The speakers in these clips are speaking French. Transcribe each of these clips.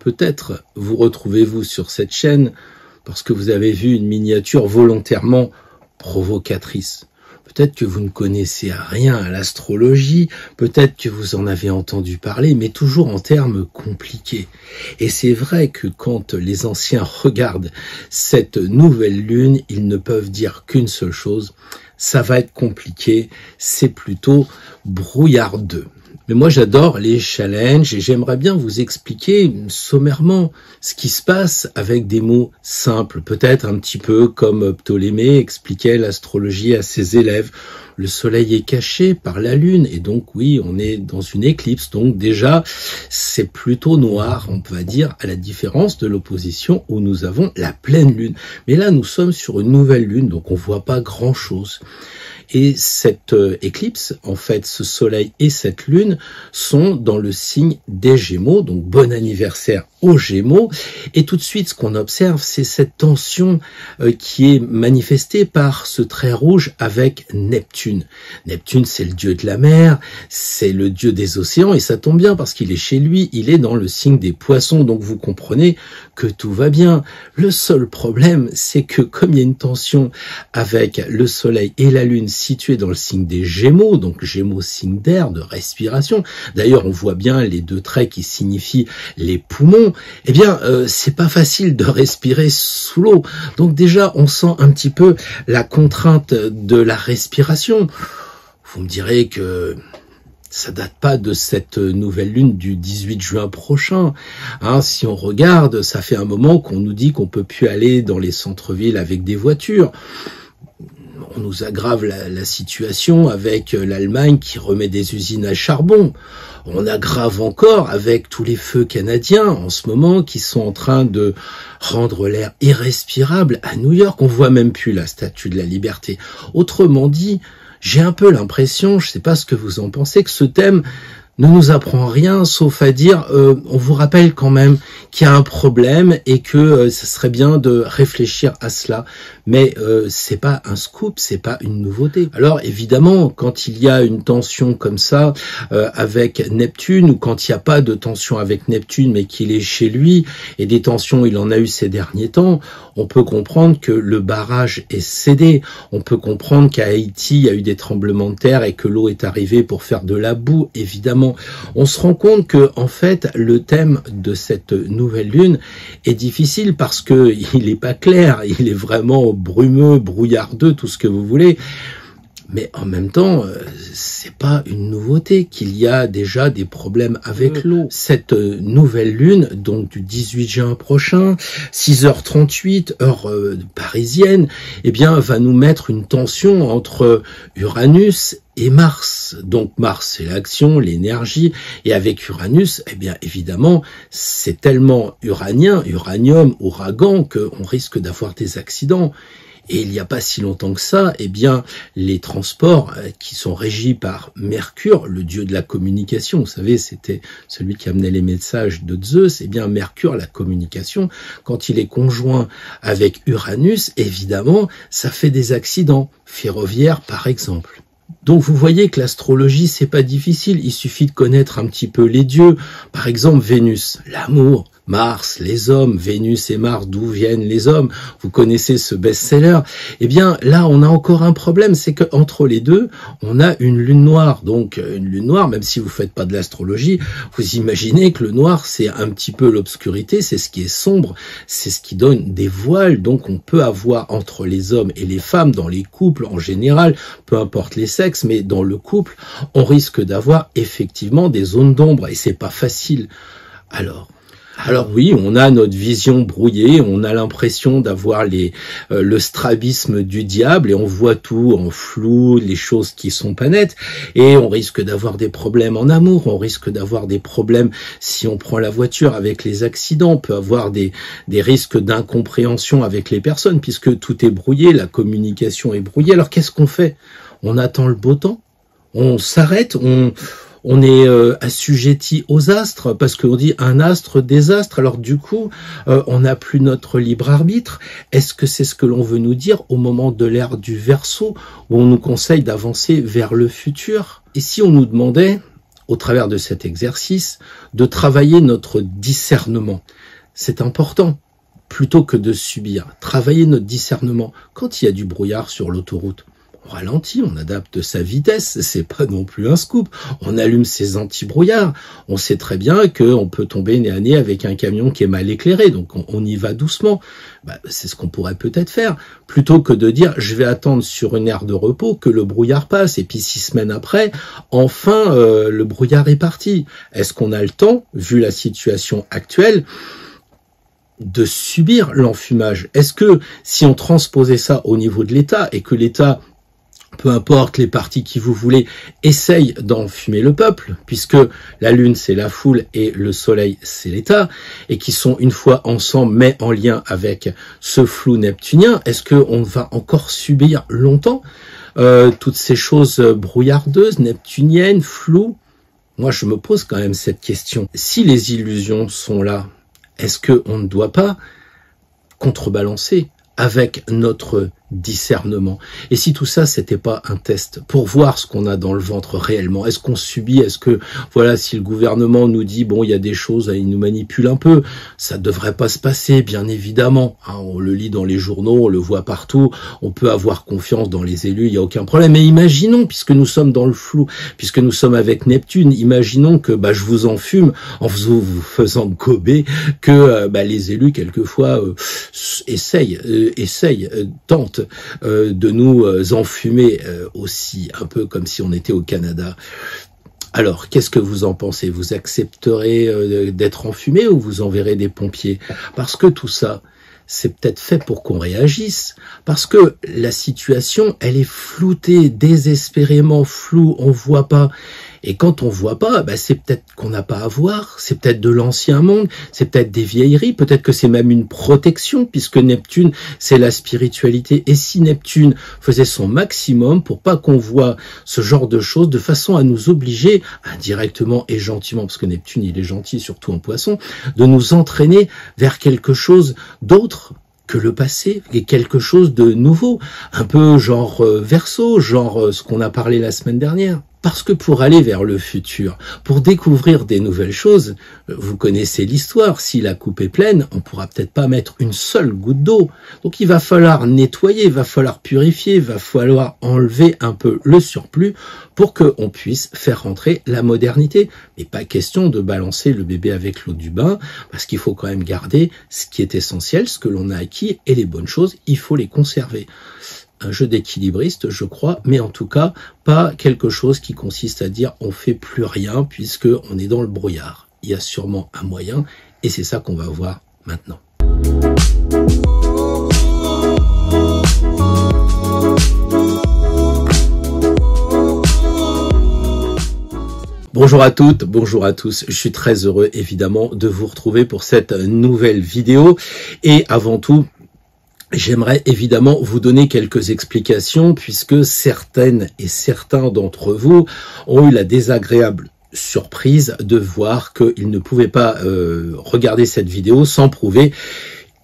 Peut-être vous retrouvez-vous sur cette chaîne parce que vous avez vu une miniature volontairement provocatrice. Peut-être que vous ne connaissez rien à l'astrologie, peut-être que vous en avez entendu parler, mais toujours en termes compliqués. Et c'est vrai que quand les anciens regardent cette nouvelle lune, ils ne peuvent dire qu'une seule chose, ça va être compliqué, c'est plutôt brouillardeux. Mais moi j'adore les challenges et j'aimerais bien vous expliquer sommairement ce qui se passe avec des mots simples, peut-être un petit peu comme Ptolémée expliquait l'astrologie à ses élèves. Le soleil est caché par la lune et donc oui, on est dans une éclipse, donc déjà c'est plutôt noir, on va dire, à la différence de l'opposition où nous avons la pleine lune. Mais là nous sommes sur une nouvelle lune, donc on voit pas grand-chose. Et cette éclipse, en fait, ce soleil et cette lune sont dans le signe des Gémeaux, donc bon anniversaire aux Gémeaux. Et tout de suite, ce qu'on observe, c'est cette tension qui est manifestée par ce trait rouge avec Neptune. Neptune, c'est le dieu de la mer, c'est le dieu des océans, et ça tombe bien parce qu'il est chez lui, il est dans le signe des Poissons, donc vous comprenez que tout va bien. Le seul problème, c'est que comme il y a une tension avec le soleil et la lune situé dans le signe des Gémeaux, donc Gémeaux signe d'air, de respiration. D'ailleurs, on voit bien les deux traits qui signifient les poumons. Eh bien, c'est pas facile de respirer sous l'eau. Donc déjà, on sent un petit peu la contrainte de la respiration. Vous me direz que ça date pas de cette nouvelle lune du 18 juin prochain. Hein, si on regarde, ça fait un moment qu'on nous dit qu'on peut plus aller dans les centres-villes avec des voitures. On nous aggrave la situation avec l'Allemagne qui remet des usines à charbon. On aggrave encore avec tous les feux canadiens en ce moment qui sont en train de rendre l'air irrespirable à New York. On voit même plus la Statue de la Liberté. Autrement dit, j'ai un peu l'impression, je ne sais pas ce que vous en pensez, que ce thème ne nous apprend rien, sauf à dire, on vous rappelle quand même qu'il y a un problème et que ce serait bien de réfléchir à cela. Mais c'est pas un scoop, c'est pas une nouveauté. Alors évidemment, quand il y a une tension comme ça avec Neptune, ou quand il n'y a pas de tension avec Neptune, mais qu'il est chez lui, et des tensions il en a eu ces derniers temps, on peut comprendre que le barrage est cédé. On peut comprendre qu'à Haïti, il y a eu des tremblements de terre et que l'eau est arrivée pour faire de la boue, évidemment. On se rend compte que, en fait, le thème de cette nouvelle lune est difficile parce que il n'est pas clair, il est vraiment brumeux, brouillardeux, tout ce que vous voulez. Mais en même temps, c'est pas une nouveauté qu'il y a déjà des problèmes avec l'eau. Cette nouvelle lune, donc du 18 juin prochain, 6h38, heure parisienne, eh bien, va nous mettre une tension entre Uranus et Mars. Donc Mars, c'est l'action, l'énergie, et avec Uranus, eh bien, évidemment, c'est tellement uranien, uranium, ouragan, qu'on risque d'avoir des accidents. Et il n'y a pas si longtemps que ça, eh bien, les transports qui sont régis par Mercure, le dieu de la communication, vous savez, c'était celui qui amenait les messages de Zeus, eh bien, Mercure, la communication, quand il est conjoint avec Uranus, évidemment, ça fait des accidents ferroviaires, par exemple. Donc vous voyez que l'astrologie, c'est pas difficile, il suffit de connaître un petit peu les dieux. Par exemple, Vénus, l'amour. Mars, les hommes, Vénus et Mars, d'où viennent les hommes? Vous connaissez ce best-seller? Eh bien, là, on a encore un problème, c'est que entre les deux, on a une lune noire. Donc, une lune noire, même si vous faites pas de l'astrologie, vous imaginez que le noir, c'est un petit peu l'obscurité, c'est ce qui est sombre, c'est ce qui donne des voiles. Donc, on peut avoir entre les hommes et les femmes, dans les couples en général, peu importe les sexes, mais dans le couple, on risque d'avoir effectivement des zones d'ombre et c'est pas facile. Alors oui, on a notre vision brouillée, on a l'impression d'avoir le strabisme du diable et on voit tout en flou, les choses qui sont pas nettes, et on risque d'avoir des problèmes en amour, on risque d'avoir des problèmes si on prend la voiture avec les accidents, on peut avoir des risques d'incompréhension avec les personnes puisque tout est brouillé, la communication est brouillée. Alors qu'est-ce qu'on fait? On attend le beau temps? On s'arrête? On est assujetti aux astres parce qu'on dit un astre, des astres. Alors du coup, on n'a plus notre libre arbitre. Est-ce que c'est ce que l'on veut nous dire au moment de l'ère du Verseau où on nous conseille d'avancer vers le futur? Et si on nous demandait au travers de cet exercice, de travailler notre discernement. C'est important, plutôt que de subir. Travailler notre discernement. Quand il y a du brouillard sur l'autoroute, on ralentit, on adapte sa vitesse, c'est pas non plus un scoop. On allume ses anti-brouillards. On sait très bien qu'on peut tomber nez à nez avec un camion qui est mal éclairé, donc on y va doucement. C'est ce qu'on pourrait peut-être faire, plutôt que de dire je vais attendre sur une aire de repos que le brouillard passe, et puis 6 semaines après, enfin le brouillard est parti. Est-ce qu'on a le temps, vu la situation actuelle, de subir l'enfumage? Est-ce que si on transposait ça au niveau de l'État, et que l'État, peu importe les partis qui vous voulez, essaye d'enfumer le peuple, puisque la lune c'est la foule et le soleil c'est l'État, et qui sont une fois ensemble mais en lien avec ce flou neptunien, est-ce qu'on va encore subir longtemps toutes ces choses brouillardeuses, neptuniennes, floues? Moi je me pose quand même cette question. Si les illusions sont là, est-ce qu'on ne doit pas contrebalancer avec notre discernement? Et si tout ça, c'était pas un test pour voir ce qu'on a dans le ventre réellement? Est-ce qu'on subit? Est-ce que, voilà, si le gouvernement nous dit, bon, il y a des choses, il nous manipule un peu, ça devrait pas se passer, bien évidemment. Hein, on le lit dans les journaux, on le voit partout, on peut avoir confiance dans les élus, il n'y a aucun problème. Mais imaginons, puisque nous sommes dans le flou, puisque nous sommes avec Neptune, imaginons que je vous enfume en vous faisant gober, que les élus, quelquefois, tentent de nous enfumer aussi, un peu comme si on était au Canada. Alors, qu'est-ce que vous en pensez? Vous accepterez d'être enfumé ou vous enverrez des pompiers? Parce que tout ça, c'est peut-être fait pour qu'on réagisse, parce que la situation, elle est floutée, désespérément floue, on voit pas. Et quand on voit pas, c'est peut-être qu'on n'a pas à voir, c'est peut-être de l'ancien monde, c'est peut-être des vieilleries, peut-être que c'est même une protection, puisque Neptune, c'est la spiritualité. Et si Neptune faisait son maximum pour pas qu'on voit ce genre de choses, de façon à nous obliger, indirectement et gentiment, parce que Neptune, il est gentil, surtout en Poisson, de nous entraîner vers quelque chose d'autre que le passé, et quelque chose de nouveau, un peu genre Verseau, genre ce qu'on a parlé la semaine dernière. Parce que pour aller vers le futur, pour découvrir des nouvelles choses, vous connaissez l'histoire, si la coupe est pleine, on pourra peut-être pas mettre une seule goutte d'eau. Donc il va falloir nettoyer, il va falloir purifier, il va falloir enlever un peu le surplus pour qu'on puisse faire rentrer la modernité. Mais pas question de balancer le bébé avec l'eau du bain, parce qu'il faut quand même garder ce qui est essentiel, ce que l'on a acquis, et les bonnes choses, il faut les conserver. Un jeu d'équilibriste, je crois, mais en tout cas, pas quelque chose qui consiste à dire on fait plus rien puisque on est dans le brouillard. Il y a sûrement un moyen, et c'est ça qu'on va voir maintenant. Bonjour à toutes, bonjour à tous. Je suis très heureux, évidemment, de vous retrouver pour cette nouvelle vidéo. Et avant tout, j'aimerais évidemment vous donner quelques explications puisque certaines et certains d'entre vous ont eu la désagréable surprise de voir qu'ils ne pouvaient pas regarder cette vidéo sans prouver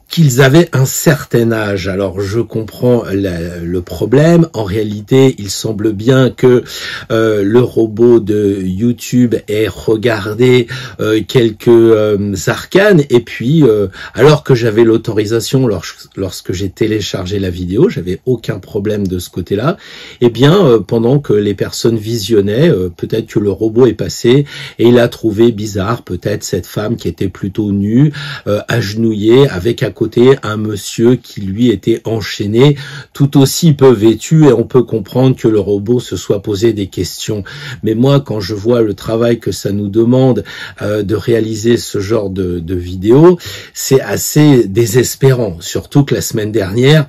qu'ils avaient un certain âge. Alors je comprends le problème. En réalité, il semble bien que le robot de YouTube ait regardé quelques arcanes et puis alors que j'avais l'autorisation lorsque j'ai téléchargé la vidéo, j'avais aucun problème de ce côté-là. Et bien pendant que les personnes visionnaient, peut-être que le robot est passé et il a trouvé bizarre peut-être cette femme qui était plutôt nue, agenouillée avec à côté un monsieur qui lui était enchaîné, tout aussi peu vêtu, et on peut comprendre que le robot se soit posé des questions. Mais moi, quand je vois le travail que ça nous demande de réaliser ce genre de vidéo, c'est assez désespérant. Surtout que la semaine dernière,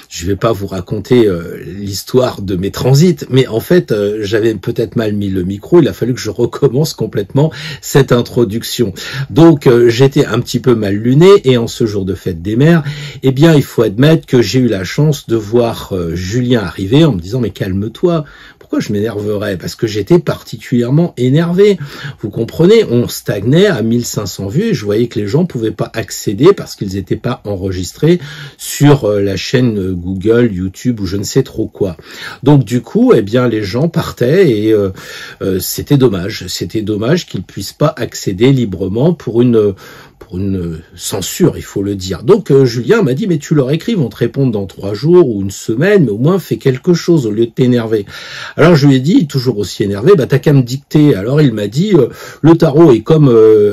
je vais pas vous raconter l'histoire de mes transits, mais en fait, j'avais peut-être mal mis le micro, il a fallu que je recommence complètement cette introduction. Donc, j'étais un petit peu mal luné, et en ce jour de fête des mères, eh bien, il faut admettre que j'ai eu la chance de voir Julien arriver en me disant « Mais calme-toi, pourquoi je m'énerverais? Parce que j'étais particulièrement énervé. Vous comprenez, on stagnait à 1500 vues et je voyais que les gens pouvaient pas accéder parce qu'ils n'étaient pas enregistrés sur la chaîne Google, YouTube ou je ne sais trop quoi. Donc du coup, eh bien les gens partaient et c'était dommage. C'était dommage qu'ils puissent pas accéder librement pour une censure, il faut le dire. Donc Julien m'a dit, mais tu leur écris, vont te répondre dans 3 jours ou une semaine, mais au moins fais quelque chose au lieu de t'énerver. Alors je lui ai dit, toujours aussi énervé, bah t'as qu'à me dicter. Alors il m'a dit, le tarot est comme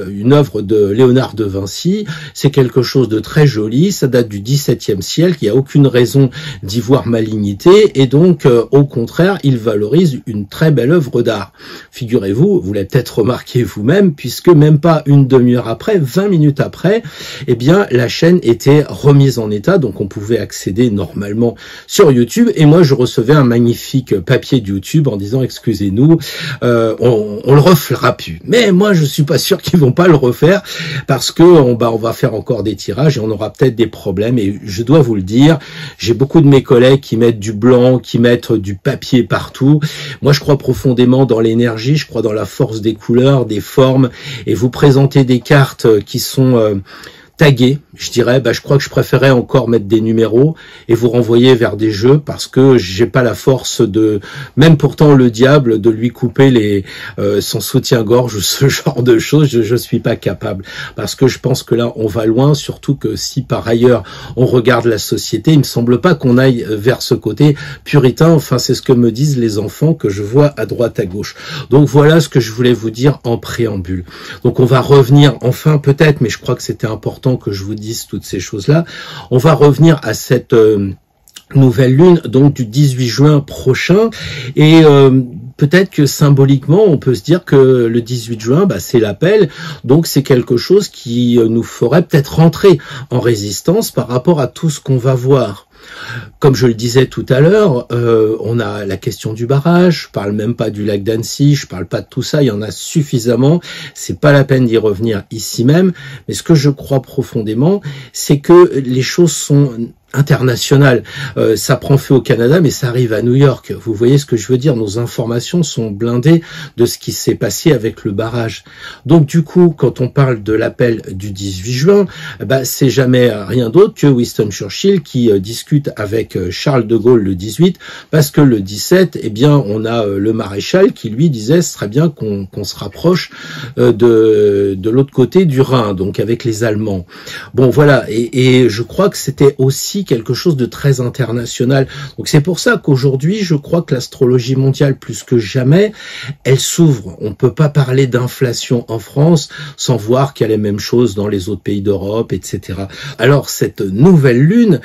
une œuvre de Léonard de Vinci, c'est quelque chose de très joli, ça date du XVIIe siècle, il n'y a aucune raison d'y voir malignité, et donc au contraire, il valorise une très belle œuvre d'art. Figurez-vous, vous l'avez peut-être remarqué vous-même, puisque même pas une demi-heure après, 20 minutes après, eh bien la chaîne était remise en état, donc on pouvait accéder normalement sur YouTube, et moi je recevais un magnifique papier de YouTube en disant excusez-nous, on le refera plus. Mais moi je suis pas sûr qu'ils vont pas le refaire parce que on va faire encore des tirages et on aura peut-être des problèmes, et je dois vous le dire, j'ai beaucoup de mes collègues qui mettent du blanc, qui mettent du papier partout. Moi je crois profondément dans l'énergie, je crois dans la force des couleurs, des formes, et vous présenter des cartes qui sont tagués, je dirais, je crois que je préférais encore mettre des numéros et vous renvoyer vers des jeux parce que j'ai pas la force de, même pourtant le diable, de lui couper son soutien-gorge ou ce genre de choses, je suis pas capable parce que je pense que là on va loin, surtout que si par ailleurs on regarde la société, il me semble pas qu'on aille vers ce côté puritain, enfin c'est ce que me disent les enfants que je vois à droite à gauche. Donc voilà ce que je voulais vous dire en préambule. Donc on va revenir enfin peut-être, mais je crois que c'était important que je vous dise toutes ces choses-là. On va revenir à cette nouvelle lune, donc du 18 juin prochain, et peut-être que symboliquement, on peut se dire que le 18 juin, c'est l'appel, donc c'est quelque chose qui nous ferait peut-être rentrer en résistance par rapport à tout ce qu'on va voir. Comme je le disais tout à l'heure, on a la question du barrage, je parle même pas du lac d'Annecy, je parle pas de tout ça, il y en a suffisamment, c'est pas la peine d'y revenir ici même, mais ce que je crois profondément, c'est que les choses sont international. Ça prend feu au Canada, mais ça arrive à New York. Vous voyez ce que je veux dire? Nos informations sont blindées de ce qui s'est passé avec le barrage. Donc du coup, quand on parle de l'appel du 18 juin, c'est jamais rien d'autre que Winston Churchill qui discute avec Charles de Gaulle le 18, parce que le 17, eh bien, on a le maréchal qui lui disait ce serait bien qu'on se rapproche de l'autre côté du Rhin, donc avec les Allemands. Bon voilà, et je crois que c'était aussi quelque chose de très international. Donc c'est pour ça qu'aujourd'hui, je crois que l'astrologie mondiale, plus que jamais, elle s'ouvre. On ne peut pas parler d'inflation en France sans voir qu'il y a les mêmes choses dans les autres pays d'Europe, etc. Alors cette nouvelle lune,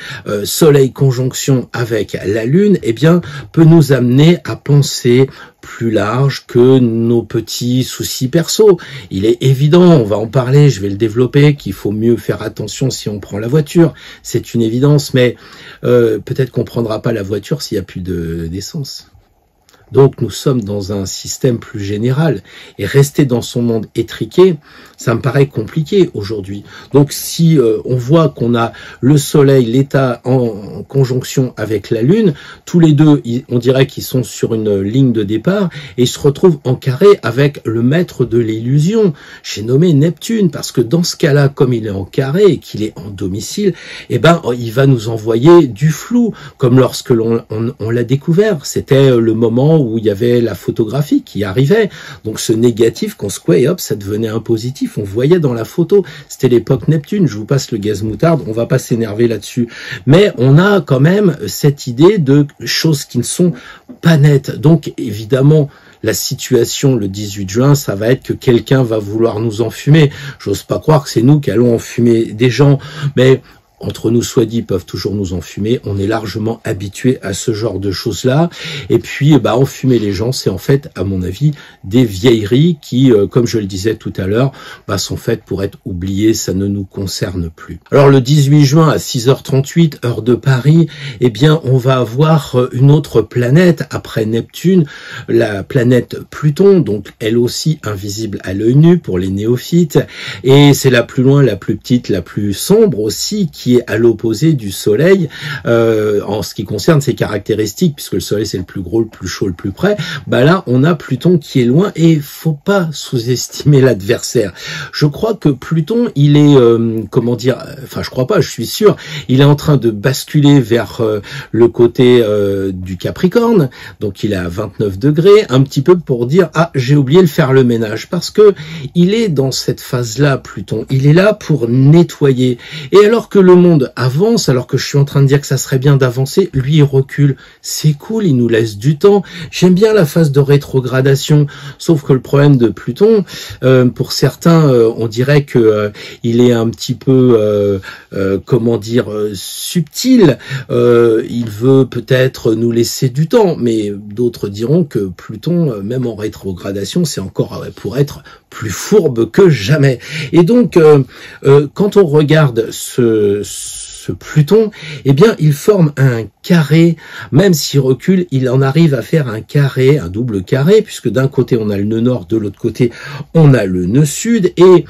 soleil conjonction avec la lune, eh bien, peut nous amener à penser plus large que nos petits soucis perso. Il est évident, on va en parler, je vais le développer, qu'il faut mieux faire attention si on prend la voiture. C'est une évidence, mais peut-être qu'on ne prendra pas la voiture s'il n'y a plus d'essence. Donc nous sommes dans un système plus général et rester dans son monde étriqué, ça me paraît compliqué aujourd'hui. Donc si on voit qu'on a le soleil, l'état en conjonction avec la lune, tous les deux, on dirait qu'ils sont sur une ligne de départ et ils se retrouvent en carré avec le maître de l'illusion. J'ai nommé Neptune parce que dans ce cas-là, comme il est en carré et qu'il est en domicile, eh ben il va nous envoyer du flou, comme lorsque on l'a découvert. C'était le moment où il y avait la photographie qui arrivait. Donc ce négatif qu'on secouait, hop, ça devenait un positif. On voyait dans la photo. C'était l'époque Neptune. Je vous passe le gaz moutarde. On va pas s'énerver là-dessus. Mais on a quand même cette idée de choses qui ne sont pas nettes. Donc évidemment, la situation le 18 juin, ça va être que quelqu'un va vouloir nous enfumer. J'ose pas croire que c'est nous qui allons enfumer des gens. Mais entre nous soit dit, ils peuvent toujours nous enfumer. On est largement habitué à ce genre de choses-là. Et puis, enfumer les gens, c'est en fait, à mon avis, des vieilleries qui, comme je le disais tout à l'heure, sont faites pour être oubliées. Ça ne nous concerne plus. Alors, le 18 juin à 6h38, heure de Paris, eh bien, on va avoir une autre planète après Neptune, la planète Pluton, donc elle aussi invisible à l'œil nu pour les néophytes. Et c'est la plus loin, la plus petite, la plus sombre aussi, qui qui est à l'opposé du Soleil en ce qui concerne ses caractéristiques, puisque le Soleil c'est le plus gros, le plus chaud, le plus près. Bah là, on a Pluton qui est loin et faut pas sous-estimer l'adversaire. Je crois que Pluton, il est, comment dire, enfin je crois pas, je suis sûr, il est en train de basculer vers le côté du Capricorne, donc il est à 29 degrés, un petit peu pour dire, ah, j'ai oublié de faire le ménage, parce que il est dans cette phase-là, Pluton, il est là pour nettoyer. Et alors que le monde avance, alors que je suis en train de dire que ça serait bien d'avancer, lui il recule. C'est cool, il nous laisse du temps. J'aime bien la phase de rétrogradation, sauf que le problème de Pluton, pour certains, on dirait que il est un petit peu, comment dire, subtil. Il veut peut-être nous laisser du temps, mais d'autres diront que Pluton, même en rétrogradation, c'est encore pour être plus fourbe que jamais. Et donc, quand on regarde ce Pluton, eh bien, il forme un carré, même s'il recule, il en arrive à faire un carré, un double carré, puisque d'un côté on a le nœud nord, de l'autre côté on a le nœud sud, et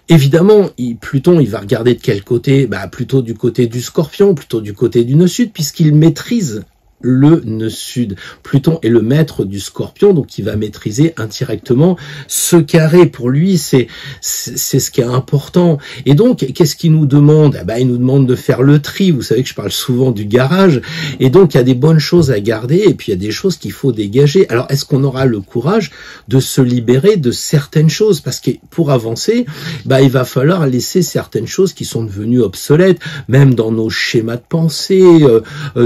évidemment, Pluton, il va regarder de quel côté, bah, plutôt du côté du Scorpion, plutôt du côté du nœud sud, puisqu'il maîtrise le nœud sud. Pluton est le maître du Scorpion, donc il va maîtriser indirectement ce carré. Pour lui, c'est ce qui est important. Et donc, qu'est-ce qu'il nous demande? Eh ben, il nous demande de faire le tri. Vous savez que je parle souvent du garage. Et donc, il y a des bonnes choses à garder et puis il y a des choses qu'il faut dégager. Alors, est-ce qu'on aura le courage de se libérer de certaines choses? Parce que pour avancer, bah, il va falloir laisser certaines choses qui sont devenues obsolètes, même dans nos schémas de pensée,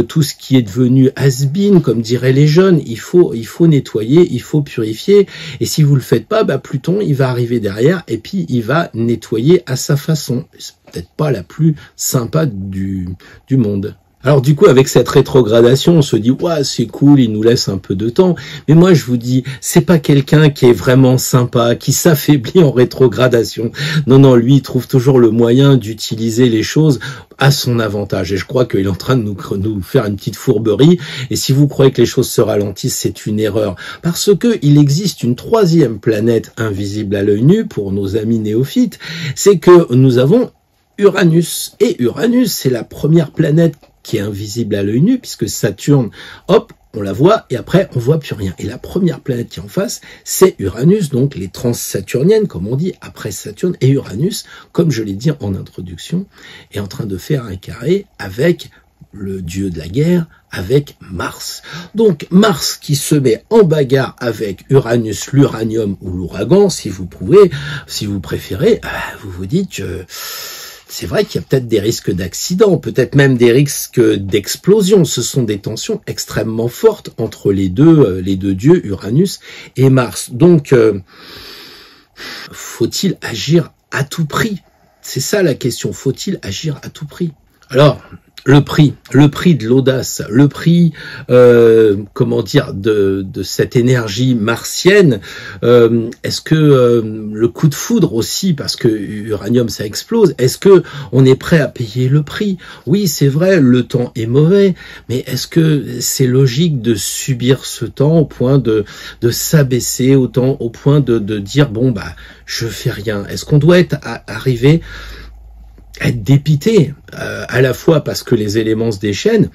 tout ce qui est devenu has-been, comme diraient les jeunes. Il faut nettoyer, il faut purifier, et si vous le faites pas, bah Pluton il va arriver derrière et puis il va nettoyer à sa façon. C'est peut-être pas la plus sympa du monde. Alors du coup, avec cette rétrogradation, on se dit ouais, c'est cool, il nous laisse un peu de temps. Mais moi, je vous dis, c'est pas quelqu'un qui est vraiment sympa, qui s'affaiblit en rétrogradation. Non, non, lui, il trouve toujours le moyen d'utiliser les choses à son avantage. Et je crois qu'il est en train de nous faire une petite fourberie. Et si vous croyez que les choses se ralentissent, c'est une erreur. Parce que il existe une troisième planète invisible à l'œil nu pour nos amis néophytes. C'est que nous avons Uranus. Et Uranus, c'est la première planète qui est invisible à l'œil nu, puisque Saturne, hop, on la voit, et après, on voit plus rien. Et la première planète qui est en face, c'est Uranus, donc les transsaturniennes, comme on dit, après Saturne. Et Uranus, comme je l'ai dit en introduction, est en train de faire un carré avec le dieu de la guerre, avec Mars. Donc, Mars qui se met en bagarre avec Uranus, l'uranium ou l'ouragan, si vous préférez, vous vous dites que c'est vrai qu'il y a peut-être des risques d'accident, peut-être même des risques d'explosion. Ce sont des tensions extrêmement fortes entre les deux dieux, Uranus et Mars. Donc, faut-il agir à tout prix? C'est ça la question. Faut-il agir à tout prix? Alors, le prix de l'audace, le prix, comment dire, de cette énergie martienne. Est-ce que le coup de foudre aussi, parce que uranium ça explose, est-ce que on est prêt à payer le prix? Oui, c'est vrai, le temps est mauvais, mais est-ce que c'est logique de subir ce temps au point de s'abaisser, au point de dire bon bah je fais rien? Est-ce qu'on doit arriver être dépité, à la fois parce que les éléments se déchaînent,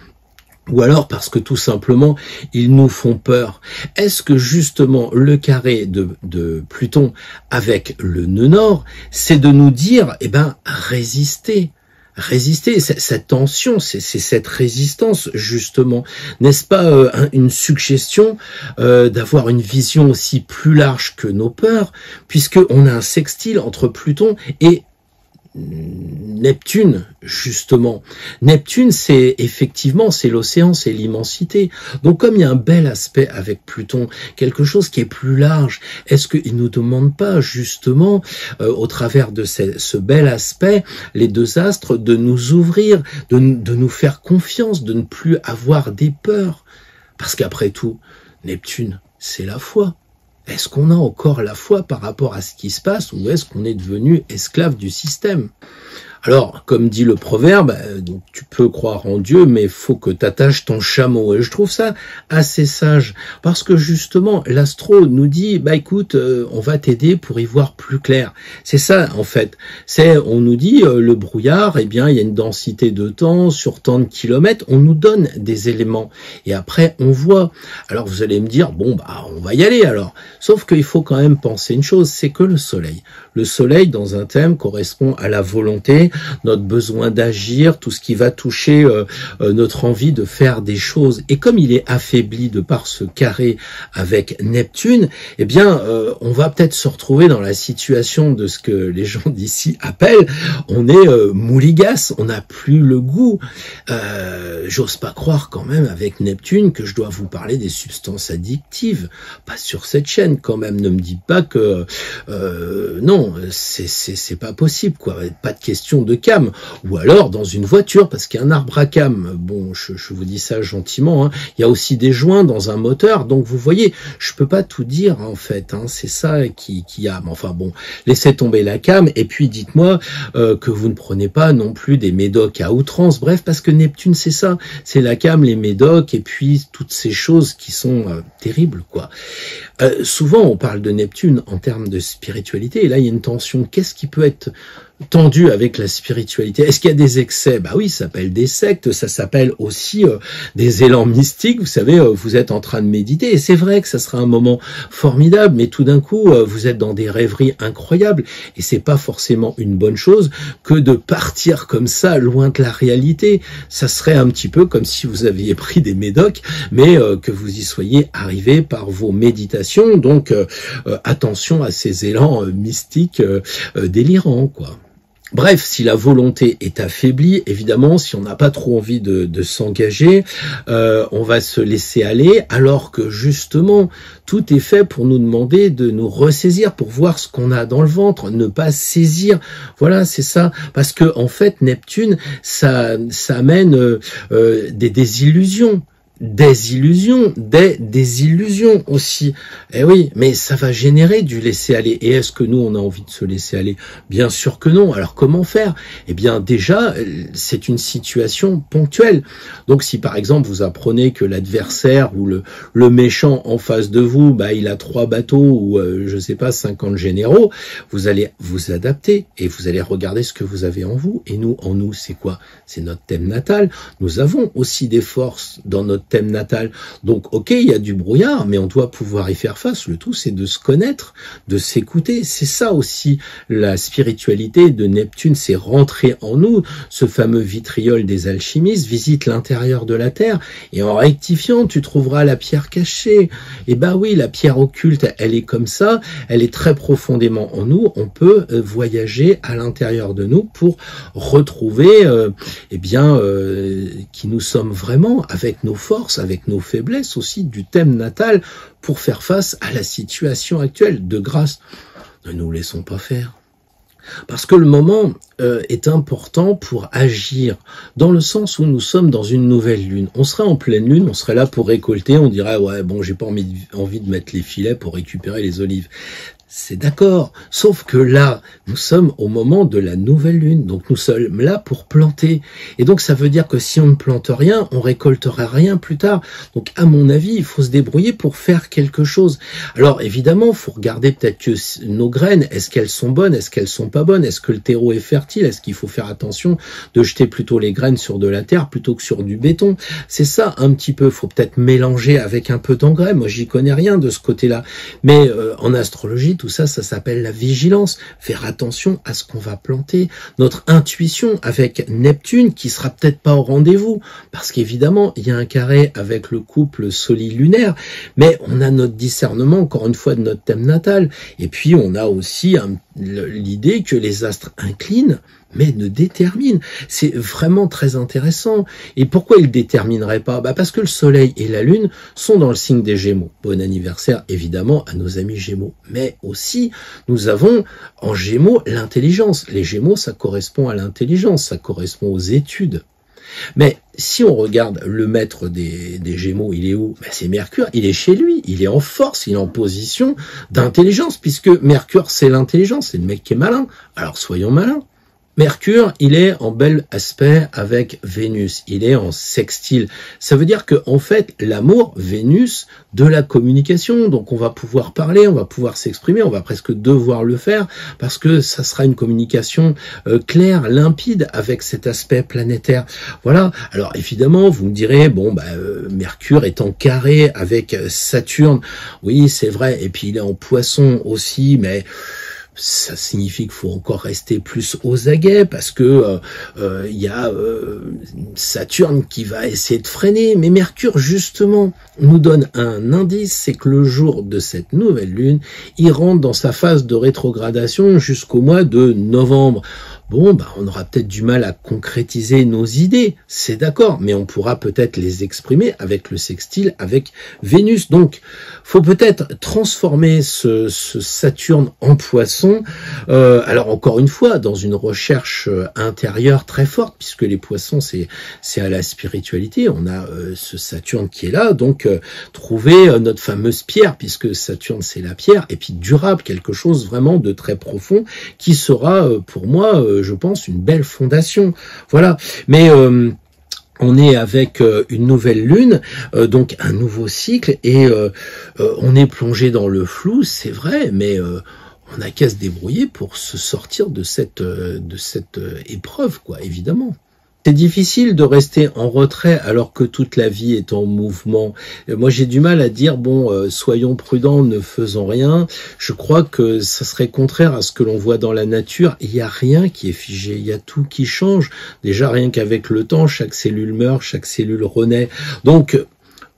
ou alors parce que tout simplement ils nous font peur? Est-ce que justement le carré de Pluton avec le nœud nord, c'est de nous dire, eh ben, résister, cette tension, c'est cette résistance justement, n'est-ce pas une suggestion d'avoir une vision aussi plus large que nos peurs, puisque on a un sextile entre Pluton et Neptune, justement. Neptune, c'est effectivement, c'est l'océan, c'est l'immensité. Donc, comme il y a un bel aspect avec Pluton, quelque chose qui est plus large, est-ce qu'il ne nous demande pas, justement, au travers de ce bel aspect, les deux astres, de nous ouvrir, de nous faire confiance, de ne plus avoir des peurs? Parce qu'après tout, Neptune, c'est la foi. Est-ce qu'on a encore la foi par rapport à ce qui se passe, ou est-ce qu'on est devenu esclave du système? Alors, comme dit le proverbe, tu peux croire en Dieu, mais il faut que tu attaches ton chameau. Et je trouve ça assez sage, parce que justement, l'astro nous dit, écoute, on va t'aider pour y voir plus clair. C'est ça, en fait. On nous dit, le brouillard, il y a une densité de temps sur tant de kilomètres, on nous donne des éléments. Et après, on voit. Alors, vous allez me dire, on va y aller alors. Sauf qu'il faut quand même penser une chose, c'est que le soleil, dans un thème, correspond à la volonté, notre besoin d'agir, tout ce qui va toucher notre envie de faire des choses. Et comme il est affaibli de par ce carré avec Neptune, on va peut-être se retrouver dans la situation de ce que les gens d'ici appellent, on est mouligasse, on n'a plus le goût. J'ose pas croire quand même avec Neptune que je dois vous parler des substances addictives. Pas sur cette chaîne quand même, ne me dites pas que non, c'est pas possible quoi, pas de question de cam, ou alors dans une voiture, parce qu'un arbre à cam, je vous dis ça gentiment, il y a aussi des joints dans un moteur, donc vous voyez, je peux pas tout dire en fait, c'est ça qui a, mais enfin laissez tomber la cam, et puis dites-moi que vous ne prenez pas non plus des médocs à outrance, bref, parce que Neptune c'est ça, c'est la cam, les médocs, et puis toutes ces choses qui sont terribles quoi. Souvent on parle de Neptune en termes de spiritualité, et là il y a une tension, qu'est-ce qui peut être tendu avec la spiritualité? Est-ce qu'il y a des excès? Oui, ça s'appelle des sectes, ça s'appelle aussi des élans mystiques. Vous savez, vous êtes en train de méditer, et c'est vrai que ça sera un moment formidable, mais tout d'un coup, vous êtes dans des rêveries incroyables, et c'est pas forcément une bonne chose que de partir comme ça, loin de la réalité. Ça serait un petit peu comme si vous aviez pris des médocs, mais que vous y soyez arrivé par vos méditations, donc attention à ces élans mystiques délirants, quoi. Bref, si la volonté est affaiblie, évidemment, si on n'a pas trop envie de s'engager, on va se laisser aller, alors que justement, tout est fait pour nous demander de nous ressaisir, pour voir ce qu'on a dans le ventre, ne pas saisir. Voilà, c'est ça. Parce que en fait, Neptune, ça amène des désillusions. Des illusions aussi. Eh oui, mais ça va générer du laisser-aller. Et est-ce que nous, on a envie de se laisser aller? Bien sûr que non. Alors comment faire? Eh bien déjà, c'est une situation ponctuelle. Donc si par exemple, vous apprenez que l'adversaire ou le méchant en face de vous, il a 3 bateaux ou, je sais pas, 50 généraux, vous allez vous adapter et vous allez regarder ce que vous avez en vous. Et nous, en nous, c'est quoi? C'est notre thème natal. Nous avons aussi des forces dans notre thème natal. Donc, ok, il y a du brouillard, mais on doit pouvoir y faire face. Le tout, c'est de se connaître, de s'écouter. C'est ça aussi, la spiritualité de Neptune, c'est rentrer en nous. Ce fameux vitriol des alchimistes visite l'intérieur de la Terre, et en rectifiant, tu trouveras la pierre cachée. Et oui, la pierre occulte, elle est comme ça, elle est très profondément en nous. On peut voyager à l'intérieur de nous pour retrouver, qui nous sommes vraiment, avec nos forces, avec nos faiblesses aussi du thème natal, pour faire face à la situation actuelle. De grâce, ne nous laissons pas faire. Parce que le moment est important pour agir, dans le sens où nous sommes dans une nouvelle lune. On serait en pleine lune, on serait là pour récolter, on dirait ouais j'ai pas envie de mettre les filets pour récupérer les olives. C'est d'accord, sauf que là, nous sommes au moment de la nouvelle lune, donc nous sommes là pour planter. Et donc ça veut dire que si on ne plante rien, on récoltera rien plus tard. Donc à mon avis, il faut se débrouiller pour faire quelque chose. Alors évidemment, il faut regarder peut-être que nos graines, est-ce qu'elles sont bonnes, est-ce qu'elles sont pas bonnes, est-ce que le terreau est fertile, est-ce qu'il faut faire attention de jeter plutôt les graines sur de la terre plutôt que sur du béton. C'est ça un petit peu, il faut peut-être mélanger avec un peu d'engrais. Moi j'y connais rien de ce côté-là, mais en astrologie, tout ça, ça s'appelle la vigilance. Faire attention à ce qu'on va planter. Notre intuition avec Neptune qui sera peut-être pas au rendez-vous. Parce qu'évidemment, il y a un carré avec le couple solilunaire. Mais on a notre discernement, encore une fois, de notre thème natal. Et puis, on a aussi l'idée que les astres inclinent, mais ne déterminent. C'est vraiment très intéressant. Et pourquoi ils ne détermineraient pas? Parce que le Soleil et la Lune sont dans le signe des Gémeaux. Bon anniversaire, évidemment, à nos amis Gémeaux. Mais aussi, nous avons en Gémeaux l'intelligence. Les Gémeaux, ça correspond à l'intelligence, ça correspond aux études. Mais si on regarde le maître des Gémeaux, il est où? C'est Mercure, il est chez lui, il est en force, il est en position d'intelligence, puisque Mercure, c'est l'intelligence, c'est le mec qui est malin. Alors soyons malins. Mercure, il est en bel aspect avec Vénus, il est en sextile. Ça veut dire que en fait, l'amour, Vénus, de la communication, donc on va pouvoir parler, on va pouvoir s'exprimer, on va presque devoir le faire, parce que ça sera une communication claire, limpide, avec cet aspect planétaire. Voilà, alors évidemment, vous me direz, bon, Mercure est en carré avec Saturne, oui, c'est vrai, et puis il est en Poisson aussi, mais ça signifie qu'il faut encore rester plus aux aguets parce que y a Saturne qui va essayer de freiner. Mais Mercure, justement, nous donne un indice, c'est que le jour de cette nouvelle lune, il rentre dans sa phase de rétrogradation jusqu'au mois de novembre. Bon, on aura peut-être du mal à concrétiser nos idées, c'est d'accord, mais on pourra peut-être les exprimer avec le sextile, avec Vénus. Donc, faut peut-être transformer ce Saturne en Poisson. Alors encore une fois, dans une recherche intérieure très forte, puisque les Poissons, c'est à la spiritualité. On a ce Saturne qui est là, donc trouver notre fameuse pierre, puisque Saturne c'est la pierre, et puis durable, quelque chose vraiment de très profond, qui sera pour moi je pense, une belle fondation. Voilà. Mais on est avec une nouvelle lune, donc un nouveau cycle, et on est plongé dans le flou, c'est vrai, mais on n'a qu'à se débrouiller pour se sortir de cette épreuve, quoi, évidemment. C'est difficile de rester en retrait alors que toute la vie est en mouvement. Moi, j'ai du mal à dire, bon, soyons prudents, ne faisons rien. Je crois que ça serait contraire à ce que l'on voit dans la nature. Il n'y a rien qui est figé, il y a tout qui change. Déjà, rien qu'avec le temps, chaque cellule meurt, chaque cellule renaît. Donc,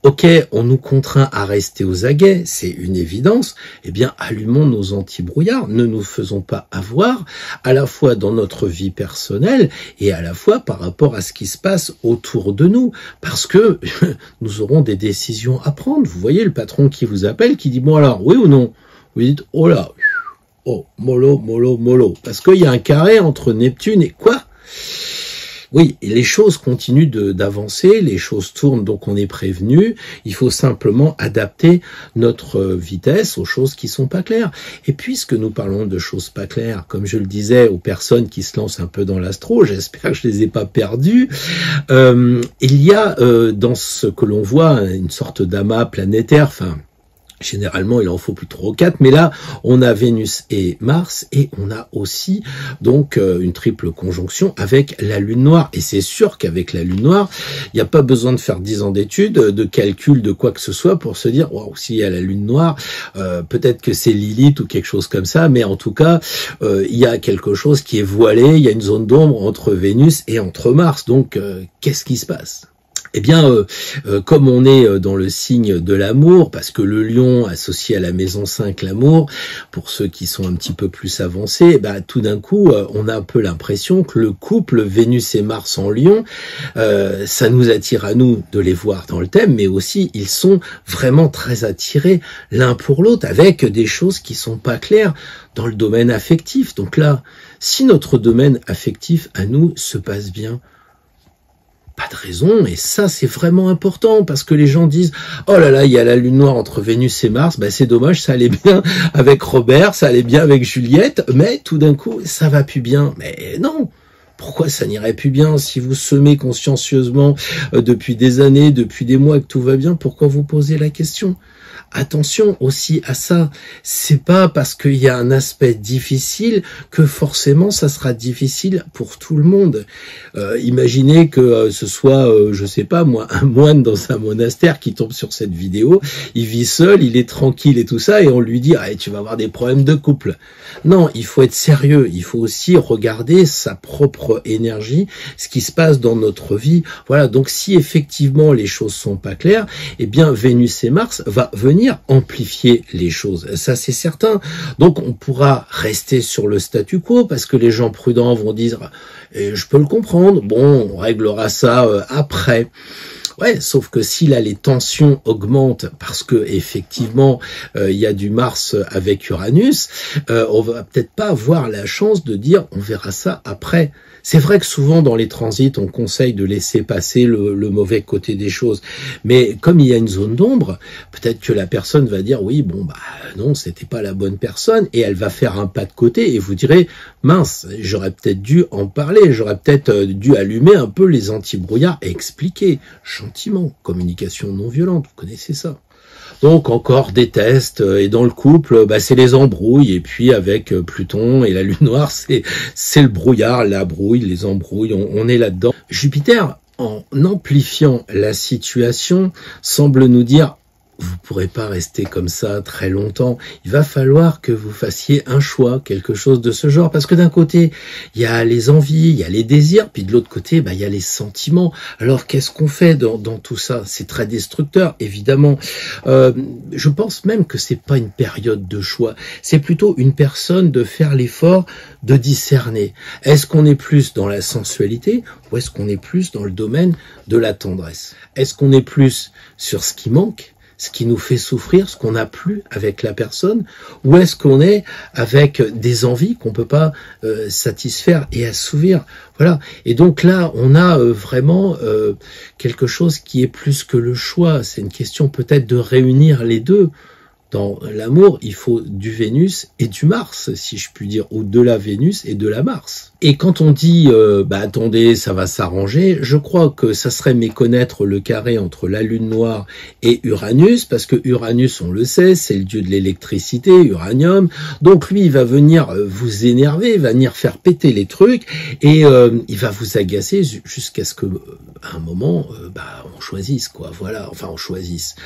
ok, on nous contraint à rester aux aguets, c'est une évidence. Eh bien, allumons nos anti-brouillards, ne nous faisons pas avoir, à la fois dans notre vie personnelle et à la fois par rapport à ce qui se passe autour de nous. Parce que nous aurons des décisions à prendre. Vous voyez le patron qui vous appelle, qui dit, bon alors, oui ou non? Vous dites, oh là, oh, mollo, mollo, mollo. Parce qu'il y a un carré entre Neptune et quoi? Oui, les choses continuent d'avancer, les choses tournent, donc on est prévenu. Il faut simplement adapter notre vitesse aux choses qui sont pas claires. Et puisque nous parlons de choses pas claires, comme je le disais aux personnes qui se lancent un peu dans l'astro, j'espère que je les ai pas perdues, il y a dans ce que l'on voit une sorte d'amas planétaire, enfin... Généralement, il en faut plus 3 ou 4, mais là, on a Vénus et Mars, et on a aussi donc une triple conjonction avec la Lune noire. Et c'est sûr qu'avec la Lune noire, il n'y a pas besoin de faire 10 ans d'études, de calcul, de quoi que ce soit pour se dire, waouh, s'il y a la Lune noire, peut-être que c'est Lilith ou quelque chose comme ça, mais en tout cas, il y a quelque chose qui est voilé, il y a une zone d'ombre entre Vénus et entre Mars. Donc, qu'est-ce qui se passe ? Eh bien, comme on est dans le signe de l'amour, parce que le lion associé à la maison 5, l'amour, pour ceux qui sont un petit peu plus avancés, tout d'un coup, on a un peu l'impression que le couple Vénus et Mars en lion, ça nous attire à nous de les voir dans le thème, mais aussi ils sont vraiment très attirés l'un pour l'autre, avec des choses qui sont pas claires dans le domaine affectif. Donc là, si notre domaine affectif à nous se passe bien, pas de raison, et ça c'est vraiment important, parce que les gens disent « Oh là là, il y a la lune noire entre Vénus et Mars, c'est dommage, ça allait bien avec Robert, ça allait bien avec Juliette, mais tout d'un coup, ça va plus bien. » Mais non, pourquoi ça n'irait plus bien? Si vous semez consciencieusement depuis des années, depuis des mois que tout va bien, pourquoi vous posez la question? Attention aussi à ça, c'est pas parce qu'il y a un aspect difficile que forcément ça sera difficile pour tout le monde. Imaginez que ce soit, je sais pas moi, un moine dans un monastère qui tombe sur cette vidéo, il vit seul, il est tranquille et tout ça, et on lui dit tu vas avoir des problèmes de couple. Non, il faut être sérieux, il faut aussi regarder sa propre énergie, ce qui se passe dans notre vie. Voilà, donc si effectivement les choses sont pas claires, eh bien Vénus et Mars va venir amplifier les choses, ça c'est certain. Donc on pourra rester sur le statu quo parce que les gens prudents vont dire je peux le comprendre, bon on réglera ça après. Ouais, sauf que si là les tensions augmentent parce que effectivement il y a du Mars avec Uranus, on va peut-être pas avoir la chance de dire on verra ça après. C'est vrai que souvent dans les transits, on conseille de laisser passer le mauvais côté des choses. Mais comme il y a une zone d'ombre, peut-être que la personne va dire oui, bon bah non, c'était pas la bonne personne, et elle va faire un pas de côté et vous direz mince, j'aurais peut-être dû en parler, j'aurais peut-être dû allumer un peu les anti-brouillards et expliquer gentiment, communication non violente, vous connaissez ça. Donc encore des tests, et dans le couple, c'est les embrouilles, et puis avec Pluton et la Lune noire, c'est le brouillard, la brouille, les embrouilles, on est là-dedans. Jupiter, en amplifiant la situation, semble nous dire vous pourrez pas rester comme ça très longtemps. Il va falloir que vous fassiez un choix, quelque chose de ce genre. Parce que d'un côté, il y a les envies, il y a les désirs, puis de l'autre côté, il y a les sentiments. Alors, qu'est-ce qu'on fait dans tout ça? C'est très destructeur, évidemment. Je pense même que c'est pas une période de choix. C'est plutôt une personne de faire l'effort de discerner. Est-ce qu'on est plus dans la sensualité ou est-ce qu'on est plus dans le domaine de la tendresse? Est-ce qu'on est plus sur ce qui manque, ce qui nous fait souffrir, ce qu'on n'a plus avec la personne, ou est-ce qu'on est avec des envies qu'on peut pas satisfaire et assouvir? Voilà. Et donc là, on a vraiment quelque chose qui est plus que le choix. C'est une question peut-être de réunir les deux. Dans l'amour, il faut du Vénus et du Mars, si je puis dire, ou de la Vénus et de la Mars. Et quand on dit attendez, ça va s'arranger, je crois que ça serait méconnaître le carré entre la Lune noire et Uranus, parce que Uranus, on le sait, c'est le dieu de l'électricité, uranium. Donc lui, il va venir vous énerver, il va venir faire péter les trucs, et il va vous agacer jusqu'à ce que, à un moment, on choisisse, quoi. Voilà, enfin on choisisse.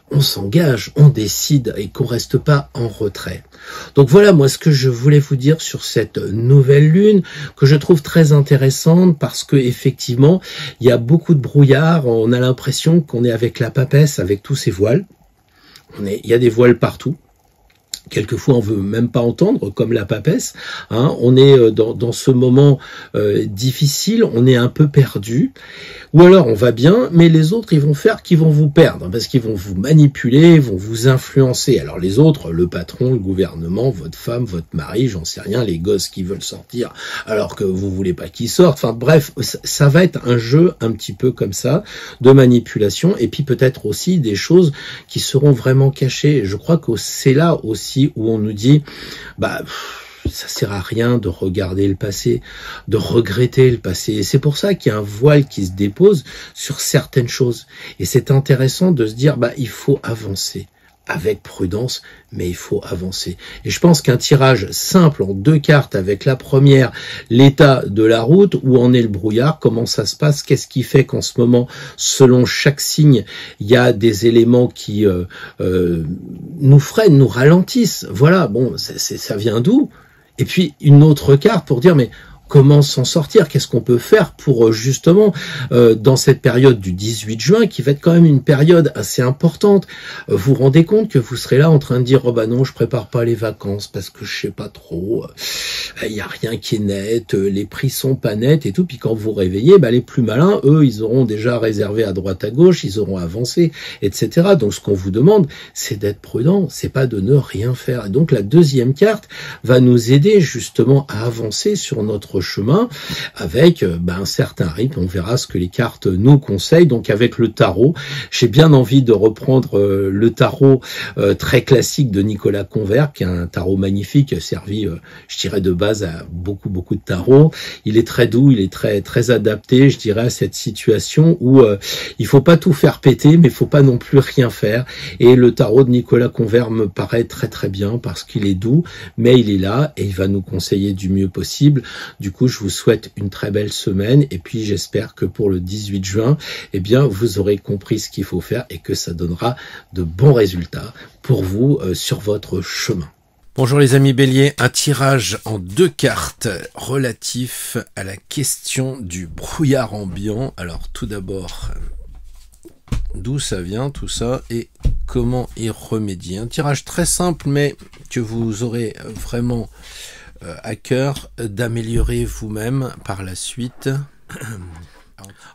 On s'engage, on décide et qu'on reste pas en retrait. Donc voilà, moi, ce que je voulais vous dire sur cette nouvelle lune, que je trouve très intéressante parce que effectivement, il y a beaucoup de brouillard. On a l'impression qu'on est avec la papesse, avec tous ces voiles. Il y a des voiles partout. Quelquefois, on veut même pas entendre, comme la papesse. On est dans ce moment difficile, on est un peu perdu. Ou alors, on va bien, mais les autres, ils vont faire qu'ils vont vous perdre, parce qu'ils vont vous manipuler, ils vont vous influencer. Alors les autres, le patron, le gouvernement, votre femme, votre mari, j'en sais rien, les gosses qui veulent sortir, alors que vous voulez pas qu'ils sortent. Enfin bref, ça va être un jeu un petit peu comme ça, de manipulation, et puis peut-être aussi des choses qui seront vraiment cachées. Je crois que c'est là aussi où on nous dit, ça sert à rien de regarder le passé, de regretter le passé. Et c'est pour ça qu'il y a un voile qui se dépose sur certaines choses. Et c'est intéressant de se dire, il faut avancer. Avec prudence, mais il faut avancer. Et je pense qu'un tirage simple en 2 cartes avec la première, l'état de la route, où en est le brouillard, comment ça se passe, qu'est-ce qui fait qu'en ce moment, selon chaque signe, il y a des éléments qui nous freinent, nous ralentissent. Voilà, ça vient d'où? Et puis une autre carte pour dire, mais comment s'en sortir? Qu'est-ce qu'on peut faire pour justement, dans cette période du 18 juin, qui va être quand même une période assez importante, vous rendez compte que vous serez là en train de dire, non, je prépare pas les vacances parce que je sais pas trop, il y a rien qui est net, les prix sont pas nets et tout. Puis quand vous vous réveillez, les plus malins, eux, ils auront déjà réservé à droite à gauche, ils auront avancé, etc. Donc ce qu'on vous demande, c'est d'être prudent, c'est pas de ne rien faire. Et donc la deuxième carte va nous aider justement à avancer sur notre chemin avec un certain rythme. On verra ce que les cartes nous conseillent. Donc avec le tarot, j'ai bien envie de reprendre le tarot très classique de Nicolas Convert, qui est un tarot magnifique, servi, je dirais, de base à beaucoup de tarots. Il est très doux, il est très adapté, je dirais, à cette situation où il faut pas tout faire péter, mais il faut pas non plus rien faire. Et le tarot de Nicolas Convert me paraît très bien parce qu'il est doux, mais il est là et il va nous conseiller du mieux possible. Du coup, je vous souhaite une très belle semaine et puis j'espère que pour le 18 juin, vous aurez compris ce qu'il faut faire et que ça donnera de bons résultats pour vous sur votre chemin. Bonjour les amis Bélier, un tirage en 2 cartes relatif à la question du brouillard ambiant. Alors tout d'abord, d'où ça vient tout ça et comment y remédier. Un tirage très simple mais que vous aurez vraiment à cœur d'améliorer vous-même par la suite.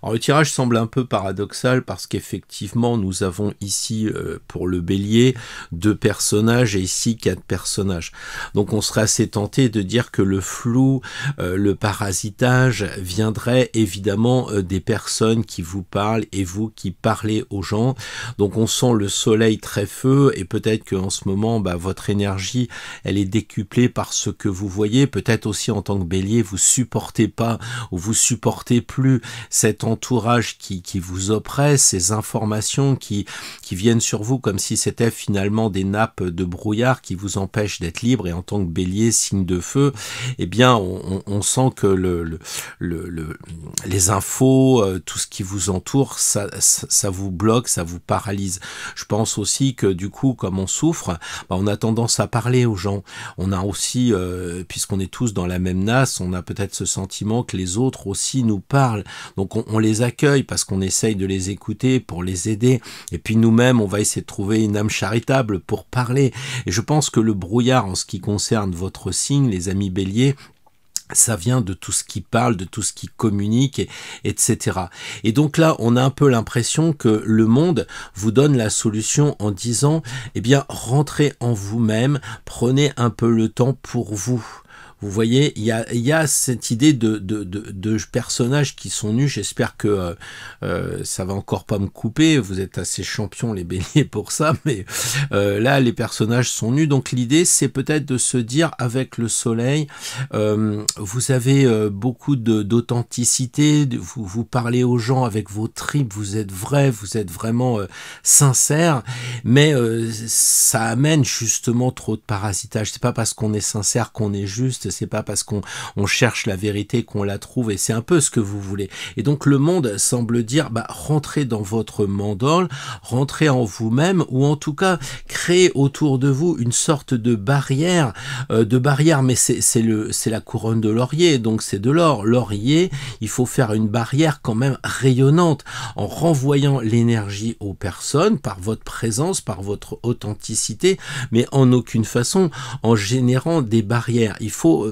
Alors le tirage semble un peu paradoxal parce qu'effectivement nous avons ici pour le bélier 2 personnages et ici 4 personnages. Donc on serait assez tenté de dire que le flou, le parasitage viendrait évidemment des personnes qui vous parlent et vous qui parlez aux gens. Donc on sent le soleil très feu et peut-être qu'en ce moment votre énergie elle est décuplée par ce que vous voyez. Peut-être aussi en tant que bélier vous supportez pas ou vous supportez plus cet entourage qui vous oppresse, ces informations qui viennent sur vous comme si c'était finalement des nappes de brouillard qui vous empêchent d'être libre. Et en tant que bélier, signe de feu, eh bien on sent que les infos, tout ce qui vous entoure, ça vous bloque, ça vous paralyse. Je pense aussi que du coup, comme on souffre, on a tendance à parler aux gens. On a aussi, puisqu'on est tous dans la même nasse, on a peut-être ce sentiment que les autres aussi nous parlent. Donc on les accueille parce qu'on essaye de les écouter pour les aider. Et puis nous-mêmes, on va essayer de trouver une âme charitable pour parler. Et je pense que le brouillard, en ce qui concerne votre signe, les amis béliers, ça vient de tout ce qui parle, de tout ce qui communique, etc. Et donc là, on a un peu l'impression que le monde vous donne la solution en disant, eh bien, rentrez en vous-même, prenez un peu le temps pour vous. Vous voyez, il y a cette idée de personnages qui sont nus. J'espère que ça va encore pas me couper. Vous êtes assez champions les béliers pour ça, mais là les personnages sont nus. Donc l'idée c'est peut-être de se dire avec le soleil, vous avez beaucoup d'authenticité. Vous parlez aux gens avec vos tripes. Vous êtes vrai, vous êtes vraiment sincère. Mais ça amène justement trop de parasitage. C'est pas parce qu'on est sincère qu'on est juste. C'est pas parce qu'on cherche la vérité qu'on la trouve, et c'est un peu ce que vous voulez. Et donc le monde semble dire, rentrez dans votre mandole, rentrez en vous-même, ou en tout cas créez autour de vous une sorte de barrière, mais c'est la couronne de laurier, donc c'est de l'or. Laurier, il faut faire une barrière quand même rayonnante, en renvoyant l'énergie aux personnes par votre présence, par votre authenticité, mais en aucune façon en générant des barrières. Il faut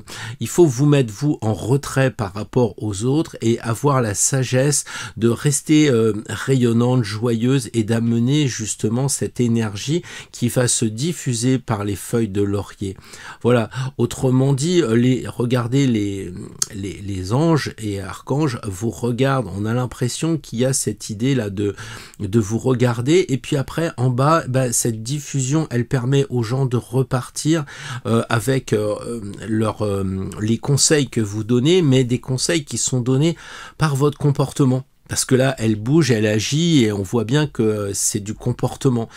vous mettre vous en retrait par rapport aux autres et avoir la sagesse de rester rayonnante, joyeuse, et d'amener justement cette énergie qui va se diffuser par les feuilles de laurier. Voilà. Autrement dit, regardez les anges et archanges vous regardent. On a l'impression qu'il y a cette idée là de vous regarder, et puis après en bas, cette diffusion elle permet aux gens de repartir avec les conseils que vous donnez, mais des conseils qui sont donnés par votre comportement. Parce que là, elle bouge, elle agit, et on voit bien que c'est du comportement.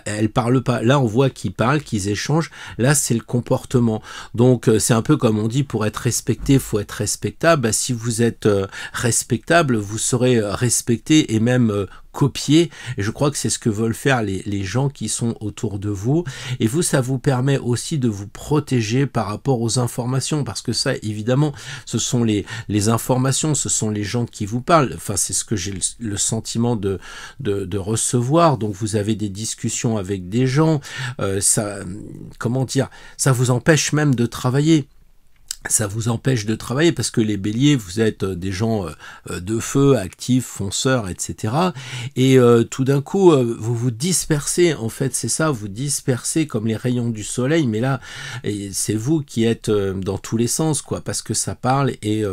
Elle parle pas. Là, on voit qu'ils parlent, qu'ils échangent. Là, c'est le comportement. Donc, c'est un peu comme on dit, pour être respecté, il faut être respectable. Si vous êtes respectable, vous serez respecté et même copier, et je crois que c'est ce que veulent faire les gens qui sont autour de vous. Et vous, ça vous permet aussi de vous protéger par rapport aux informations, parce que ça, évidemment, ce sont les informations, ce sont les gens qui vous parlent. Enfin, c'est ce que j'ai le sentiment de recevoir. Donc, vous avez des discussions avec des gens, comment dire, ça vous empêche même de travailler. Ça vous empêche de travailler parce que les béliers, vous êtes des gens de feu, actifs, fonceurs, etc. Et tout d'un coup, vous vous dispersez. En fait, c'est ça, vous dispersez comme les rayons du soleil. Mais là, c'est vous qui êtes dans tous les sens, quoi, parce que ça parle. Et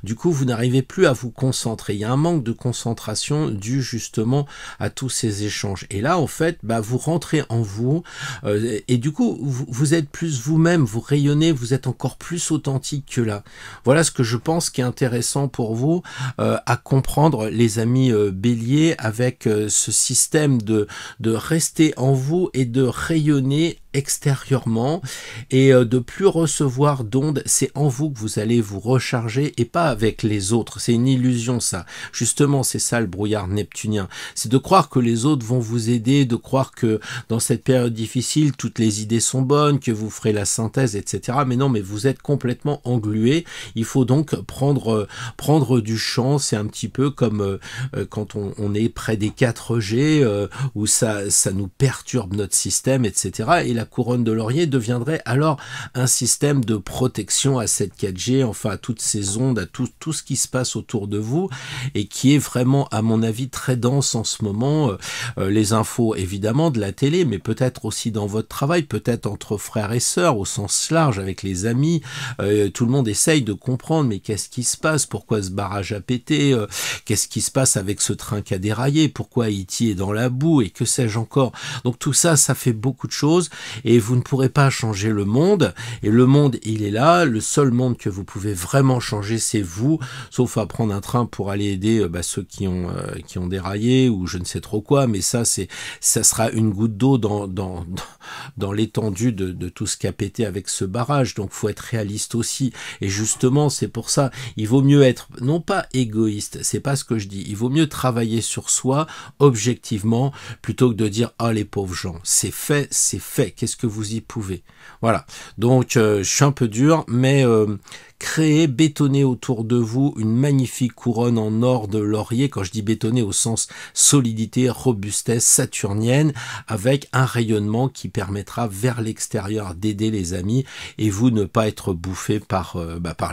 du coup, vous n'arrivez plus à vous concentrer. Il y a un manque de concentration dû justement à tous ces échanges. Et là, en fait, vous rentrez en vous. Et du coup, vous êtes plus vous-même. Vous rayonnez, vous êtes encore plus authentique que là. Voilà ce que je pense qui est intéressant pour vous à comprendre, les amis béliers, avec ce système de rester en vous et de rayonner extérieurement et de plus recevoir d'ondes. C'est en vous que vous allez vous recharger et pas avec les autres. C'est une illusion, ça. Justement, c'est ça le brouillard neptunien. C'est de croire que les autres vont vous aider, de croire que dans cette période difficile, toutes les idées sont bonnes, que vous ferez la synthèse, etc. Mais non, mais vous êtes complètement englué. Il faut donc prendre du champ. C'est un petit peu comme quand on est près des 4G où ça nous perturbe notre système, etc. Et la la couronne de laurier deviendrait alors un système de protection à cette 4G, enfin à toutes ces ondes, à tout ce qui se passe autour de vous, et qui est vraiment, à mon avis, très dense en ce moment. Les infos, évidemment, de la télé, mais peut-être aussi dans votre travail, peut-être entre frères et sœurs, au sens large, avec les amis. Tout le monde essaye de comprendre, mais qu'est-ce qui se passe? Pourquoi ce barrage a pété? Qu'est-ce qui se passe avec ce train qui a déraillé? Pourquoi Haïti est dans la boue? Et que sais-je encore? Donc tout ça, ça fait beaucoup de choses, et vous ne pourrez pas changer le monde. Et le monde, il est là. Le seul monde que vous pouvez vraiment changer, c'est vous, sauf à prendre un train pour aller aider ceux qui ont déraillé, ou je ne sais trop quoi, mais ça sera une goutte d'eau dans l'étendue de tout ce qui a pété avec ce barrage. Donc faut être réaliste aussi, et justement c'est pour ça, il vaut mieux être non pas égoïste, c'est pas ce que je dis, il vaut mieux travailler sur soi objectivement, plutôt que de dire ah les pauvres gens, c'est fait, qu'est-ce que vous y pouvez? Voilà, donc je suis un peu dur, mais créer, bétonner autour de vous une magnifique couronne en or de laurier, quand je dis bétonner au sens solidité, robustesse saturnienne, avec un rayonnement qui permettra vers l'extérieur d'aider les amis, et vous ne pas être bouffé par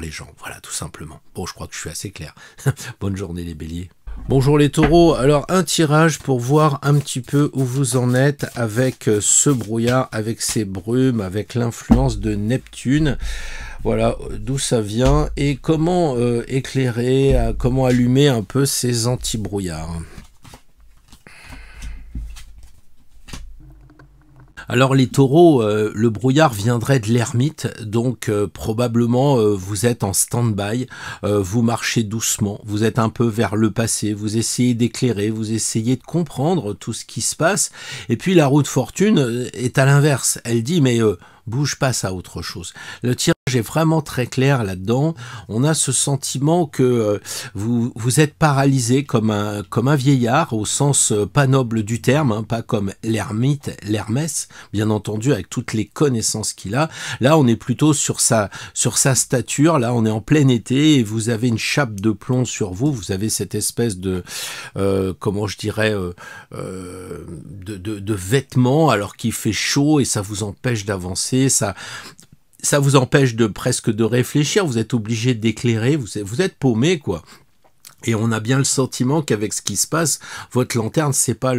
les gens. Voilà, tout simplement. Bon, je crois que je suis assez clair. Bonne journée les béliers. Bonjour les taureaux, alors un tirage pour voir un petit peu où vous en êtes avec ce brouillard, avec ces brumes, avec l'influence de Neptune. Voilà d'où ça vient et comment éclairer, comment allumer un peu ces anti-brouillards. Alors les taureaux, le brouillard viendrait de l'ermite, donc probablement vous êtes en stand-by, vous marchez doucement, vous êtes un peu vers le passé, vous essayez d'éclairer, vous essayez de comprendre tout ce qui se passe, et puis la roue de fortune est à l'inverse, elle dit mais bouge, passe à autre chose. Le tirage est vraiment très clair là-dedans. On a ce sentiment que vous êtes paralysé comme un vieillard, au sens pas noble du terme, hein, pas comme l'ermite, l'Hermès, bien entendu, avec toutes les connaissances qu'il a. Là, on est plutôt sur sa stature. Là, on est en plein été et vous avez une chape de plomb sur vous. Vous avez cette espèce de, comment je dirais, de vêtements alors qu'il fait chaud et ça vous empêche d'avancer. Ça vous empêche presque de réfléchir, vous êtes obligé d'éclairer, vous êtes paumé quoi. Et on a bien le sentiment qu'avec ce qui se passe, votre lanterne, c'est pas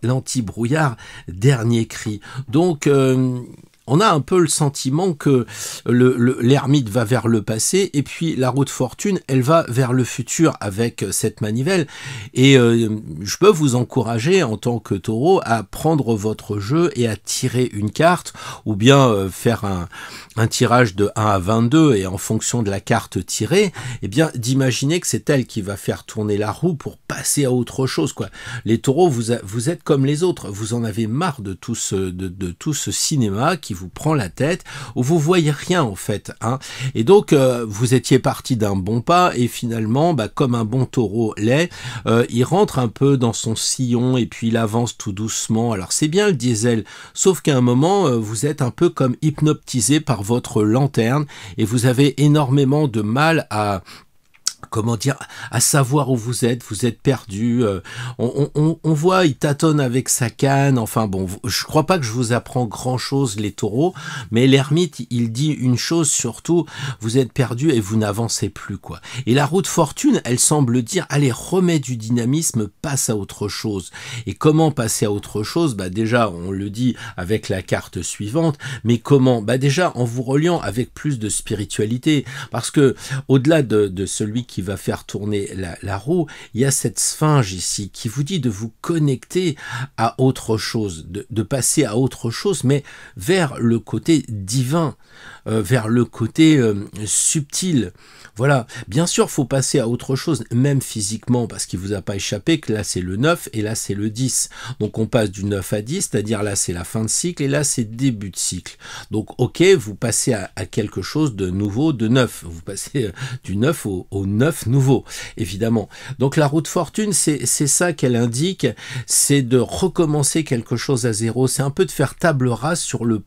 l'anti-brouillard dernier cri. Donc on a un peu le sentiment que l'ermite va vers le passé et puis la roue de fortune, elle va vers le futur avec cette manivelle. Et je peux vous encourager en tant que taureau à prendre votre jeu et à tirer une carte ou bien faire un tirage de 1 à 22 et en fonction de la carte tirée, eh bien d'imaginer que c'est elle qui va faire tourner la roue pour passer à autre chose, quoi. Les taureaux, vous êtes comme les autres, vous en avez marre de tout ce cinéma qui vous prend la tête, où vous voyez rien en fait, hein. Et donc vous étiez parti d'un bon pas et finalement, comme un bon taureau l'est, il rentre un peu dans son sillon et puis il avance tout doucement. Alors c'est bien le diesel, sauf qu'à un moment vous êtes un peu comme hypnotisé par votre lanterne et vous avez énormément de mal à savoir où vous êtes perdu, on voit, il tâtonne avec sa canne, enfin bon, je crois pas que je vous apprends grand chose les taureaux, mais l'ermite, il dit une chose surtout, vous êtes perdu et vous n'avancez plus, quoi. Et la roue de fortune, elle semble dire, allez, remets du dynamisme, passe à autre chose. Et comment passer à autre chose? Déjà, on le dit avec la carte suivante, mais comment? Déjà, en vous reliant avec plus de spiritualité, parce que, au-delà de celui qui va faire tourner la roue, il y a cette sphinge ici qui vous dit de vous connecter à autre chose, de passer à autre chose, mais vers le côté divin, vers le côté subtil. Voilà, bien sûr, faut passer à autre chose, même physiquement, parce qu'il vous a pas échappé que là c'est le 9 et là c'est le 10. Donc on passe du 9 à 10, c'est-à-dire là c'est la fin de cycle et là c'est début de cycle. Donc ok, vous passez à quelque chose de nouveau, de neuf. Vous passez du 9 au 9 neuf, nouveau, évidemment. Donc la roue de fortune, c'est ça qu'elle indique, c'est de recommencer quelque chose à zéro, c'est un peu de faire table rase sur le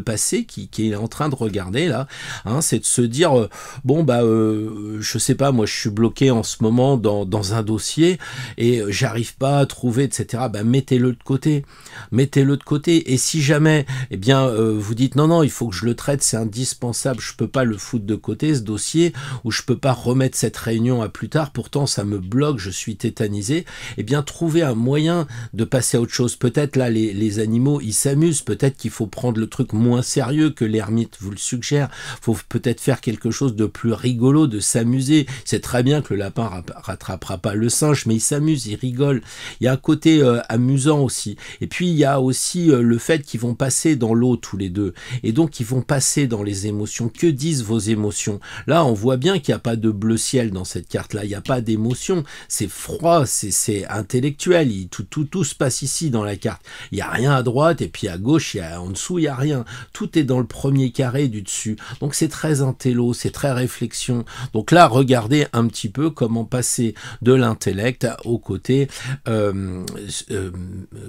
passé qui est en train de regarder là, hein, c'est de se dire, bon bah je sais pas, moi je suis bloqué en ce moment dans un dossier et j'arrive pas à trouver, etc. Bah mettez-le de côté, et si jamais, eh bien vous dites non, il faut que je le traite, c'est indispensable, je peux pas le foutre de côté ce dossier, ou je peux pas remettre cette réunion à plus tard, pourtant ça me bloque, je suis tétanisé, eh bien trouver un moyen de passer à autre chose. Peut-être là les animaux ils s'amusent, peut-être qu'il faut prendre le truc moins sérieux que l'ermite vous le suggère, faut peut-être faire quelque chose de plus rigolo, de s'amuser. C'est très bien que le lapin rattrapera pas le singe, mais il s'amuse, il rigole. Il y a un côté amusant aussi. Et puis il y a aussi le fait qu'ils vont passer dans l'eau tous les deux, et donc ils vont passer dans les émotions. Que disent vos émotions? Là on voit bien qu'il n'y a pas de bleu ciel dans cette carte-là, il n'y a pas d'émotion, c'est froid, c'est intellectuel, tout se passe ici dans la carte. Il n'y a rien à droite, et puis à gauche, en dessous, il n'y a rien. Tout est dans le premier carré du dessus. Donc c'est très intello, c'est très réflexion. Donc là, regardez un petit peu comment passer de l'intellect au côté,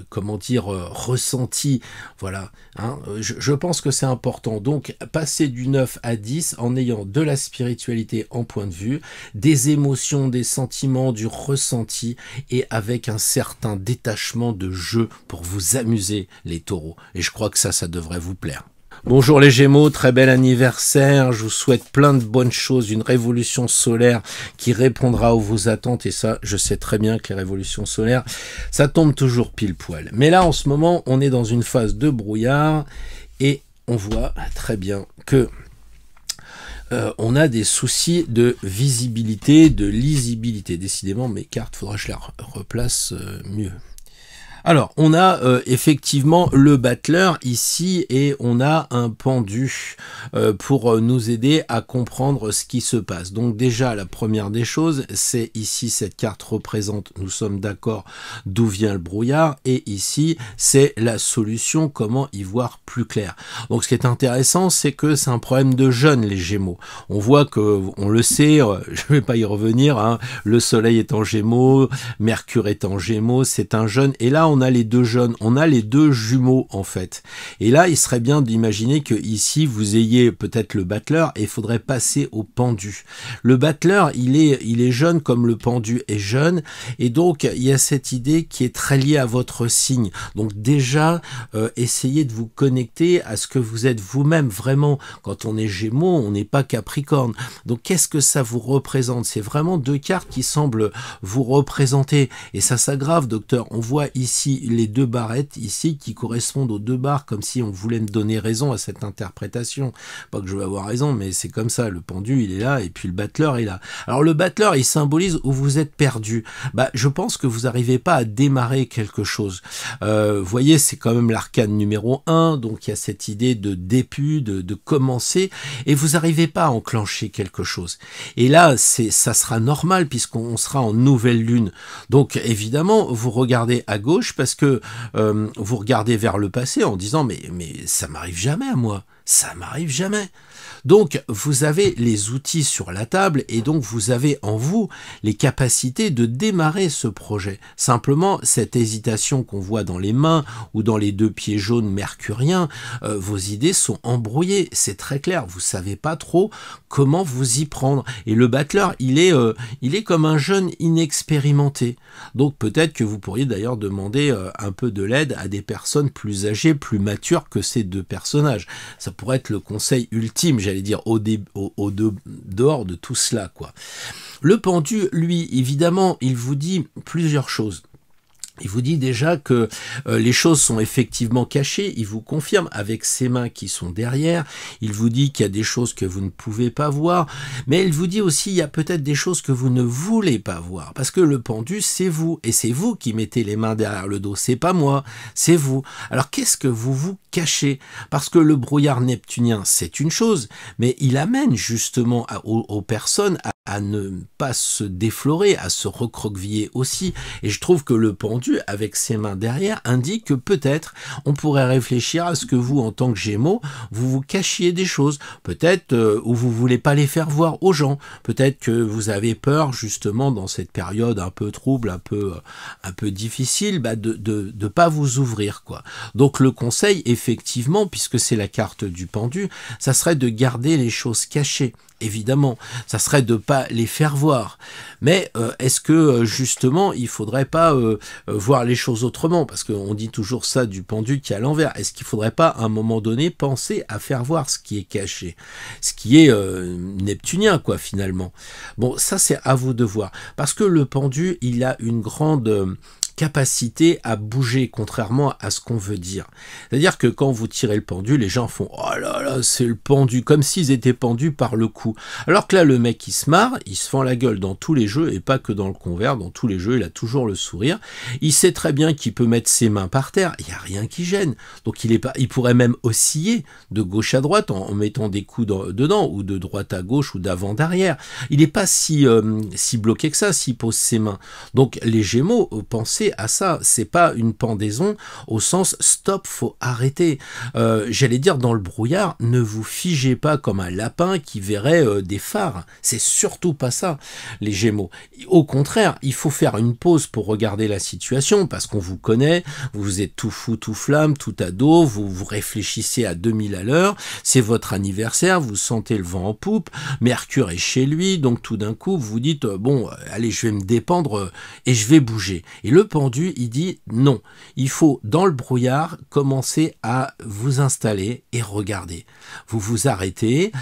comment dire, ressenti. Voilà, hein. Je pense que c'est important. Donc, passer du 9 à 10 en ayant de la spiritualité en point de vue, des émotions, des sentiments, du ressenti, et avec un certain détachement de jeu pour vous amuser, les taureaux. Et je crois que ça devrait vous plaire. Bonjour les Gémeaux, très bel anniversaire, je vous souhaite plein de bonnes choses, une révolution solaire qui répondra à vos attentes, et ça, je sais très bien que les révolutions solaires, ça tombe toujours pile poil. Mais là, en ce moment, on est dans une phase de brouillard, et on voit très bien que on a des soucis de visibilité, de lisibilité. Décidément, mes cartes, faudra que je les replace mieux. Alors, on a effectivement le battleur ici, et on a un pendu pour nous aider à comprendre ce qui se passe. Donc déjà, la première des choses, c'est ici, cette carte représente, nous sommes d'accord, d'où vient le brouillard, et ici, c'est la solution, comment y voir plus clair. Donc ce qui est intéressant, c'est que c'est un problème de jeûne, les Gémeaux. On voit que, on le sait, je ne vais pas y revenir, hein, le soleil est en Gémeaux, Mercure est en Gémeaux, c'est un jeûne, et là, on a les deux jeunes, on a les deux jumeaux en fait. Et là, il serait bien d'imaginer que ici, vous ayez peut-être le battleur et il faudrait passer au pendu. Le battleur, il est jeune comme le pendu est jeune, et donc il y a cette idée qui est très liée à votre signe. Donc déjà, essayez de vous connecter à ce que vous êtes vous-même vraiment. Quand on est Gémeaux, on n'est pas Capricorne. Donc qu'est-ce que ça vous représente? C'est vraiment deux cartes qui semblent vous représenter, et ça s'aggrave, docteur. On voit ici les deux barrettes ici qui correspondent aux deux barres, comme si on voulait me donner raison à cette interprétation. Pas que je vais avoir raison, mais c'est comme ça. Le pendu, il est là, et puis le battleur est là. Alors le battleur, il symbolise où vous êtes perdu. Bah, je pense que vous n'arrivez pas à démarrer quelque chose. Vous voyez, c'est quand même l'arcane numéro 1, donc il y a cette idée de début, de commencer, et vous n'arrivez pas à enclencher quelque chose. Et là, ça sera normal, puisqu'on sera en nouvelle lune. Donc évidemment, vous regardez à gauche, parce que vous regardez vers le passé en disant mais ça m'arrive jamais à moi, ça m'arrive jamais. Donc vous avez les outils sur la table, et donc vous avez en vous les capacités de démarrer ce projet. Simplement, cette hésitation qu'on voit dans les mains ou dans les deux pieds jaunes mercuriens, vos idées sont embrouillées, c'est très clair, vous savez pas trop comment vous y prendre. Et le battleur, il est comme un jeune inexpérimenté. Donc peut-être que vous pourriez d'ailleurs demander un peu de l'aide à des personnes plus âgées, plus matures que ces deux personnages. Ça pourrait être le conseil ultime, j'allais dire, dehors de tout cela, quoi. Le pendu, lui, évidemment, il vous dit plusieurs choses. Il vous dit déjà que les choses sont effectivement cachées, il vous confirme avec ses mains qui sont derrière, il vous dit qu'il y a des choses que vous ne pouvez pas voir, mais il vous dit aussi il y a peut-être des choses que vous ne voulez pas voir, parce que le pendu c'est vous, et c'est vous qui mettez les mains derrière le dos, c'est pas moi, c'est vous. Alors qu'est-ce que vous vous caché, parce que le brouillard neptunien, c'est une chose, mais il amène justement aux personnes à ne pas se déflorer, à se recroqueviller aussi. Et je trouve que le pendu, avec ses mains derrière, indique que peut-être on pourrait réfléchir à ce que vous, en tant que Gémeaux, vous vous cachiez des choses. Peut-être où vous voulez pas les faire voir aux gens. Peut-être que vous avez peur, justement, dans cette période un peu trouble, un peu difficile, de pas vous ouvrir, quoi. Donc le conseil, effectivement, puisque c'est la carte du pendu, ça serait de garder les choses cachées. Évidemment, ça serait de pas les faire voir. Mais est-ce que justement, il faudrait pas voir les choses autrement? Parce qu'on dit toujours ça du pendu qui est à l'envers. Est-ce qu'il faudrait pas, à un moment donné, penser à faire voir ce qui est caché, ce qui est neptunien, quoi, finalement. Bon, ça c'est à vous de voir. Parce que le pendu, il a une grande capacité à bouger, contrairement à ce qu'on veut dire. C'est-à-dire que quand vous tirez le pendu, les gens font « Oh là là, c'est le pendu », comme s'ils étaient pendus par le cou. Alors que là, le mec, il se marre, il se fend la gueule dans tous les jeux, et pas que dans le convers, dans tous les jeux, il a toujours le sourire. Il sait très bien qu'il peut mettre ses mains par terre, il n'y a rien qui gêne. Donc il pourrait même osciller de gauche à droite en mettant des coups dedans, ou de droite à gauche, ou d'avant d'arrière. Il n'est pas si bloqué que ça s'il pose ses mains. Donc les Gémeaux, pensez à ça, c'est pas une pendaison au sens stop, faut arrêter. J'allais dire, dans le brouillard, ne vous figez pas comme un lapin qui verrait des phares. C'est surtout pas ça, les Gémeaux. Au contraire, il faut faire une pause pour regarder la situation, parce qu'on vous connaît, vous êtes tout fou, tout flamme, tout ado, vous réfléchissez à 2000 à l'heure, c'est votre anniversaire, vous sentez le vent en poupe, Mercure est chez lui, donc tout d'un coup, vous vous dites, bon, allez, je vais me dépendre et je vais bouger. Et le pendu, il dit non. Il faut, dans le brouillard, commencer à vous installer et regarder. Vous vous arrêtez.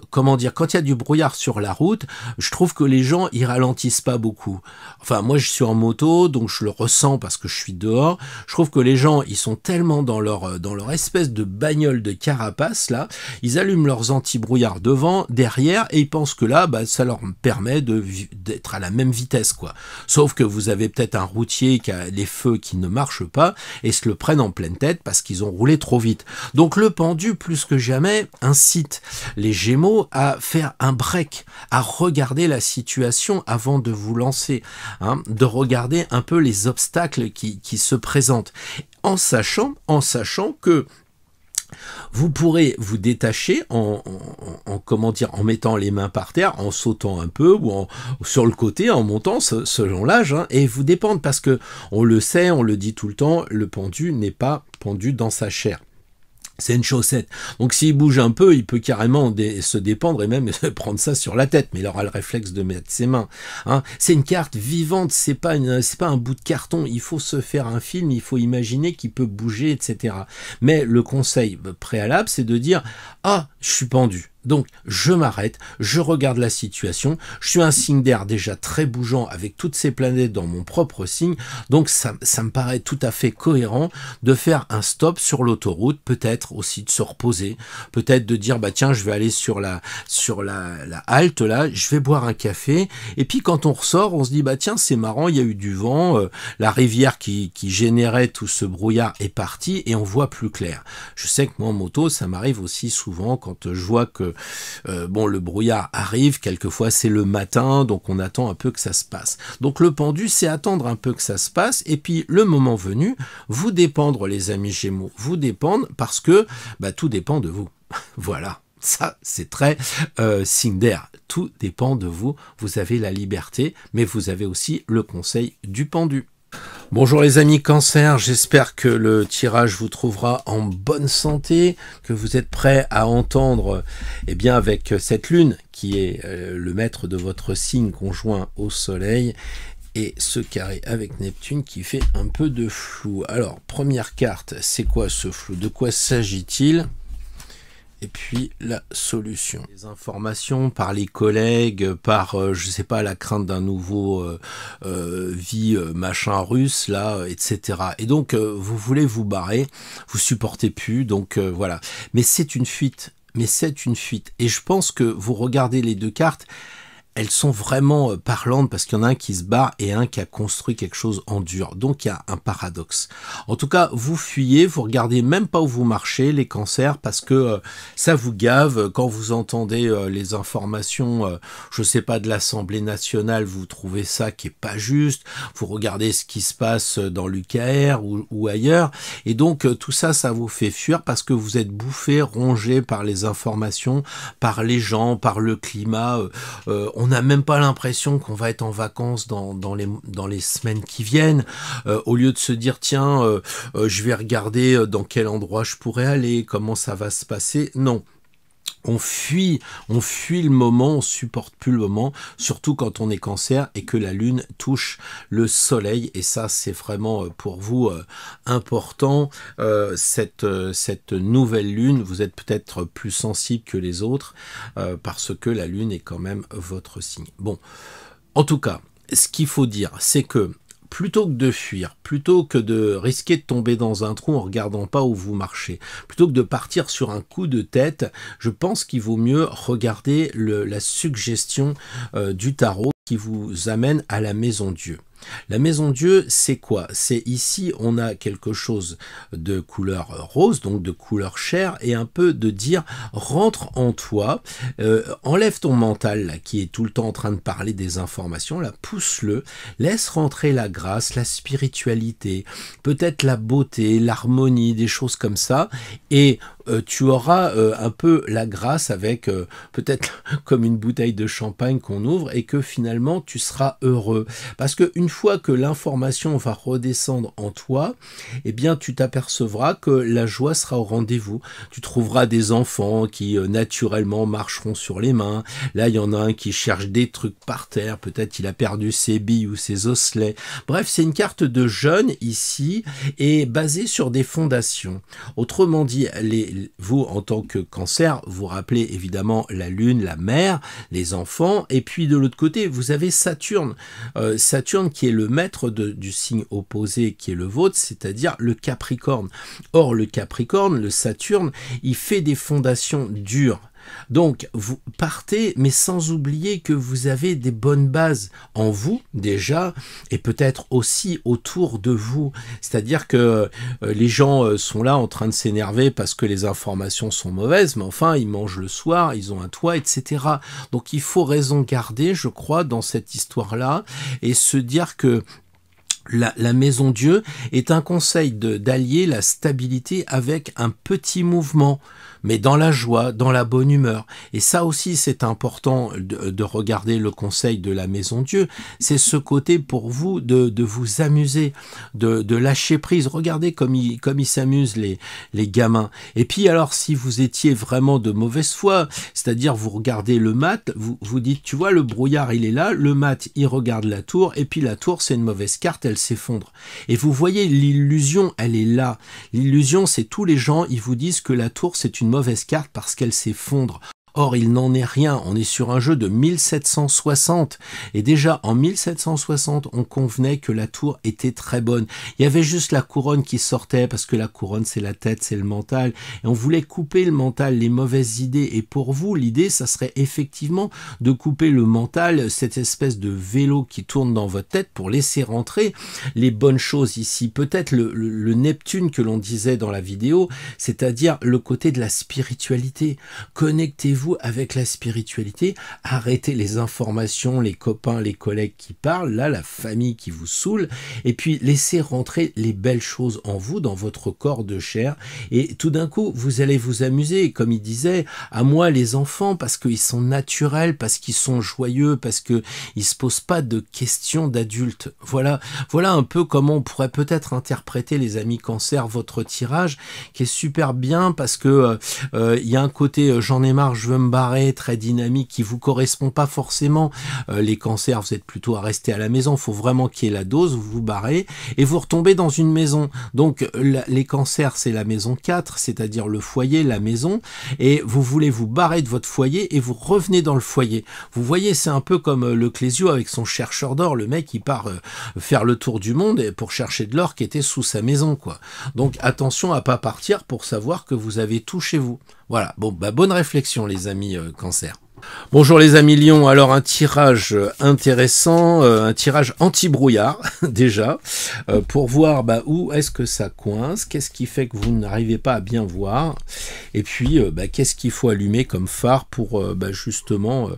Comment dire, quand il y a du brouillard sur la route, je trouve que les gens, ils ralentissent pas beaucoup. Enfin, moi, je suis en moto, donc je le ressens parce que je suis dehors. Je trouve que les gens, ils sont tellement dans leur espèce de bagnole de carapace, là. Ils allument leurs anti-brouillards devant, derrière, et ils pensent que là, ça leur permet d'être à la même vitesse, quoi. Sauf que vous avez peut-être un routier qui a les feux qui ne marchent pas et se le prennent en pleine tête parce qu'ils ont roulé trop vite. Donc le pendu, plus que jamais, incite les Gémeaux à faire un break, à regarder la situation avant de vous lancer, hein, de regarder un peu les obstacles qui se présentent, en sachant que vous pourrez vous détacher comment dire, en mettant les mains par terre, en sautant un peu ou sur le côté, en montant selon l'âge, hein, et vous dépendre parce que on le sait, on le dit tout le temps, le pendu n'est pas pendu dans sa chair. C'est une chaussette. Donc s'il bouge un peu, il peut carrément se dépendre et même prendre ça sur la tête. Mais il aura le réflexe de mettre ses mains. Hein. C'est une carte vivante, c'est pas un bout de carton. Il faut se faire un film, il faut imaginer qu'il peut bouger, etc. Mais le conseil préalable, c'est de dire « Ah, je suis pendu ». Donc, je m'arrête, je regarde la situation, je suis un signe d'air déjà très bougeant avec toutes ces planètes dans mon propre signe, donc ça me paraît tout à fait cohérent de faire un stop sur l'autoroute, peut-être aussi de se reposer, peut-être de dire, bah tiens, je vais aller sur la halte là, je vais boire un café, et puis quand on ressort, on se dit, bah tiens, c'est marrant, il y a eu du vent, la rivière qui générait tout ce brouillard est partie, et on voit plus clair. Je sais que moi en moto, ça m'arrive aussi souvent quand je vois que bon, le brouillard arrive, quelquefois c'est le matin, donc on attend un peu que ça se passe. Donc le pendu, c'est attendre un peu que ça se passe, et puis le moment venu, vous dépendre les amis Gémeaux, vous dépendre parce que tout dépend de vous. Voilà. Ça, c'est très signe d'air. Tout dépend de vous. Vous avez la liberté, mais vous avez aussi le conseil du pendu. Bonjour les amis Cancer, j'espère que le tirage vous trouvera en bonne santé, que vous êtes prêts à entendre bien avec cette lune qui est le maître de votre signe conjoint au soleil et ce carré avec Neptune qui fait un peu de flou. Alors, première carte, c'est quoi ce flou? De quoi s'agit-il? Et puis la solution. Les informations par les collègues, par, je sais pas, la crainte d'un nouveau machin russe, là, etc. Et donc, vous voulez vous barrer, vous supportez plus, donc voilà. Mais c'est une fuite. Et je pense que vous regardez les deux cartes, elles sont vraiment parlantes parce qu'il y en a un qui se barre et un qui a construit quelque chose en dur. Donc il y a un paradoxe. En tout cas, vous fuyez, vous regardez même pas où vous marchez, les cancers, parce que ça vous gave. Quand vous entendez les informations, je sais pas, de l'Assemblée nationale, vous trouvez ça qui est pas juste. Vous regardez ce qui se passe dans l'UKR ou ailleurs. Et donc tout ça, ça vous fait fuir parce que vous êtes bouffé, rongé par les informations, par les gens, par le climat. On n'a même pas l'impression qu'on va être en vacances dans les semaines qui viennent. Au lieu de se dire, tiens, je vais regarder dans quel endroit je pourrais aller, comment ça va se passer. Non. On fuit le moment, on supporte plus le moment, surtout quand on est cancer et que la lune touche le soleil. Et ça, c'est vraiment pour vous important. Cette nouvelle lune, vous êtes peut-être plus sensible que les autres parce que la lune est quand même votre signe. Bon, en tout cas, ce qu'il faut dire, c'est que plutôt que de fuir, plutôt que de risquer de tomber dans un trou en regardant pas où vous marchez, plutôt que de partir sur un coup de tête, je pense qu'il vaut mieux regarder la suggestion du tarot qui vous amène à la maison Dieu. La maison Dieu, c'est quoi? C'est ici, on a quelque chose de couleur rose, donc de couleur chair, et un peu de dire, rentre en toi, enlève ton mental, là, qui est tout le temps en train de parler des informations, là, pousse-le, laisse rentrer la grâce, la spiritualité, peut-être la beauté, l'harmonie, des choses comme ça, et tu auras un peu la grâce avec peut-être comme une bouteille de champagne qu'on ouvre et que finalement tu seras heureux. Parce que une fois que l'information va redescendre en toi, eh bien tu t'apercevras que la joie sera au rendez-vous. Tu trouveras des enfants qui naturellement marcheront sur les mains. Là, il y en a un qui cherche des trucs par terre. Peut-être il a perdu ses billes ou ses osselets. Bref, c'est une carte de jeune ici et basée sur des fondations. Autrement dit, vous, en tant que cancer, vous rappelez évidemment la lune, la mer, les enfants, et puis de l'autre côté, vous avez Saturne. Saturne qui est le maître du signe opposé qui est le vôtre, c'est-à-dire le Capricorne. Or, le Capricorne, le Saturne, il fait des fondations dures. Donc, vous partez, mais sans oublier que vous avez des bonnes bases en vous, déjà, et peut-être aussi autour de vous. C'est-à-dire que les gens sont là en train de s'énerver parce que les informations sont mauvaises, mais enfin, ils mangent le soir, ils ont un toit, etc. Donc, il faut raison garder, je crois, dans cette histoire-là, et se dire que la maison Dieu est un conseil d'allier la stabilité avec un petit mouvement, mais dans la joie, dans la bonne humeur. Et ça aussi, c'est important de regarder le conseil de la maison Dieu. C'est ce côté pour vous de vous amuser, de lâcher prise. Regardez comme ils s'amusent les gamins. Et puis alors, si vous étiez vraiment de mauvaise foi, c'est-à-dire vous regardez le mat, vous dites, tu vois, le brouillard, il est là, le mat, il regarde la tour, et puis la tour, c'est une mauvaise carte, elle s'effondre. Et vous voyez, l'illusion, elle est là. L'illusion, c'est tous les gens, ils vous disent que la tour, c'est une mauvaise carte parce qu'elle s'effondre. Or, il n'en est rien. On est sur un jeu de 1760. Et déjà, en 1760, on convenait que la tour était très bonne. Il y avait juste la couronne qui sortait parce que la couronne, c'est la tête, c'est le mental. Et on voulait couper le mental, les mauvaises idées. Et pour vous, l'idée, ça serait effectivement de couper le mental, cette espèce de vélo qui tourne dans votre tête pour laisser rentrer les bonnes choses ici. Peut-être le Neptune que l'on disait dans la vidéo, c'est-à-dire le côté de la spiritualité. Connectez-vous avec la spiritualité, arrêtez les informations, les copains, les collègues qui parlent, là, la famille qui vous saoule, et puis laissez rentrer les belles choses en vous, dans votre corps de chair, et tout d'un coup, vous allez vous amuser, comme il disait, à moi les enfants, parce qu'ils sont naturels, parce qu'ils sont joyeux, parce qu'ils se posent pas de questions d'adultes. Voilà un peu comment on pourrait peut-être interpréter, les amis cancer, votre tirage, qui est super bien, parce que il y a un côté j'en ai marre, je veux me barrer, très dynamique, qui vous correspond pas forcément. Les cancers, vous êtes plutôt à rester à la maison, il faut vraiment qu'il y ait la dose, vous vous barrez, et vous retombez dans une maison. Donc les cancers, c'est la maison 4, c'est-à-dire le foyer, la maison, et vous voulez vous barrer de votre foyer, et vous revenez dans le foyer. Vous voyez, c'est un peu comme le Clésio avec son chercheur d'or, le mec, il part faire le tour du monde pour chercher de l'or qui était sous sa maison, quoi. Donc attention à pas partir pour savoir que vous avez tout chez vous. Voilà, bon, bonne réflexion les amis cancer. Bonjour les amis Lions, alors un tirage intéressant, un tirage anti-brouillard déjà, pour voir où est-ce que ça coince, qu'est-ce qui fait que vous n'arrivez pas à bien voir, et puis qu'est-ce qu'il faut allumer comme phare pour justement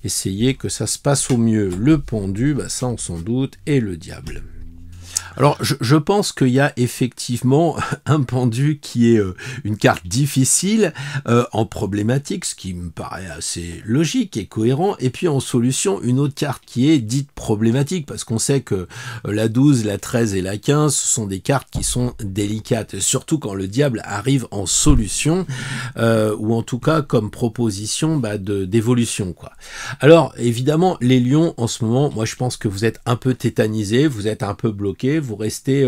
essayer que ça se passe au mieux. Le pendu, ça on s'en doute, et le diable. Alors, je pense qu'il y a effectivement un pendu qui est une carte difficile en problématique, ce qui me paraît assez logique et cohérent, et puis en solution, une autre carte qui est dite problématique, parce qu'on sait que la 12, la 13 et la 15, ce sont des cartes qui sont délicates, surtout quand le diable arrive en solution, ou en tout cas comme proposition d'évolution, quoi. Alors, évidemment, les lions, en ce moment, moi je pense que vous êtes un peu tétanisés, vous êtes un peu bloqués, vous restez,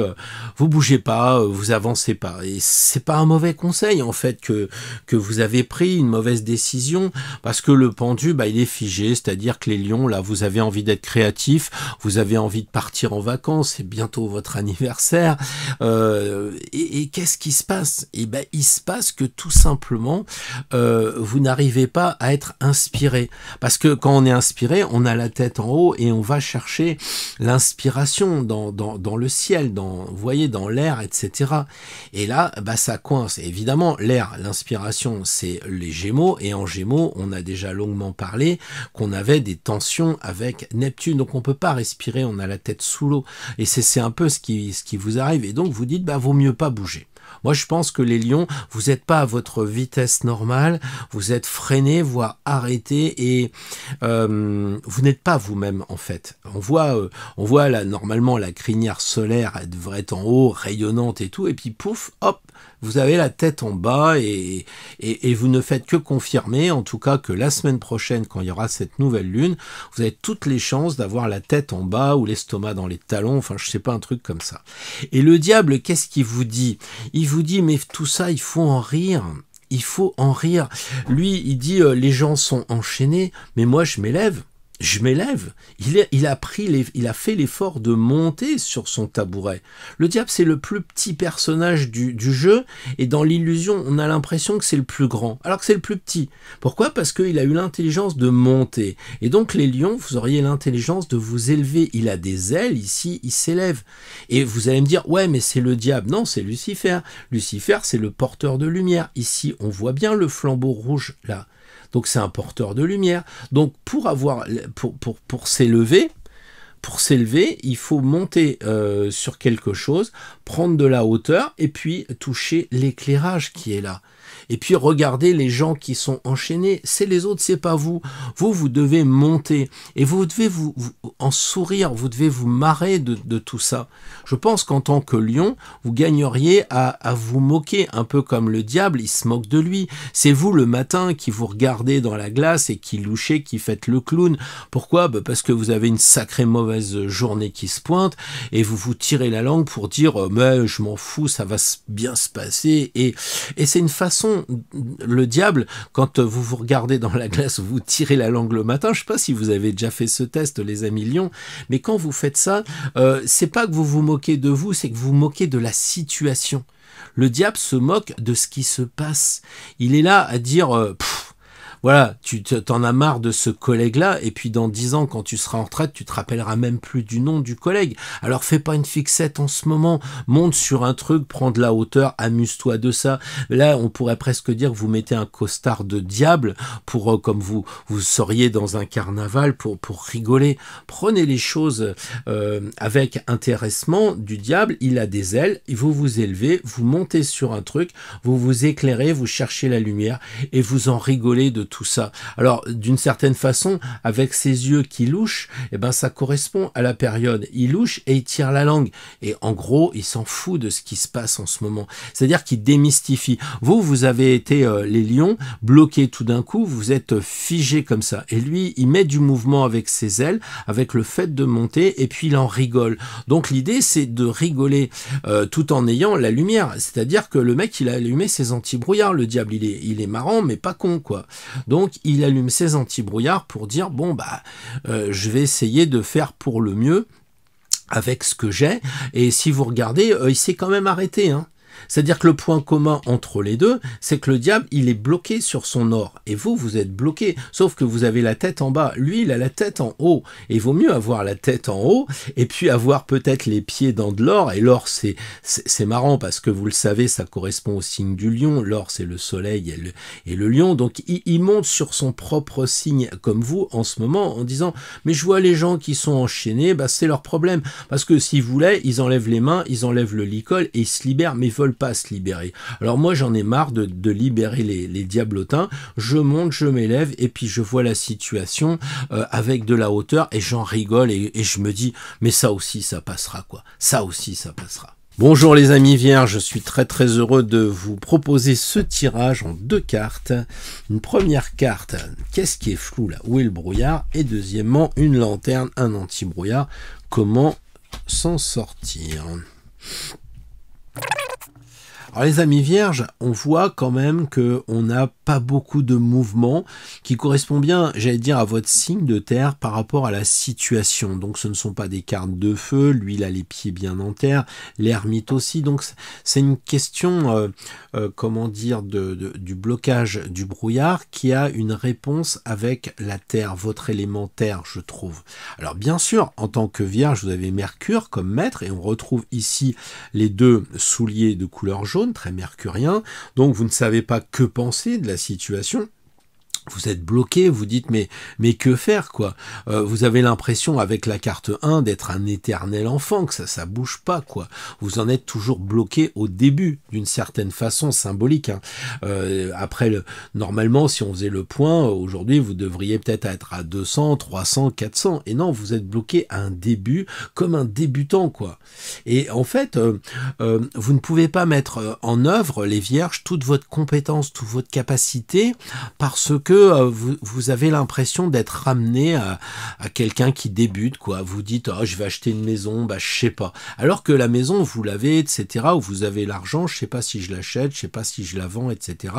vous bougez pas, vous avancez pas. Et c'est pas un mauvais conseil en fait que vous avez pris, une mauvaise décision, parce que le pendu, il est figé, c'est-à-dire que les lions, là, vous avez envie d'être créatif, vous avez envie de partir en vacances, c'est bientôt votre anniversaire, et qu'est-ce qui se passe? Et il se passe que tout simplement, vous n'arrivez pas à être inspiré, parce que quand on est inspiré, on a la tête en haut et on va chercher l'inspiration dans le ciel, vous voyez, dans l'air, etc. Et là, ça coince. Et évidemment, l'air, l'inspiration, c'est les Gémeaux, et en Gémeaux, on a déjà longuement parlé qu'on avait des tensions avec Neptune, donc on peut pas respirer, on a la tête sous l'eau, et c'est un peu ce qui vous arrive, et donc vous dites, vaut mieux pas bouger. Moi, je pense que les lions, vous n'êtes pas à votre vitesse normale, vous êtes freiné, voire arrêté, et vous n'êtes pas vous-même, en fait. On voit là, normalement, la crinière solaire, elle devrait être en haut, rayonnante et tout, et puis pouf, hop, vous avez la tête en bas, et vous ne faites que confirmer, en tout cas, que la semaine prochaine, quand il y aura cette nouvelle lune, vous avez toutes les chances d'avoir la tête en bas, ou l'estomac dans les talons, enfin, je sais pas, un truc comme ça. Et le diable, qu'est-ce qu'il vous dit? Il vous dit, mais tout ça, il faut en rire. Il faut en rire. Lui, il dit, les gens sont enchaînés, mais moi, je m'élève. Je m'élève. Il a fait l'effort de monter sur son tabouret. Le diable, c'est le plus petit personnage du jeu, et dans l'illusion, on a l'impression que c'est le plus grand, alors que c'est le plus petit. Pourquoi? Parce qu'il a eu l'intelligence de monter. Et donc, les lions, vous auriez l'intelligence de vous élever. Il a des ailes, ici, il s'élève. Et vous allez me dire, ouais, mais c'est le diable. Non, c'est Lucifer. Lucifer, c'est le porteur de lumière. Ici, on voit bien le flambeau rouge, là. Donc c'est un porteur de lumière. Donc pour s'élever, il faut monter sur quelque chose, prendre de la hauteur et puis toucher l'éclairage qui est là. Et puis regardez les gens qui sont enchaînés, c'est les autres, c'est pas vous. Vous devez monter, et vous devez vous en sourire, vous devez vous marrer de tout ça. Je pense qu'en tant que lion, vous gagneriez à vous moquer, un peu comme le diable, il se moque de lui. C'est vous le matin qui vous regardez dans la glace et qui louchez, qui faites le clown. Pourquoi? Parce que vous avez une sacrée mauvaise journée qui se pointe, et vous vous tirez la langue pour dire mais je m'en fous, ça va bien se passer, et c'est une façon, le diable, quand vous vous regardez dans la glace, vous tirez la langue le matin. Je sais pas si vous avez déjà fait ce test, les amis lions, mais quand vous faites ça, c'est pas que vous vous moquez de vous, c'est que vous vous moquez de la situation. Le diable se moque de ce qui se passe. Il est là à dire voilà, tu t'en as marre de ce collègue-là, et puis dans 10 ans, quand tu seras en retraite, tu te rappelleras même plus du nom du collègue. Alors fais pas une fixette en ce moment, monte sur un truc, prends de la hauteur, amuse-toi de ça. Là, on pourrait presque dire que vous mettez un costard de diable pour, comme vous seriez dans un carnaval, pour rigoler. Prenez les choses avec intéressement du diable. Il a des ailes, vous vous élevez, vous montez sur un truc, vous vous éclairez, vous cherchez la lumière, et vous en rigolez de tout ça. Alors, d'une certaine façon, avec ses yeux qui louchent, ça correspond à la période. Il louche et il tire la langue. Et en gros, il s'en fout de ce qui se passe en ce moment. C'est-à-dire qu'il démystifie. Vous avez été, les lions, bloqués tout d'un coup, vous êtes figés comme ça. Et lui, il met du mouvement avec ses ailes, avec le fait de monter, et puis il en rigole. Donc, l'idée, c'est de rigoler tout en ayant la lumière. C'est-à-dire que le mec, il a allumé ses anti-brouillards. Le diable, il est marrant, mais pas con, quoi. Donc il allume ses anti-brouillards pour dire je vais essayer de faire pour le mieux avec ce que j'ai. Et si vous regardez, il s'est quand même arrêté, hein. C'est-à-dire que le point commun entre les deux, c'est que le diable, il est bloqué sur son or. Et vous, vous êtes bloqué. Sauf que vous avez la tête en bas. Lui, il a la tête en haut. Et il vaut mieux avoir la tête en haut et puis avoir peut-être les pieds dans de l'or. Et l'or, c'est marrant parce que vous le savez, ça correspond au signe du lion. L'or, c'est le soleil et le lion. Donc, il monte sur son propre signe comme vous en ce moment en disant « Mais je vois les gens qui sont enchaînés, bah, c'est leur problème. Parce que s'ils voulaient, ils enlèvent les mains, ils enlèvent le licol et ils se libèrent, mais ils veulent pas se libérer. Alors moi j'en ai marre de libérer les diablotins, je monte, je m'élève et puis je vois la situation avec de la hauteur et j'en rigole et je me dis mais ça aussi ça passera quoi, ça aussi ça passera. Bonjour les amis vierges, je suis très heureux de vous proposer ce tirage en 2 cartes. Une première carte, qu'est-ce qui est flou là, où est le brouillard? Et deuxièmement, une lanterne, un anti-brouillard, comment s'en sortir? Alors les amis vierges, on voit quand même que on n'a pas beaucoup de mouvement qui correspond bien, j'allais dire, à votre signe de terre par rapport à la situation. Donc ce ne sont pas des cartes de feu, lui il a les pieds bien en terre, l'ermite aussi. Donc c'est une question, comment dire, du blocage du brouillard qui a une réponse avec la terre, votre élément terre, je trouve. Alors bien sûr, en tant que vierge, vous avez Mercure comme maître et on retrouve ici les 2 souliers de couleur jaune, très mercurien, donc vous ne savez pas que penser de la situation. Vous êtes bloqué, vous dites mais que faire quoi? Vous avez l'impression avec la carte 1 d'être un éternel enfant, que ça bouge pas quoi. Vous en êtes toujours bloqué au début, d'une certaine façon symbolique. Hein. Après, normalement, si on faisait le point, aujourd'hui, vous devriez peut-être être à 200, 300, 400. Et non, vous êtes bloqué à un début, comme un débutant quoi. Et en fait, vous ne pouvez pas mettre en œuvre, les vierges, toute votre compétence, toute votre capacité, parce que vous avez l'impression d'être ramené à quelqu'un qui débute, quoi. Vous dites, oh, je vais acheter une maison, bah, je sais pas. Alors que la maison, vous l'avez, etc., ou vous avez l'argent, je sais pas si je l'achète, je sais pas si je la vends, etc.,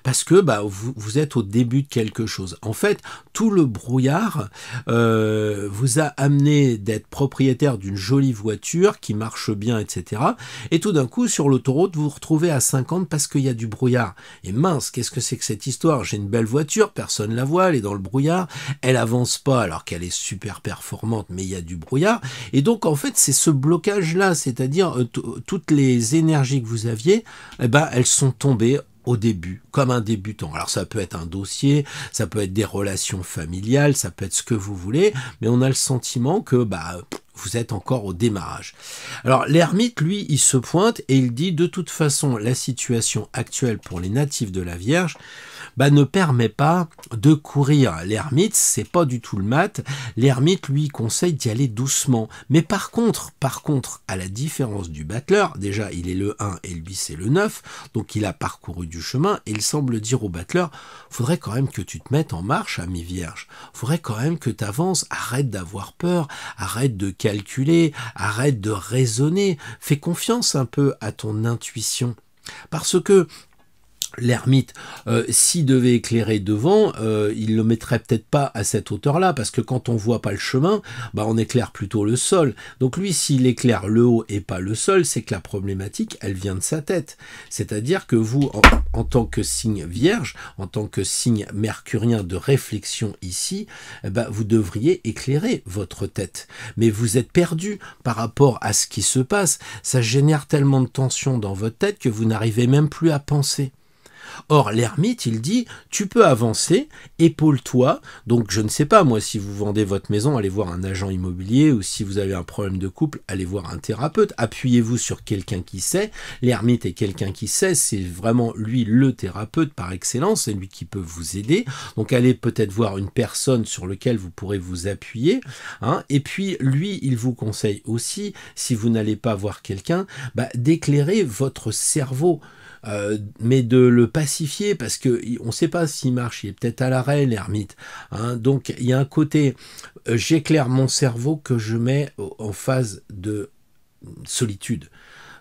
parce que bah, vous êtes au début de quelque chose. En fait, tout le brouillard vous a amené d'être propriétaire d'une jolie voiture qui marche bien, etc., et tout d'un coup, sur l'autoroute, vous vous retrouvez à 50 parce qu'il y a du brouillard. Et mince, qu'est-ce que c'est que cette histoire? J'ai une belle voiture, personne la voit, elle est dans le brouillard, elle avance pas alors qu'elle est super performante, mais il y a du brouillard. Et donc en fait c'est ce blocage là, c'est-à-dire toutes les énergies que vous aviez, eh ben elles sont tombées au début, comme un débutant. Alors ça peut être un dossier, ça peut être des relations familiales, ça peut être ce que vous voulez, mais on a le sentiment que bah vous êtes encore au démarrage. Alors l'ermite, lui, il se pointe et il dit de toute façon la situation actuelle pour les natifs de la Vierge bah, ne permet pas de courir. L'ermite, c'est pas du tout le mat. L'ermite, lui, conseille d'y aller doucement. Mais par contre, à la différence du battleur, déjà, il est le 1 et lui, c'est le 9, donc il a parcouru du chemin, et il semble dire au battleur, faudrait quand même que tu te mettes en marche, ami vierge. Faudrait quand même que tu avances. Arrête d'avoir peur, arrête de calculer, arrête de raisonner. Fais confiance un peu à ton intuition. Parce que l'ermite, s'il devait éclairer devant, il le mettrait peut-être pas à cette hauteur-là, parce que quand on voit pas le chemin, bah on éclaire plutôt le sol. Donc lui, s'il éclaire le haut et pas le sol, c'est que la problématique, elle vient de sa tête. C'est-à-dire que vous, en tant que signe vierge, en tant que signe mercurien de réflexion ici, eh ben, vous devriez éclairer votre tête. Mais vous êtes perdu par rapport à ce qui se passe. Ça génère tellement de tension dans votre tête que vous n'arrivez même plus à penser. Or, l'ermite, il dit, tu peux avancer, épaule-toi. Donc, je ne sais pas, moi, si vous vendez votre maison, allez voir un agent immobilier, ou si vous avez un problème de couple, allez voir un thérapeute. Appuyez-vous sur quelqu'un qui sait. L'ermite est quelqu'un qui sait, c'est vraiment lui le thérapeute par excellence, c'est lui qui peut vous aider. Donc, allez peut-être voir une personne sur laquelle vous pourrez vous appuyer. Hein. Et puis, lui, il vous conseille aussi, si vous n'allez pas voir quelqu'un, bah, d'éclairer votre cerveau. Mais de le pacifier parce que on ne sait pas s'il marche, il est peut-être à l'arrêt l'ermite. Hein. Donc il y a un côté, j'éclaire mon cerveau que je mets en phase de solitude.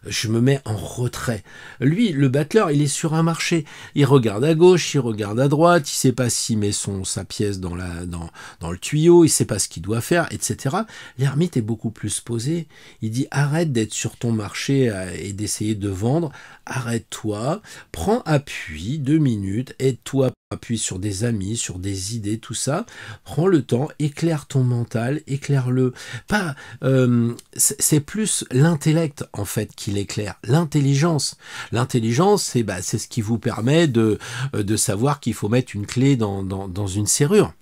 je me mets en retrait. Lui, le battleur, il est sur un marché. Il regarde à gauche, il regarde à droite, il sait pas s'il met sa pièce dans le tuyau, il sait pas ce qu'il doit faire, etc. L'ermite est beaucoup plus posé. Il dit, arrête d'être sur ton marché et d'essayer de vendre. Arrête-toi, prends appui, 2 minutes, aide-toi, appuie sur des amis, sur des idées, tout ça. Prends le temps, éclaire ton mental, éclaire-le. Pas, c'est plus l'intellect en fait qui l'éclaire, l'intelligence. L'intelligence, c'est ce qui vous permet de savoir qu'il faut mettre une clé dans une serrure.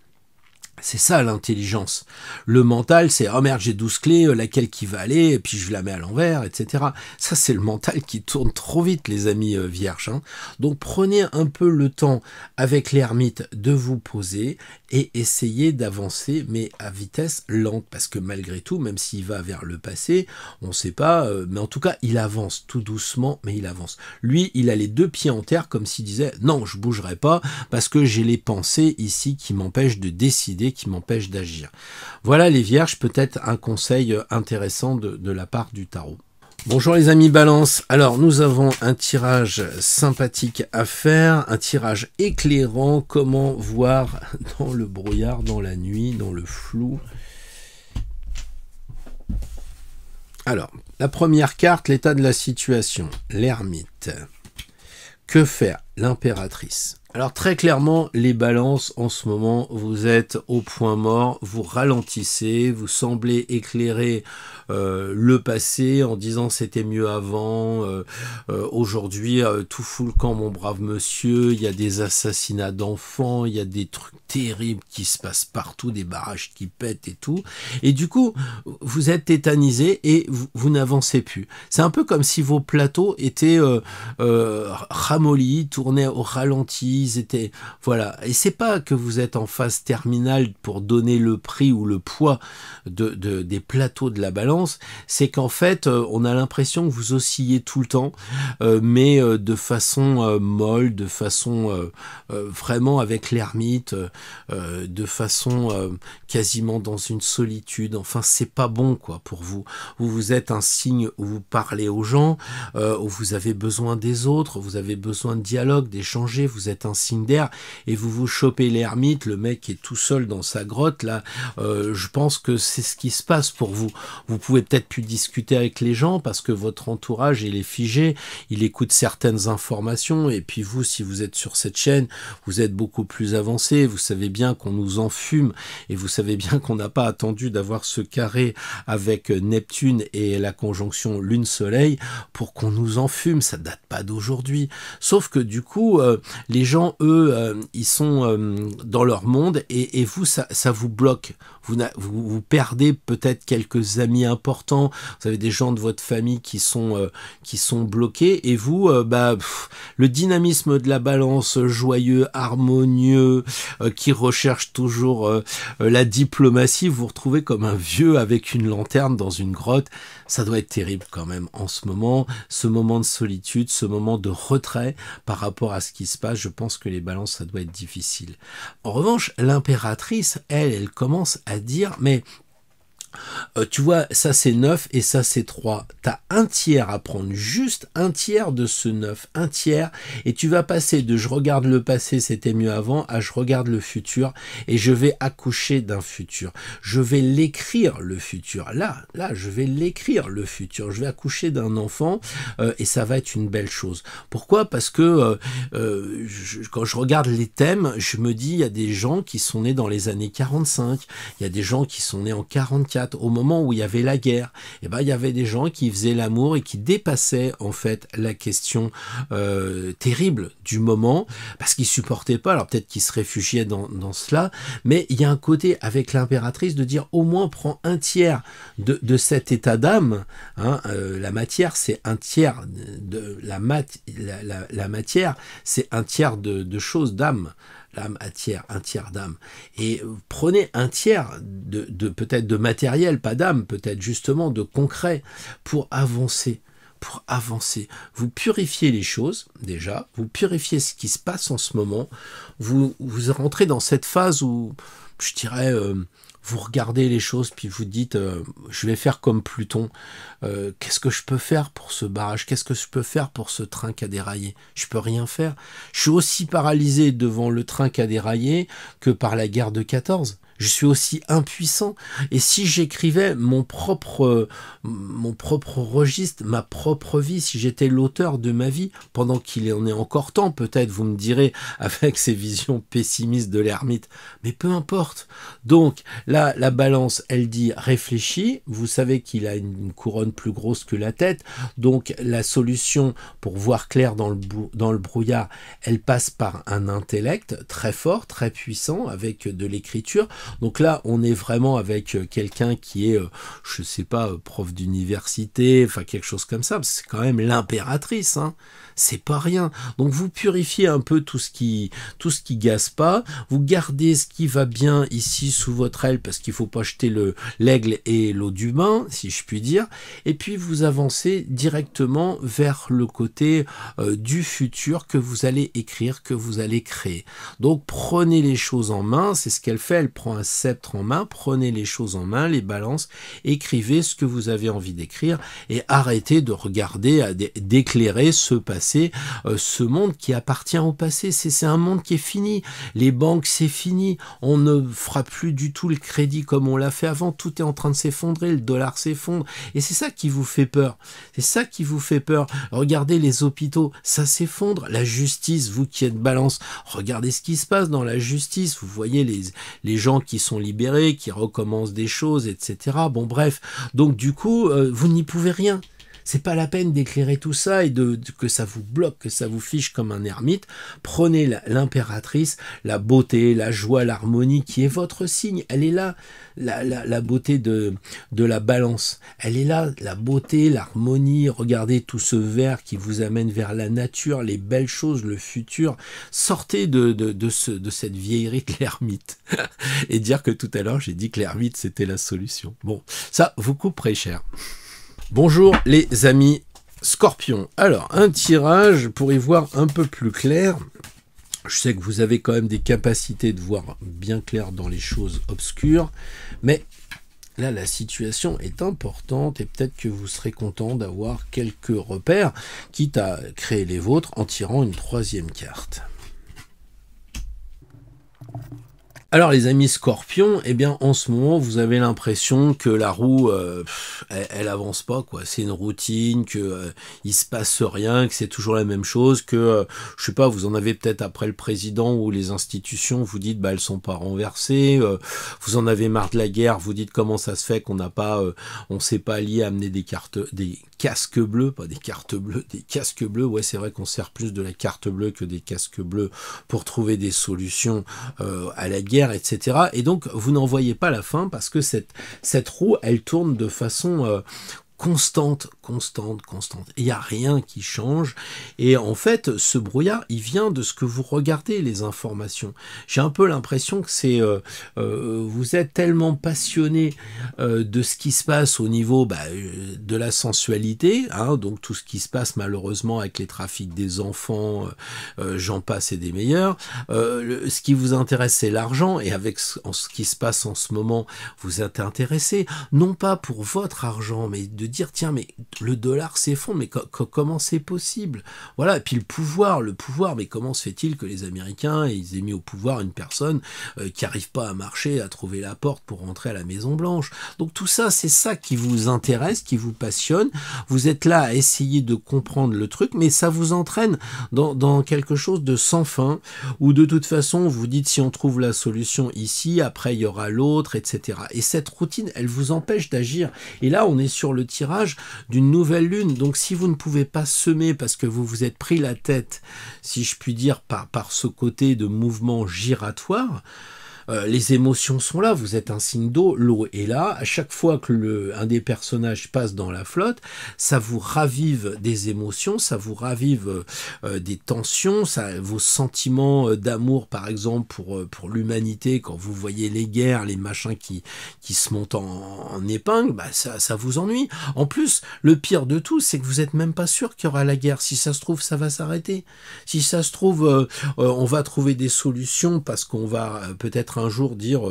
C'est ça l'intelligence. Le mental, c'est « Oh merde, j'ai 12 clés, laquelle qui va aller, et puis je la mets à l'envers, etc. » Ça, c'est le mental qui tourne trop vite, les amis vierges. Hein. Donc, prenez un peu le temps avec l'ermite de vous poser et essayez d'avancer, mais à vitesse lente. Parce que malgré tout, même s'il va vers le passé, on ne sait pas, mais en tout cas, il avance tout doucement, mais il avance. Lui, il a les 2 pieds en terre, comme s'il disait « Non, je ne bougerai pas, parce que j'ai les pensées ici qui m'empêchent de décider, qui m'empêche d'agir. » Voilà les vierges, peut-être un conseil intéressant de la part du tarot. Bonjour les amis Balance. Alors nous avons un tirage sympathique à faire, un tirage éclairant, comment voir dans le brouillard, dans la nuit, dans le flou. Alors, la première carte, l'état de la situation, l'ermite. Que faire? L'impératrice. Alors très clairement, les balances, en ce moment, vous êtes au point mort, vous ralentissez, vous semblez éclairer le passé en disant c'était mieux avant, aujourd'hui tout fout le camp mon brave monsieur, il y a des assassinats d'enfants, il y a des trucs terribles qui se passent partout, des barrages qui pètent et tout, et du coup vous êtes tétanisé et vous n'avancez plus. C'est un peu comme si vos plateaux étaient ramollis, tournaient au ralenti, étaient, voilà, et c'est pas que vous êtes en phase terminale pour donner le prix ou le poids des plateaux de la balance, c'est qu'en fait on a l'impression que vous oscillez tout le temps, mais de façon molle, de façon vraiment avec l'ermite, de façon quasiment dans une solitude. Enfin, c'est pas bon quoi pour vous. Vous êtes un signe où vous parlez aux gens, où vous avez besoin des autres, vous avez besoin de dialogue, d'échanger, vous êtes un signe d'air, et vous chopez l'ermite, le mec est tout seul dans sa grotte, là, je pense que c'est ce qui se passe pour vous. Vous pouvez peut-être plus discuter avec les gens, parce que votre entourage, il est figé, il écoute certaines informations, et puis vous, si vous êtes sur cette chaîne, vous êtes beaucoup plus avancé, vous savez bien qu'on nous enfume, et vous savez bien qu'on n'a pas attendu d'avoir ce carré avec Neptune et la conjonction Lune-Soleil pour qu'on nous enfume, ça date pas d'aujourd'hui. Sauf que du coup, les gens, eux, ils sont dans leur monde et vous, ça vous bloque. Vous perdez peut-être quelques amis importants, vous avez des gens de votre famille qui sont bloqués, et vous, le dynamisme de la balance, joyeux, harmonieux, qui recherche toujours la diplomatie, vous vous retrouvez comme un vieux avec une lanterne dans une grotte. Ça doit être terrible quand même en ce moment, ce moment de solitude, ce moment de retrait par rapport à ce qui se passe. Je pense que les balances, ça doit être difficile. En revanche, l'impératrice, elle commence à dire, mais tu vois, ça c'est 9 et ça c'est 3. Tu as un tiers à prendre, juste un tiers de ce 9, un tiers, et tu vas passer de je regarde le passé, c'était mieux avant, à je regarde le futur, et je vais accoucher d'un futur. Je vais l'écrire le futur. Là, je vais l'écrire le futur. Je vais accoucher d'un enfant, et ça va être une belle chose. Pourquoi? Parce que quand je regarde les thèmes, je me dis, il y a des gens qui sont nés dans les années 45, il y a des gens qui sont nés en 44, au moment où il y avait la guerre, et il y avait des gens qui faisaient l'amour et qui dépassaient en fait la question terrible du moment, parce qu'ils supportaient pas, alors peut-être qu'ils se réfugiaient dans cela, mais il y a un côté avec l'impératrice de dire au moins prends un tiers de cet état d'âme, hein, la matière c'est un tiers de la matière, c'est un tiers de choses d'âme. L'âme un tiers d'âme. Et prenez un tiers de peut-être de matériel, pas d'âme, peut-être justement de concret, pour avancer. Vous purifiez les choses, déjà, vous purifiez ce qui se passe en ce moment, vous rentrez dans cette phase où, je dirais, vous regardez les choses, puis vous dites, je vais faire comme Pluton. Qu'est-ce que je peux faire pour ce barrage? Qu'est-ce que je peux faire pour ce train qui a déraillé? Je peux rien faire. Je suis aussi paralysé devant le train qui a déraillé que par la guerre de 14. Je suis aussi impuissant. Et si j'écrivais mon propre registre, ma propre vie, si j'étais l'auteur de ma vie, pendant qu'il en est encore temps, peut-être, vous me direz, avec ces visions pessimistes de l'ermite, mais peu importe. Donc, là, la balance, elle dit réfléchis. Vous savez qu'il a une couronne plus grosse que la tête. Donc, la solution pour voir clair dans le brouillard, elle passe par un intellect très fort, très puissant, avec de l'écriture. Donc là, on est vraiment avec quelqu'un qui est, je sais pas, prof d'université, enfin quelque chose comme ça, parce que c'est quand même l'impératrice, hein. C'est pas rien. Donc vous purifiez un peu tout ce qui gaze pas, vous gardez ce qui va bien ici sous votre aile, parce qu'il faut pas jeter l'aigle et l'eau du bain, si je puis dire, et puis vous avancez directement vers le côté du futur que vous allez écrire, que vous allez créer. Donc prenez les choses en main, c'est ce qu'elle fait, elle prend un sceptre en main, prenez les choses en main, les balances, écrivez ce que vous avez envie d'écrire et arrêtez de regarder, d'éclairer ce passé, ce monde qui appartient au passé. C'est un monde qui est fini. Les banques, c'est fini. On ne fera plus du tout le crédit comme on l'a fait avant. Tout est en train de s'effondrer, le dollar s'effondre. Et c'est ça qui vous fait peur. C'est ça qui vous fait peur. Regardez les hôpitaux, ça s'effondre. La justice, vous qui êtes balance, regardez ce qui se passe dans la justice. Vous voyez les gens qui sont libérés, qui recommencent des choses, etc. Bon, bref. Donc, du coup, vous n'y pouvez rien. C'est pas la peine d'éclairer tout ça et que ça vous bloque, que ça vous fiche comme un ermite. Prenez l'impératrice, la beauté, la joie, l'harmonie qui est votre signe. Elle est là, la beauté de la balance. Elle est là, la beauté, l'harmonie. Regardez tout ce vert qui vous amène vers la nature, les belles choses, le futur. Sortez de cette vieillerie de l'ermite. Et dire que tout à l'heure, j'ai dit que l'ermite, c'était la solution. Bon, ça vous couperez cher. Bonjour les amis Scorpions. Alors, un tirage pour y voir un peu plus clair. Je sais que vous avez quand même des capacités de voir bien clair dans les choses obscures, mais là, la situation est importante et peut-être que vous serez content d'avoir quelques repères, quitte à créer les vôtres en tirant une troisième carte. Alors les amis Scorpions, eh bien en ce moment vous avez l'impression que la roue elle avance pas quoi, c'est une routine, que il se passe rien, que c'est toujours la même chose, que je sais pas, vous en avez peut-être après le président ou les institutions, vous dites bah elles sont pas renversées, vous en avez marre de la guerre, vous dites comment ça se fait qu'on n'a pas on s'est pas allié à amener des casques bleus, pas des cartes bleues, des casques bleus. Ouais, c'est vrai qu'on sert plus de la carte bleue que des casques bleus pour trouver des solutions à la guerre, etc. Et donc, vous n'en voyez pas la fin parce que cette roue, elle tourne de façon constante. Il n'y a rien qui change. Et en fait, ce brouillard, il vient de ce que vous regardez, les informations. J'ai un peu l'impression que c'est... vous êtes tellement passionné de ce qui se passe au niveau de la sensualité, hein, donc tout ce qui se passe malheureusement avec les trafics des enfants, j'en passe et des meilleurs. Ce qui vous intéresse, c'est l'argent. Et avec ce qui se passe en ce moment, vous êtes intéressé, non pas pour votre argent, mais de dire tiens mais le dollar s'effondre, mais comment c'est possible? Voilà, et puis le pouvoir, mais comment se fait-il que les Américains ils aient mis au pouvoir une personne qui n'arrive pas à marcher, à trouver la porte pour rentrer à la Maison Blanche? Donc tout ça, c'est ça qui vous intéresse, qui vous passionne. Vous êtes là à essayer de comprendre le truc, mais ça vous entraîne dans quelque chose de sans fin, où de toute façon vous dites si on trouve la solution ici, après il y aura l'autre, etc. Et cette routine, elle vous empêche d'agir. Et là, on est sur le tirage d'une nouvelle lune. Donc si vous ne pouvez pas semer parce que vous vous êtes pris la tête, si je puis dire, par ce côté de mouvement giratoire, les émotions sont là, vous êtes un signe d'eau, l'eau est là, à chaque fois que un des personnages passe dans la flotte, ça vous ravive des émotions, ça vous ravive des tensions, vos sentiments d'amour par exemple pour l'humanité, quand vous voyez les guerres, les machins qui se montent en épingle, ça vous ennuie. En plus, le pire de tout, c'est que vous n'êtes même pas sûr qu'il y aura la guerre. Si ça se trouve, ça va s'arrêter. Si ça se trouve, on va trouver des solutions parce qu'on va peut-être peut-être un jour dire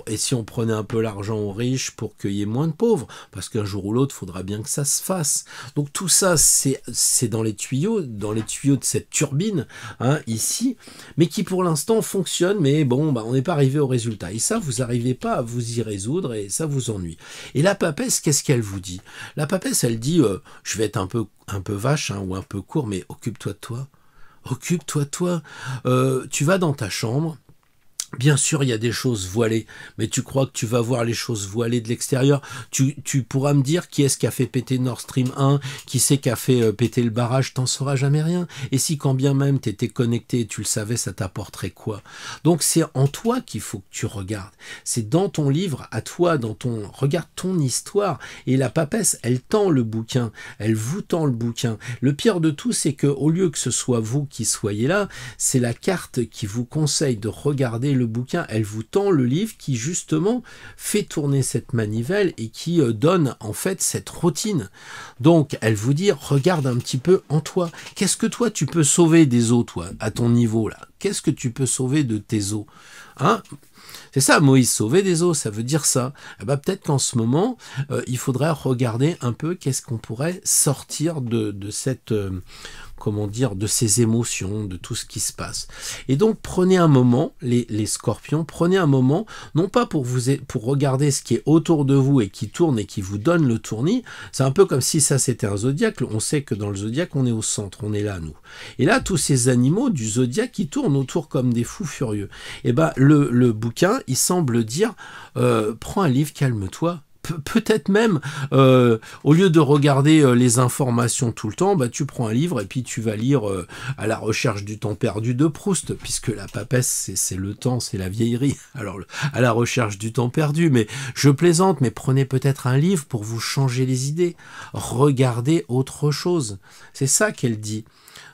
et si on prenait un peu l'argent aux riches pour qu'il y ait moins de pauvres, parce qu'un jour ou l'autre, il faudra bien que ça se fasse. Donc tout ça, c'est dans les tuyaux de cette turbine, hein, ici, mais qui pour l'instant fonctionne, mais bon, on n'est pas arrivé au résultat. Et ça, vous n'arrivez pas à vous y résoudre, et ça vous ennuie. Et la papesse, qu'est-ce qu'elle vous dit? La papesse, elle dit, je vais être un peu vache, hein, ou un peu court, mais occupe-toi de toi. Occupe-toi de toi. Tu vas dans ta chambre. Bien sûr, il y a des choses voilées, mais tu crois que tu vas voir les choses voilées de l'extérieur. Tu pourras me dire qui est-ce qui a fait péter Nord Stream 1, qui c'est qui a fait péter le barrage, t'en sauras jamais rien. Et si quand bien même t'étais connecté et tu le savais, ça t'apporterait quoi? Donc c'est en toi qu'il faut que tu regardes. C'est dans ton livre, à toi, regarde ton histoire. Et la papesse, elle tend le bouquin, elle vous tend le bouquin. Le pire de tout, c'est que au lieu que ce soit vous qui soyez là, c'est la carte qui vous conseille de regarder le bouquin, elle vous tend le livre qui justement fait tourner cette manivelle et qui donne en fait cette routine. Donc elle vous dit, regarde un petit peu en toi. Qu'est-ce que toi tu peux sauver des eaux, toi, à ton niveau là? Qu'est-ce que tu peux sauver de tes eaux? Hein? C'est ça, Moïse, sauver des eaux, ça veut dire ça. Eh ben, peut-être qu'en ce moment, il faudrait regarder un peu qu'est-ce qu'on pourrait sortir de cette... comment dire, de ces émotions, de tout ce qui se passe. Et donc, prenez un moment, les scorpions, prenez un moment, non pas pour regarder ce qui est autour de vous et qui tourne et qui vous donne le tournis, c'est un peu comme si ça c'était un zodiaque, on sait que dans le zodiaque, on est au centre, on est là, nous. Et là, tous ces animaux du zodiaque, qui tournent autour comme des fous furieux. Et ben, le bouquin, il semble dire, prends un livre, calme-toi, peut-être même, au lieu de regarder les informations tout le temps, tu prends un livre et puis tu vas lire à la recherche du temps perdu de Proust, puisque la papesse, c'est le temps, c'est la vieillerie. Alors, à la recherche du temps perdu, mais je plaisante, mais prenez peut-être un livre pour vous changer les idées. Regardez autre chose. C'est ça qu'elle dit.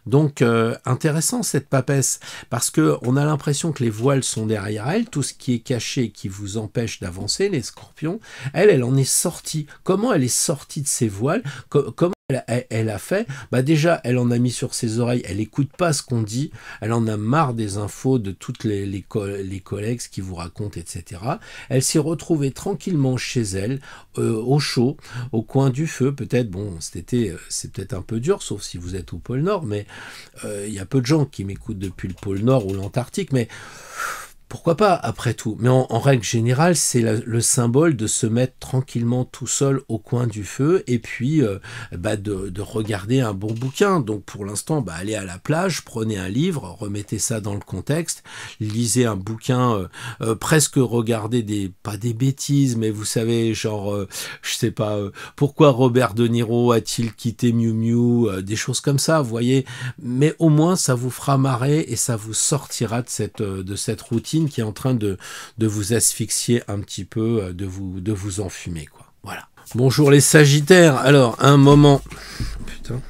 Donc, intéressant cette papesse, parce que on a l'impression que les voiles sont derrière elle, tout ce qui est caché, qui vous empêche d'avancer, les scorpions, elle en est sortie. Comment elle est sortie de ses voiles? Comment elle a fait? Déjà, elle en a mis sur ses oreilles, elle écoute pas ce qu'on dit, elle en a marre des infos de toutes les collègues qui vous racontent, etc. Elle s'est retrouvée tranquillement chez elle, au chaud, au coin du feu, peut-être, bon, cet été, c'est peut-être un peu dur, sauf si vous êtes au pôle Nord, mais il y a peu de gens qui m'écoutent depuis le pôle Nord ou l'Antarctique, mais pourquoi pas, après tout? Mais en règle générale, c'est le symbole de se mettre tranquillement tout seul au coin du feu et puis de regarder un bon bouquin. Donc pour l'instant, allez à la plage, prenez un livre, remettez ça dans le contexte, lisez un bouquin, presque regardez pas des bêtises, mais vous savez, genre, je sais pas, pourquoi Robert De Niro a-t-il quitté Miu Miu, des choses comme ça, vous voyez. Mais au moins, ça vous fera marrer et ça vous sortira de cette routine qui est en train de vous asphyxier un petit peu, de vous enfumer, quoi. Voilà. Bonjour les Sagittaires. Alors, un moment... Putain.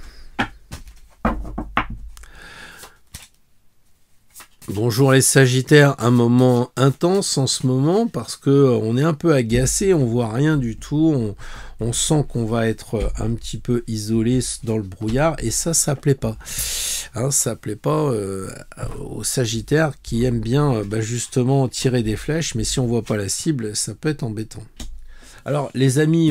Bonjour les Sagittaires, un moment intense en ce moment parce que on est un peu agacé, on voit rien du tout, on sent qu'on va être un petit peu isolé dans le brouillard et ça plaît pas. Hein, ça plaît pas aux Sagittaires qui aiment bien justement tirer des flèches, mais si on voit pas la cible, ça peut être embêtant. Alors les amis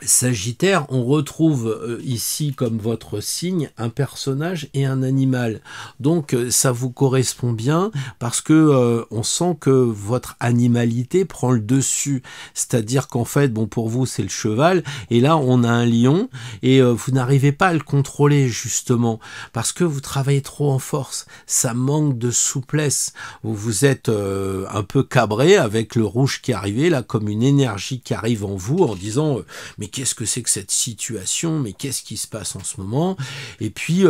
Sagittaire, on retrouve ici comme votre signe un personnage et un animal. Donc ça vous correspond bien parce que on sent que votre animalité prend le dessus. C'est-à-dire qu'en fait, bon pour vous c'est le cheval et là on a un lion et vous n'arrivez pas à le contrôler justement parce que vous travaillez trop en force. Ça manque de souplesse. Vous êtes un peu cabré avec le rouge qui est arrivé là comme une énergie qui arrive en vous en disant mais qu'est-ce que c'est que cette situation? Mais qu'est-ce qui se passe en ce moment? Et puis,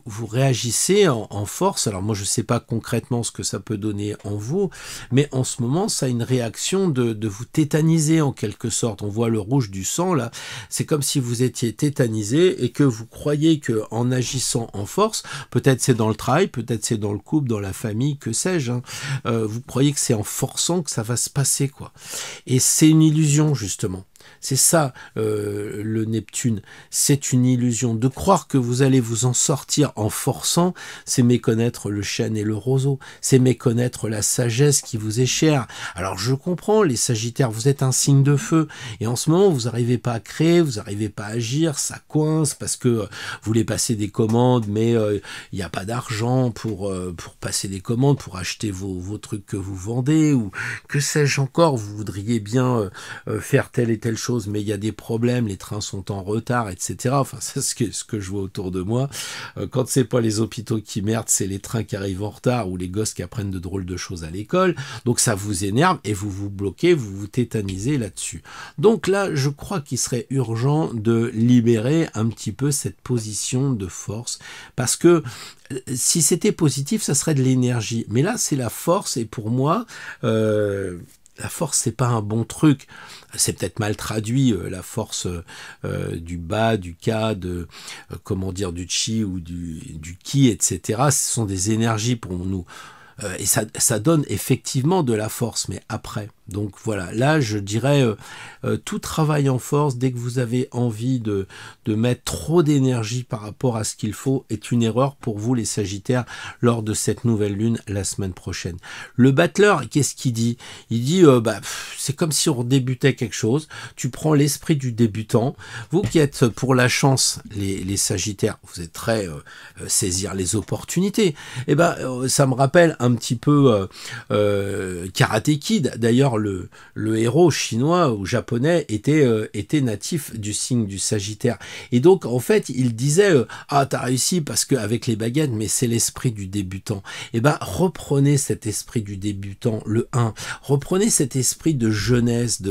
vous réagissez en force. Alors moi, je ne sais pas concrètement ce que ça peut donner en vous, mais en ce moment, ça a une réaction de vous tétaniser en quelque sorte. On voit le rouge du sang, là. C'est comme si vous étiez tétanisé et que vous croyez qu'en agissant en force, peut-être c'est dans le travail, peut-être c'est dans le couple, dans la famille, que sais-je, hein, vous croyez que c'est en forçant que ça va se passer, quoi. Et c'est une illusion, justement. C'est ça, le Neptune. C'est une illusion. De croire que vous allez vous en sortir en forçant, c'est méconnaître le chêne et le roseau. C'est méconnaître la sagesse qui vous est chère. Alors je comprends, les Sagittaires, vous êtes un signe de feu. Et en ce moment, vous n'arrivez pas à créer, vous n'arrivez pas à agir, ça coince parce que vous voulez passer des commandes, mais il n'y a pas d'argent pour passer des commandes, pour acheter vos trucs que vous vendez, ou que sais-je encore, vous voudriez bien faire telle et telle chose, mais il y a des problèmes, les trains sont en retard, etc. Enfin, c'est ce que je vois autour de moi. Quand c'est pas les hôpitaux qui merdent, c'est les trains qui arrivent en retard ou les gosses qui apprennent de drôles de choses à l'école. Donc ça vous énerve et vous vous bloquez, vous vous tétanisez là-dessus. Donc là, je crois qu'il serait urgent de libérer un petit peu cette position de force, parce que si c'était positif, ça serait de l'énergie. Mais là, c'est la force, et pour moi, la force, c'est pas un bon truc. C'est peut-être mal traduit, la force du bas, du ka, comment dire, du chi ou du ki, etc. Ce sont des énergies pour nous. Et ça donne effectivement de la force, mais après. Donc voilà, là je dirais tout travail en force, dès que vous avez envie de mettre trop d'énergie par rapport à ce qu'il faut, est une erreur pour vous les Sagittaires lors de cette nouvelle lune la semaine prochaine. Le battleur, qu'est-ce qu'il dit? Il dit c'est comme si on débutait quelque chose, tu prends l'esprit du débutant, vous qui êtes pour la chance, les Sagittaires, vous êtes très saisir les opportunités, et ça me rappelle un petit peu Karate Kid. D'ailleurs, le héros chinois ou japonais était natif du signe du Sagittaire. Et donc, en fait, il disait t'as réussi parce qu'avec les baguettes, mais c'est l'esprit du débutant. Reprenez cet esprit du débutant, le 1. Reprenez cet esprit de jeunesse,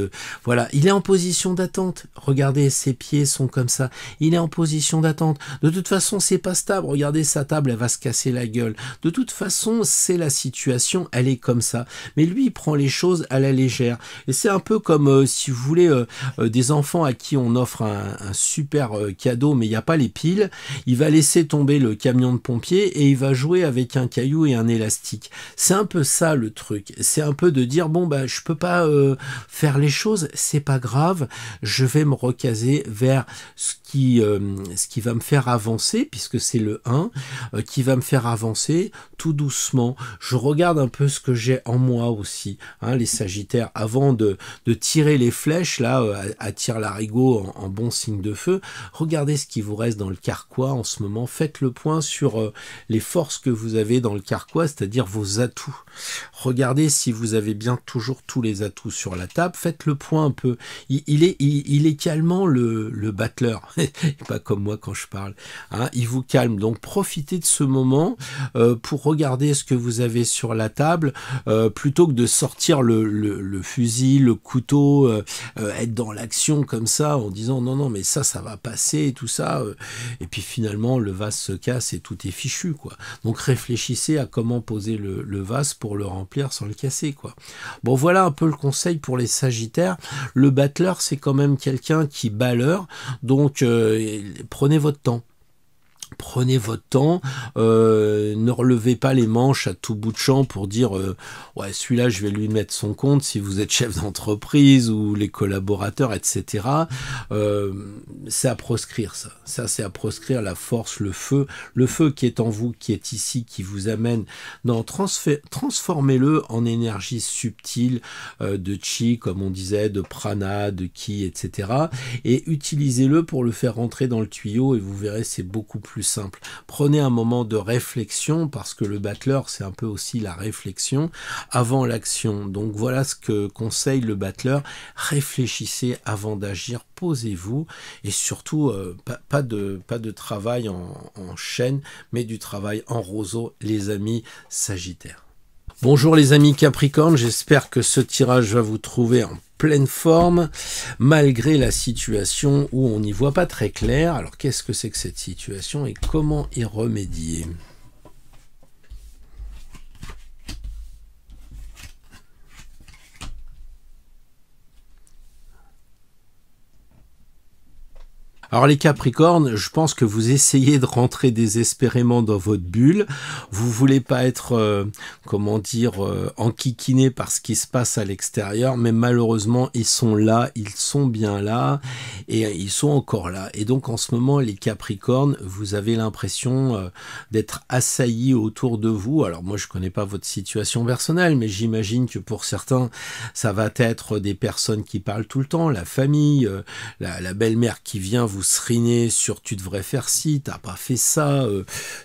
voilà. Il est en position d'attente. Regardez, ses pieds sont comme ça. Il est en position d'attente. De toute façon, c'est pas stable. Regardez, sa table, elle va se casser la gueule. De toute façon, c'est la situation, elle est comme ça. Mais lui, il prend les choses à la légère. Et c'est un peu comme, si vous voulez, des enfants à qui on offre un super cadeau, mais il n'y a pas les piles. Il va laisser tomber le camion de pompiers et il va jouer avec un caillou et un élastique. C'est un peu ça le truc. C'est un peu de dire, je peux pas faire les choses, c'est pas grave, je vais me recaser vers ce qui va me faire avancer, puisque c'est le 1, qui va me faire avancer tout doucement. Je regarde un peu ce que j'ai en moi aussi, les Sagittaires, avant de tirer les flèches, là, à tire-larigot en bon signe de feu. Regardez ce qui vous reste dans le carquois en ce moment. Faites le point sur les forces que vous avez dans le carquois, c'est-à-dire vos atouts. Regardez si vous avez bien toujours tous les atouts sur la table. Faites le point un peu. Il est calmant, le battleur. Pas comme moi quand je parle. Il vous calme. Donc profitez de ce moment pour regarder ce que vous avez sur la table, plutôt que de sortir le fusil, le couteau, être dans l'action comme ça en disant non mais ça va passer et tout ça, et puis finalement le vase se casse et tout est fichu, quoi. Donc réfléchissez à comment poser le vase pour le remplir sans le casser, quoi. Bon, voilà un peu le conseil pour les Sagittaires. Le battleur, c'est quand même quelqu'un qui bat l'heure, donc prenez votre temps. Prenez votre temps, ne relevez pas les manches à tout bout de champ pour dire ouais, celui-là je vais lui mettre son compte si vous êtes chef d'entreprise ou les collaborateurs, etc. C'est à proscrire ça. Ça, c'est à proscrire la force, le feu qui est en vous, qui est ici, qui vous amène. Non, transformez-le en énergie subtile de chi, comme on disait, de prana, de ki, etc. Et utilisez-le pour le faire rentrer dans le tuyau et vous verrez, c'est beaucoup plus simple. Prenez un moment de réflexion, parce que le battleur, c'est un peu aussi la réflexion avant l'action. Donc voilà ce que conseille le battleur. Réfléchissez avant d'agir, posez-vous, et surtout pas de travail en chaîne, mais du travail en roseau, les amis Sagittaires. Bonjour les amis Capricorne, j'espère que ce tirage va vous trouver en pleine forme, malgré la situation où on n'y voit pas très clair. Alors qu'est-ce que c'est que cette situation et comment y remédier ? Alors les Capricornes, je pense que vous essayez de rentrer désespérément dans votre bulle. Vous voulez pas être, comment dire, enquiquiné par ce qui se passe à l'extérieur, mais malheureusement ils sont là, ils sont bien là, et ils sont encore là. Et donc en ce moment, les Capricornes, vous avez l'impression d'être assaillis autour de vous. Alors moi je connais pas votre situation personnelle, mais j'imagine que pour certains, ça va être des personnes qui parlent tout le temps, la famille, la belle-mère qui vient vous seriner sur tu devrais faire ci, t'as pas fait ça,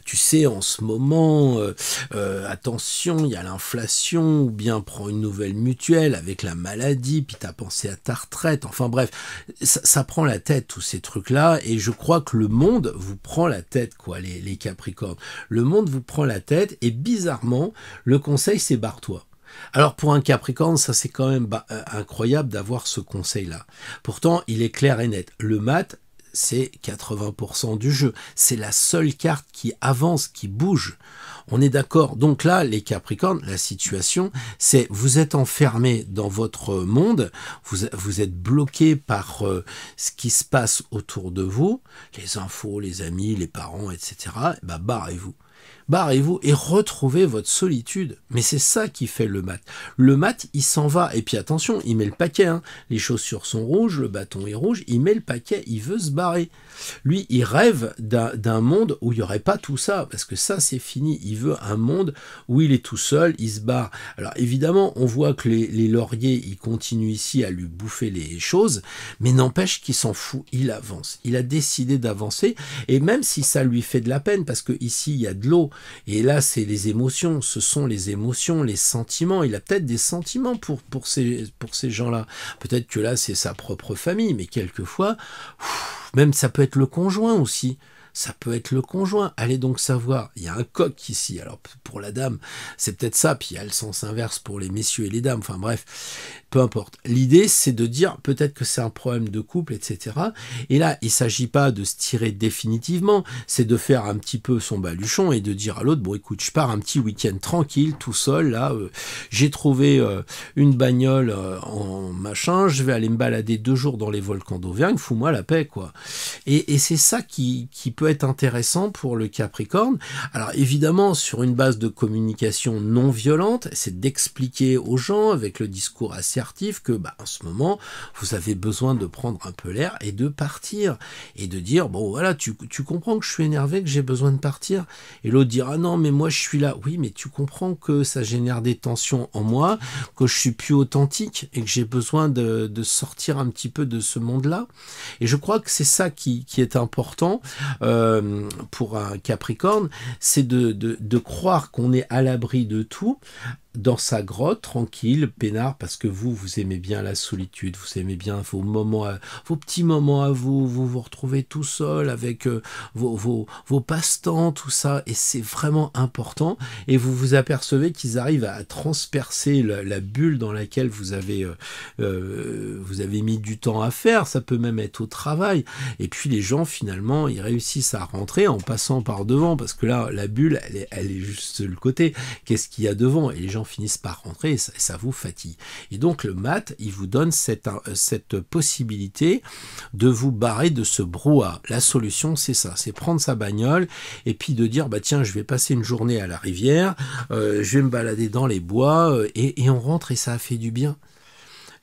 tu sais en ce moment, attention, il y a l'inflation, ou bien prends une nouvelle mutuelle avec la maladie, puis t'as pensé à ta retraite, enfin bref, ça prend la tête tous ces trucs-là, et je crois que le monde vous prend la tête, quoi, les Capricornes. Le monde vous prend la tête, et bizarrement, le conseil c'est barre-toi. Alors pour un Capricorne, ça c'est quand même incroyable d'avoir ce conseil-là. Pourtant, il est clair et net. Le mat, c'est 80% du jeu. C'est la seule carte qui avance, qui bouge. On est d'accord. Donc là, les Capricornes, la situation, c'est vous êtes enfermés dans votre monde, vous êtes bloqués par ce qui se passe autour de vous, les infos, les amis, les parents, etc. Bah, barrez-vous. Barrez-vous et retrouvez votre solitude. Mais c'est ça qui fait le mat. Le mat, il s'en va. Et puis attention, il met le paquet. Hein. Les chaussures sont rouges, le bâton est rouge. Il met le paquet, il veut se barrer. Lui, il rêve d'un monde où il n'y aurait pas tout ça. Parce que ça, c'est fini. Il veut un monde où il est tout seul, il se barre. Alors évidemment, on voit que les lauriers, ils continuent ici à lui bouffer les choses. Mais n'empêche qu'il s'en fout. Il avance. Il a décidé d'avancer. Et même si ça lui fait de la peine, parce que ici, il y a de l'eau. Et là, c'est les émotions, ce sont les émotions, les sentiments. Il a peut-être des sentiments pour ces gens-là. Peut-être que là, c'est sa propre famille, mais quelquefois, même ça peut être le conjoint aussi. Ça peut être le conjoint. Allez donc savoir. Il y a un coq ici. Alors, pour la dame, c'est peut-être ça. Puis il y a le sens inverse pour les messieurs et les dames. Enfin bref, peu importe. L'idée, c'est de dire peut-être que c'est un problème de couple, etc. Et là, il ne s'agit pas de se tirer définitivement. C'est de faire un petit peu son baluchon et de dire à l'autre, bon écoute, je pars un petit week-end tranquille, tout seul. Là, j'ai trouvé une bagnole en machin. Je vais aller me balader 2 jours dans les volcans d'Auvergne. Fous-moi la paix, quoi. Et c'est ça qui peut être intéressant pour le Capricorne. Alors évidemment, sur une base de communication non violente, c'est d'expliquer aux gens avec le discours assertif que en ce moment, vous avez besoin de prendre un peu l'air et de partir. Et de dire, bon voilà, tu comprends que je suis énervé, que j'ai besoin de partir. Et l'autre dira, non mais moi je suis là. Oui, mais tu comprends que ça génère des tensions en moi, que je suis plus authentique et que j'ai besoin de sortir un petit peu de ce monde-là. Et je crois que c'est ça qui est important pour un Capricorne, c'est de croire qu'on est à l'abri de tout, dans sa grotte, tranquille, peinard, parce que vous aimez bien la solitude, vous aimez bien vos petits moments à vous, vous retrouvez tout seul avec vos passe-temps, tout ça, et c'est vraiment important, et vous vous apercevez qu'ils arrivent à transpercer la bulle dans laquelle vous avez mis du temps à faire, ça peut même être au travail, et puis les gens, finalement, ils réussissent à rentrer en passant par devant, parce que là, la bulle, elle est juste le côté, qu'est-ce qu'il y a devant, et les gens finissent par rentrer et ça vous fatigue. Et donc le mat, il vous donne cette possibilité de vous barrer de ce brouhaha. La solution, c'est ça, c'est prendre sa bagnole et puis de dire, tiens, je vais passer une journée à la rivière, je vais me balader dans les bois et on rentre et ça a fait du bien.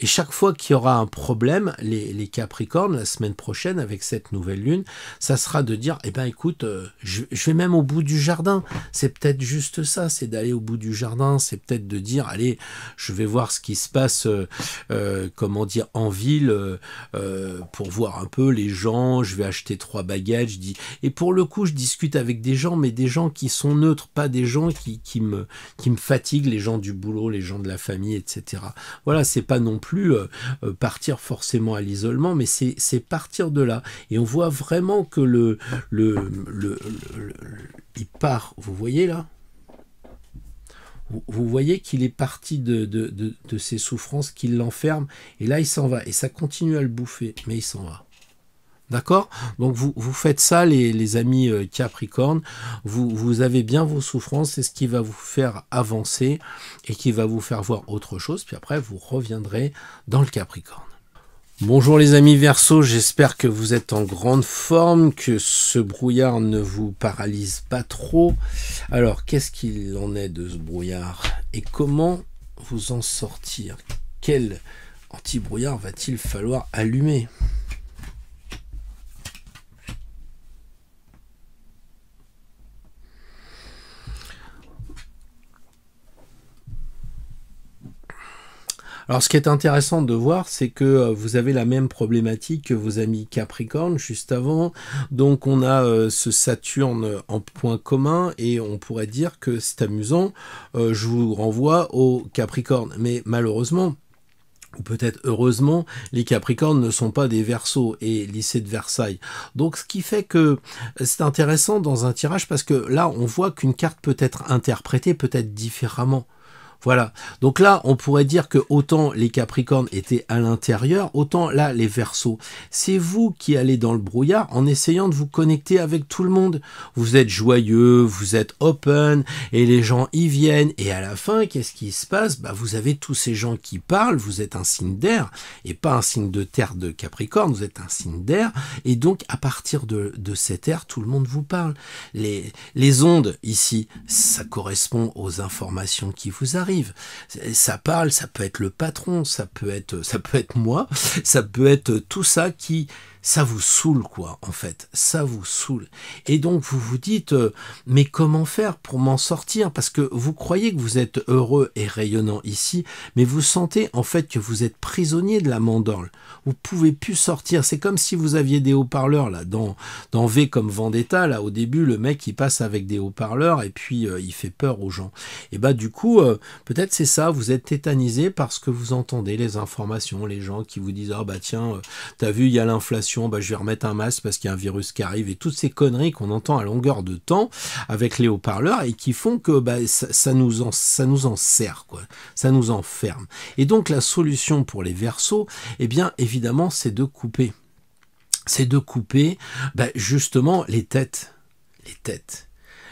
Et chaque fois qu'il y aura un problème, les Capricornes, la semaine prochaine, avec cette nouvelle lune, ça sera de dire, écoute, je vais même au bout du jardin. C'est peut-être juste ça, c'est d'aller au bout du jardin, c'est peut-être de dire, allez, je vais voir ce qui se passe, en ville, pour voir un peu les gens, je vais acheter 3 baguettes, et pour le coup, je discute avec des gens, mais des gens qui sont neutres, pas des gens qui me fatiguent, les gens du boulot, les gens de la famille, etc. Voilà, c'est pas non plus partir forcément à l'isolement, mais c'est partir de là. Et on voit vraiment que il part, vous voyez là, vous voyez qu'il est parti de ces souffrances qui l'enferment, et là il s'en va, et ça continue à le bouffer, mais il s'en va. D'accord? Donc vous faites ça, les amis Capricorne, vous avez bien vos souffrances, c'est ce qui va vous faire avancer et qui va vous faire voir autre chose, puis après vous reviendrez dans le Capricorne. Bonjour les amis Verseau, j'espère que vous êtes en grande forme, que ce brouillard ne vous paralyse pas trop. Alors, qu'est-ce qu'il en est de ce brouillard et comment vous en sortir? Quel anti-brouillard va-t-il falloir allumer? Alors, ce qui est intéressant de voir, c'est que vous avez la même problématique que vos amis Capricorne juste avant. Donc, on a ce Saturne en point commun et on pourrait dire que c'est amusant. Je vous renvoie au Capricorne. Mais malheureusement, ou peut-être heureusement, les Capricornes ne sont pas des Verseaux et lycée de Versailles. Donc, ce qui fait que c'est intéressant dans un tirage parce que là, on voit qu'une carte peut être interprétée peut-être différemment. Voilà. Donc là, on pourrait dire que autant les Capricornes étaient à l'intérieur, autant là, les Verseaux. C'est vous qui allez dans le brouillard en essayant de vous connecter avec tout le monde. Vous êtes joyeux, vous êtes open, et les gens y viennent. Et à la fin, qu'est-ce qui se passe? Bah, vous avez tous ces gens qui parlent, vous êtes un signe d'air, et pas un signe de terre de Capricorne, vous êtes un signe d'air. Et donc, à partir de cet air, tout le monde vous parle. Les ondes, ici, ça correspond aux informations qui vous arrivent. Ça parle, ça peut être le patron, ça peut être moi, ça peut être tout ça qui, ça vous saoule quoi, en fait, ça vous saoule. Et donc vous vous dites, mais comment faire pour m'en sortir? Parce que vous croyez que vous êtes heureux et rayonnant ici, mais vous sentez en fait que vous êtes prisonnier de la mandorle. Vous pouvez plus sortir. C'est comme si vous aviez des haut-parleurs là, dans V comme Vendetta. Là, au début, le mec il passe avec des haut-parleurs et puis il fait peur aux gens. Et bah du coup, peut-être c'est ça. Vous êtes tétanisé parce que vous entendez les informations, les gens qui vous disent ah bah tiens, t'as vu il y a l'inflation, bah je vais remettre un masque parce qu'il y a un virus qui arrive et toutes ces conneries qu'on entend à longueur de temps avec les haut-parleurs et qui font que bah ça nous en sert quoi, ça nous enferme. Et donc la solution pour les Verseaux, eh bien évidemment, c'est de couper. C'est de couper justement les têtes. Les têtes.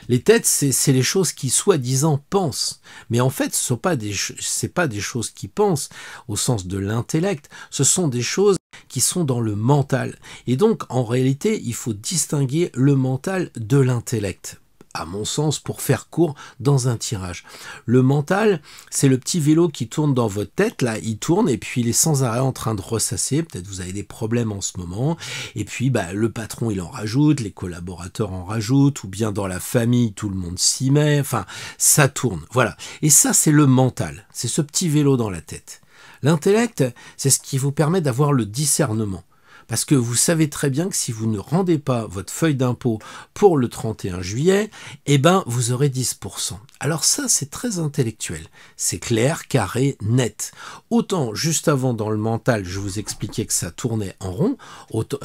Les têtes, c'est les choses qui soi-disant pensent. Mais en fait, ce n'est pas des choses qui pensent au sens de l'intellect. Ce sont des choses qui sont dans le mental. Et donc, en réalité, il faut distinguer le mental de l'intellect. À mon sens, pour faire court dans un tirage. Le mental, c'est le petit vélo qui tourne dans votre tête, là, il tourne et puis il est sans arrêt en train de ressasser, peut-être vous avez des problèmes en ce moment, et puis le patron il en rajoute, les collaborateurs en rajoutent, ou bien dans la famille, tout le monde s'y met, enfin, ça tourne, voilà. Et ça, c'est le mental, c'est ce petit vélo dans la tête. L'intellect, c'est ce qui vous permet d'avoir le discernement. Parce que vous savez très bien que si vous ne rendez pas votre feuille d'impôt pour le 31 juillet, eh ben, vous aurez 10%. Alors ça, c'est très intellectuel. C'est clair, carré, net. Autant, juste avant, dans le mental, je vous expliquais que ça tournait en rond.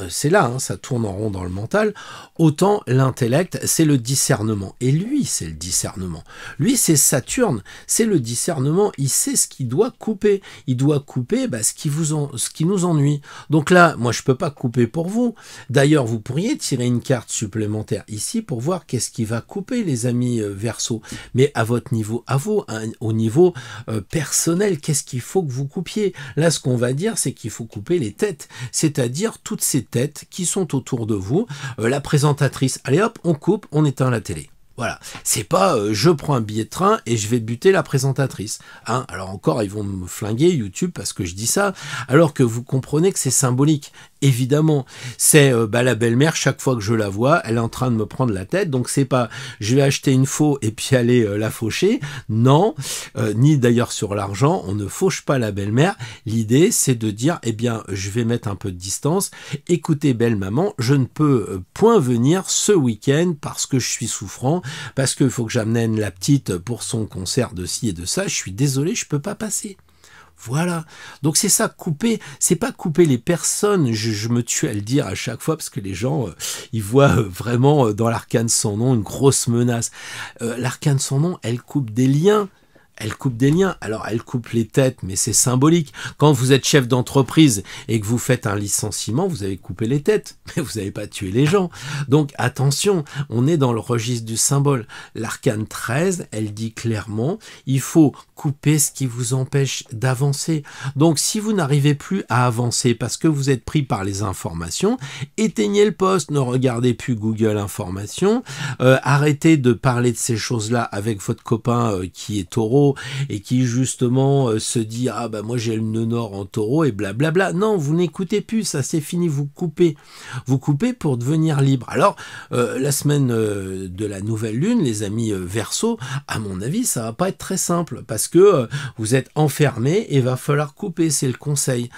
C'est là, hein, ça tourne en rond dans le mental. Autant, l'intellect, c'est le discernement. Et lui, c'est le discernement. Lui, c'est Saturne. C'est le discernement. Il sait ce qu'il doit couper. Il doit couper ce qui nous ennuie. Donc là, moi, je peux pas couper pour vous. D'ailleurs, vous pourriez tirer une carte supplémentaire ici pour voir qu'est-ce qui va couper, les amis Verseaux. Mais à votre niveau, à vous, hein, au niveau personnel, qu'est-ce qu'il faut que vous coupiez? Là, ce qu'on va dire, c'est qu'il faut couper les têtes, c'est-à-dire toutes ces têtes qui sont autour de vous. La présentatrice, allez hop, on coupe, on éteint la télé. Voilà, c'est pas je prends un billet de train et je vais buter la présentatrice. Hein, alors encore, ils vont me flinguer YouTube parce que je dis ça, alors que vous comprenez que c'est symbolique. Évidemment, c'est la belle-mère, chaque fois que je la vois, elle est en train de me prendre la tête, donc c'est pas je vais acheter une faux et puis aller la faucher. Non, ni d'ailleurs sur l'argent, on ne fauche pas la belle-mère. L'idée, c'est de dire, eh bien, je vais mettre un peu de distance. Écoutez, belle maman, je ne peux point venir ce week-end parce que je suis souffrant, parce qu'il faut que j'amène la petite pour son concert de ci et de ça. Je suis désolé, je peux pas passer. Voilà. Donc c'est ça, couper, c'est pas couper les personnes, je me tue à le dire à chaque fois parce que les gens, ils voient vraiment dans l'arcane sans nom une grosse menace. L'arcane sans nom, elle coupe des liens. Elle coupe des liens. Alors, elle coupe les têtes, mais c'est symbolique. Quand vous êtes chef d'entreprise et que vous faites un licenciement, vous avez coupé les têtes, mais vous n'avez pas tué les gens. Donc, attention, on est dans le registre du symbole. L'arcane 13, elle dit clairement, il faut couper ce qui vous empêche d'avancer. Donc, si vous n'arrivez plus à avancer parce que vous êtes pris par les informations, éteignez le poste, ne regardez plus Google Informations, arrêtez de parler de ces choses-là avec votre copain qui est taureau, et qui justement se dit ah bah moi j'ai le nœud nord en taureau et blablabla. Non, vous n'écoutez plus, ça c'est fini, vous coupez pour devenir libre. Alors la semaine de la nouvelle lune, les amis Verseau, à mon avis ça va pas être très simple parce que vous êtes enfermés et va falloir couper, c'est le conseil.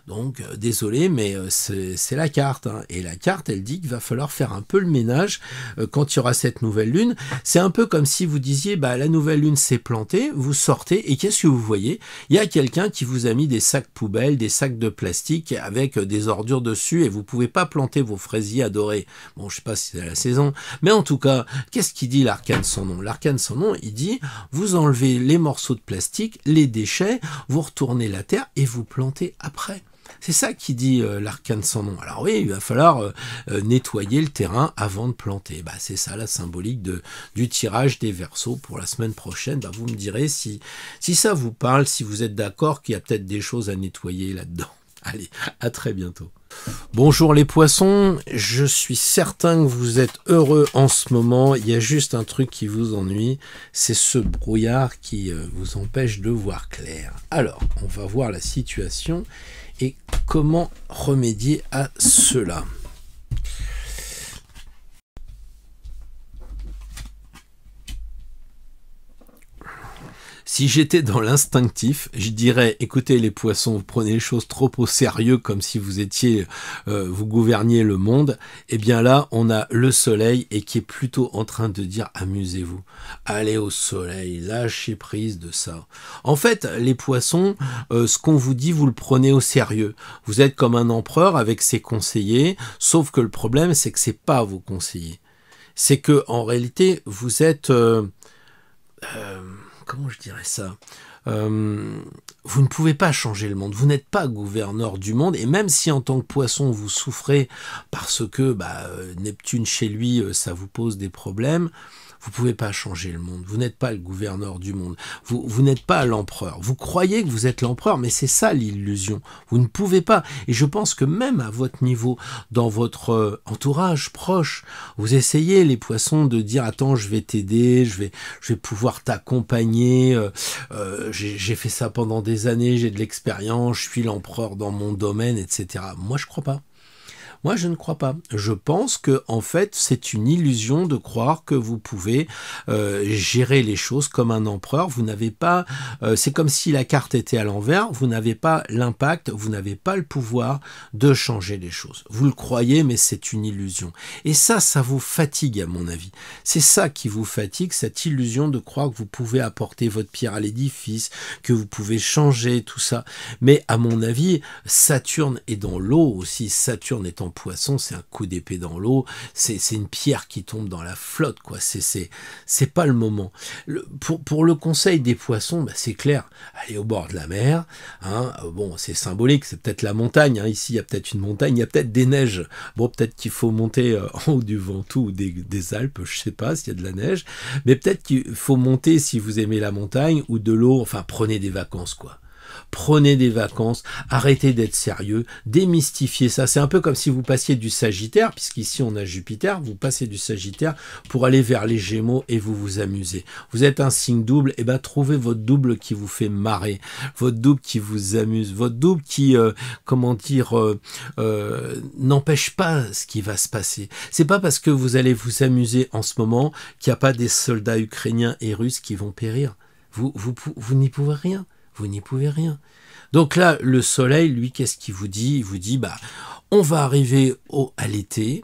Donc désolé mais c'est la carte hein. Et la carte elle dit qu'il va falloir faire un peu le ménage quand il y aura cette nouvelle lune. C'est un peu comme si vous disiez bah la nouvelle lune s'est plantée, vous sortez et qu'est-ce que vous voyez? Il y a quelqu'un qui vous a mis des sacs poubelles, des sacs de plastique avec des ordures dessus et vous pouvez pas planter vos fraisiers adorés. Bon, je sais pas si c'est la saison, mais en tout cas, qu'est-ce qu'il dit l'arcane sans nom? L'arcane sans nom, il dit, vous enlevez les morceaux de plastique, les déchets, vous retournez la terre et vous plantez après. C'est ça qui dit l'arcane sans nom. Alors oui, il va falloir nettoyer le terrain avant de planter. Bah, c'est ça la symbolique du tirage des Verseaux pour la semaine prochaine. Bah, vous me direz si ça vous parle, si vous êtes d'accord qu'il y a peut-être des choses à nettoyer là-dedans. Allez, à très bientôt. Bonjour les poissons, je suis certain que vous êtes heureux en ce moment. Il y a juste un truc qui vous ennuie, c'est ce brouillard qui vous empêche de voir clair. Alors, on va voir la situation et comment remédier à cela. Si j'étais dans l'instinctif, je dirais, écoutez les poissons, vous prenez les choses trop au sérieux comme si vous étiez, vous gouverniez le monde. Et bien là, on a le soleil et qui est plutôt en train de dire, amusez-vous, allez au soleil, lâchez prise de ça. En fait, les poissons, ce qu'on vous dit, vous le prenez au sérieux. Vous êtes comme un empereur avec ses conseillers, sauf que le problème, c'est que c'est pas vos conseillers. C'est que en réalité, vous êtes... comment je dirais ça, vous ne pouvez pas changer le monde, vous n'êtes pas gouverneur du monde, et même si en tant que poisson vous souffrez parce que Neptune chez lui ça vous pose des problèmes, vous ne pouvez pas changer le monde, vous n'êtes pas le gouverneur du monde, vous n'êtes pas l'empereur, vous croyez que vous êtes l'empereur, mais c'est ça l'illusion, vous ne pouvez pas, et je pense que même à votre niveau, dans votre entourage proche, vous essayez les poissons de dire attends je vais t'aider, je vais pouvoir t'accompagner, j'ai fait ça pendant des années, j'ai de l'expérience, je suis l'empereur dans mon domaine, etc. Moi je crois pas. Moi, je ne crois pas. Je pense que, en fait, c'est une illusion de croire que vous pouvez gérer les choses comme un empereur. Vous n'avez pas. C'est comme si la carte était à l'envers. Vous n'avez pas l'impact. Vous n'avez pas le pouvoir de changer les choses. Vous le croyez, mais c'est une illusion. Et ça vous fatigue, à mon avis. C'est ça qui vous fatigue, cette illusion de croire que vous pouvez apporter votre pierre à l'édifice, que vous pouvez changer tout ça. Mais à mon avis, Saturne est dans l'eau aussi. Saturne est en poisson, c'est un coup d'épée dans l'eau, c'est une pierre qui tombe dans la flotte, quoi. C'est pas le moment. Pour le conseil des poissons, c'est clair, allez au bord de la mer, hein. Bon, c'est symbolique, c'est peut-être la montagne, hein. Ici il y a peut-être une montagne, il y a peut-être des neiges, bon peut-être qu'il faut monter en haut du Ventoux ou des Alpes, je sais pas s'il y a de la neige, mais peut-être qu'il faut monter si vous aimez la montagne ou de l'eau, enfin prenez des vacances, quoi. Prenez des vacances, arrêtez d'être sérieux, démystifiez ça. C'est un peu comme si vous passiez du Sagittaire, puisqu'ici on a Jupiter, vous passez du Sagittaire pour aller vers les Gémeaux et vous vous amusez. Vous êtes un signe double, et trouvez votre double qui vous fait marrer, votre double qui vous amuse, votre double qui, n'empêche pas ce qui va se passer. C'est pas parce que vous allez vous amuser en ce moment qu'il n'y a pas des soldats ukrainiens et russes qui vont périr. Vous n'y pouvez rien. Vous n'y pouvez rien. Donc là, le soleil, lui, qu'est-ce qu'il vous dit? Il vous dit, on va arriver à l'été.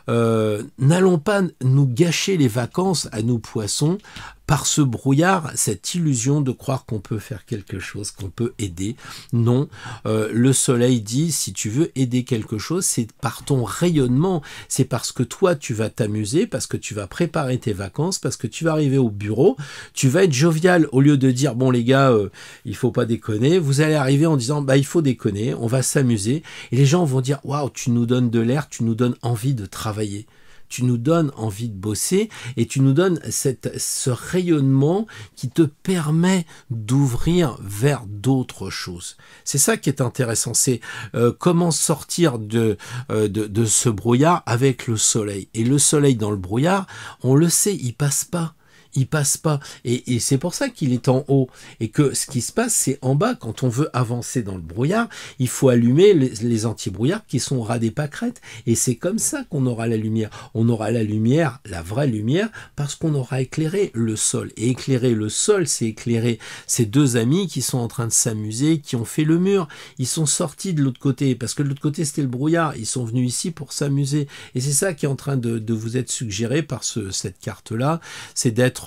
N'allons pas nous gâcher les vacances à nous poissons par ce brouillard, cette illusion de croire qu'on peut faire quelque chose, qu'on peut aider. Non, le soleil dit, si tu veux aider quelque chose, c'est par ton rayonnement, c'est parce que toi, tu vas t'amuser, parce que tu vas préparer tes vacances, parce que tu vas arriver au bureau, tu vas être jovial, au lieu de dire, bon les gars, il faut pas déconner, vous allez arriver en disant, bah il faut déconner, on va s'amuser, et les gens vont dire, waouh, tu nous donnes de l'air, tu nous donnes envie de travailler. Tu nous donnes envie de bosser et tu nous donnes ce rayonnement qui te permet d'ouvrir vers d'autres choses. C'est ça qui est intéressant, c'est comment sortir de ce brouillard avec le soleil. Et le soleil dans le brouillard, on le sait, il passe pas. Il passe pas. Et c'est pour ça qu'il est en haut. Et que ce qui se passe, c'est en bas. Quand on veut avancer dans le brouillard, il faut allumer les anti-brouillards qui sont au ras des pâquerettes. Et c'est comme ça qu'on aura la lumière. On aura la lumière, la vraie lumière, parce qu'on aura éclairé le sol. Et éclairer le sol, c'est éclairer ces deux amis qui sont en train de s'amuser, qui ont fait le mur. Ils sont sortis de l'autre côté, parce que de l'autre côté, c'était le brouillard. Ils sont venus ici pour s'amuser. Et c'est ça qui est en train de vous être suggéré par cette carte-là. C'est d'être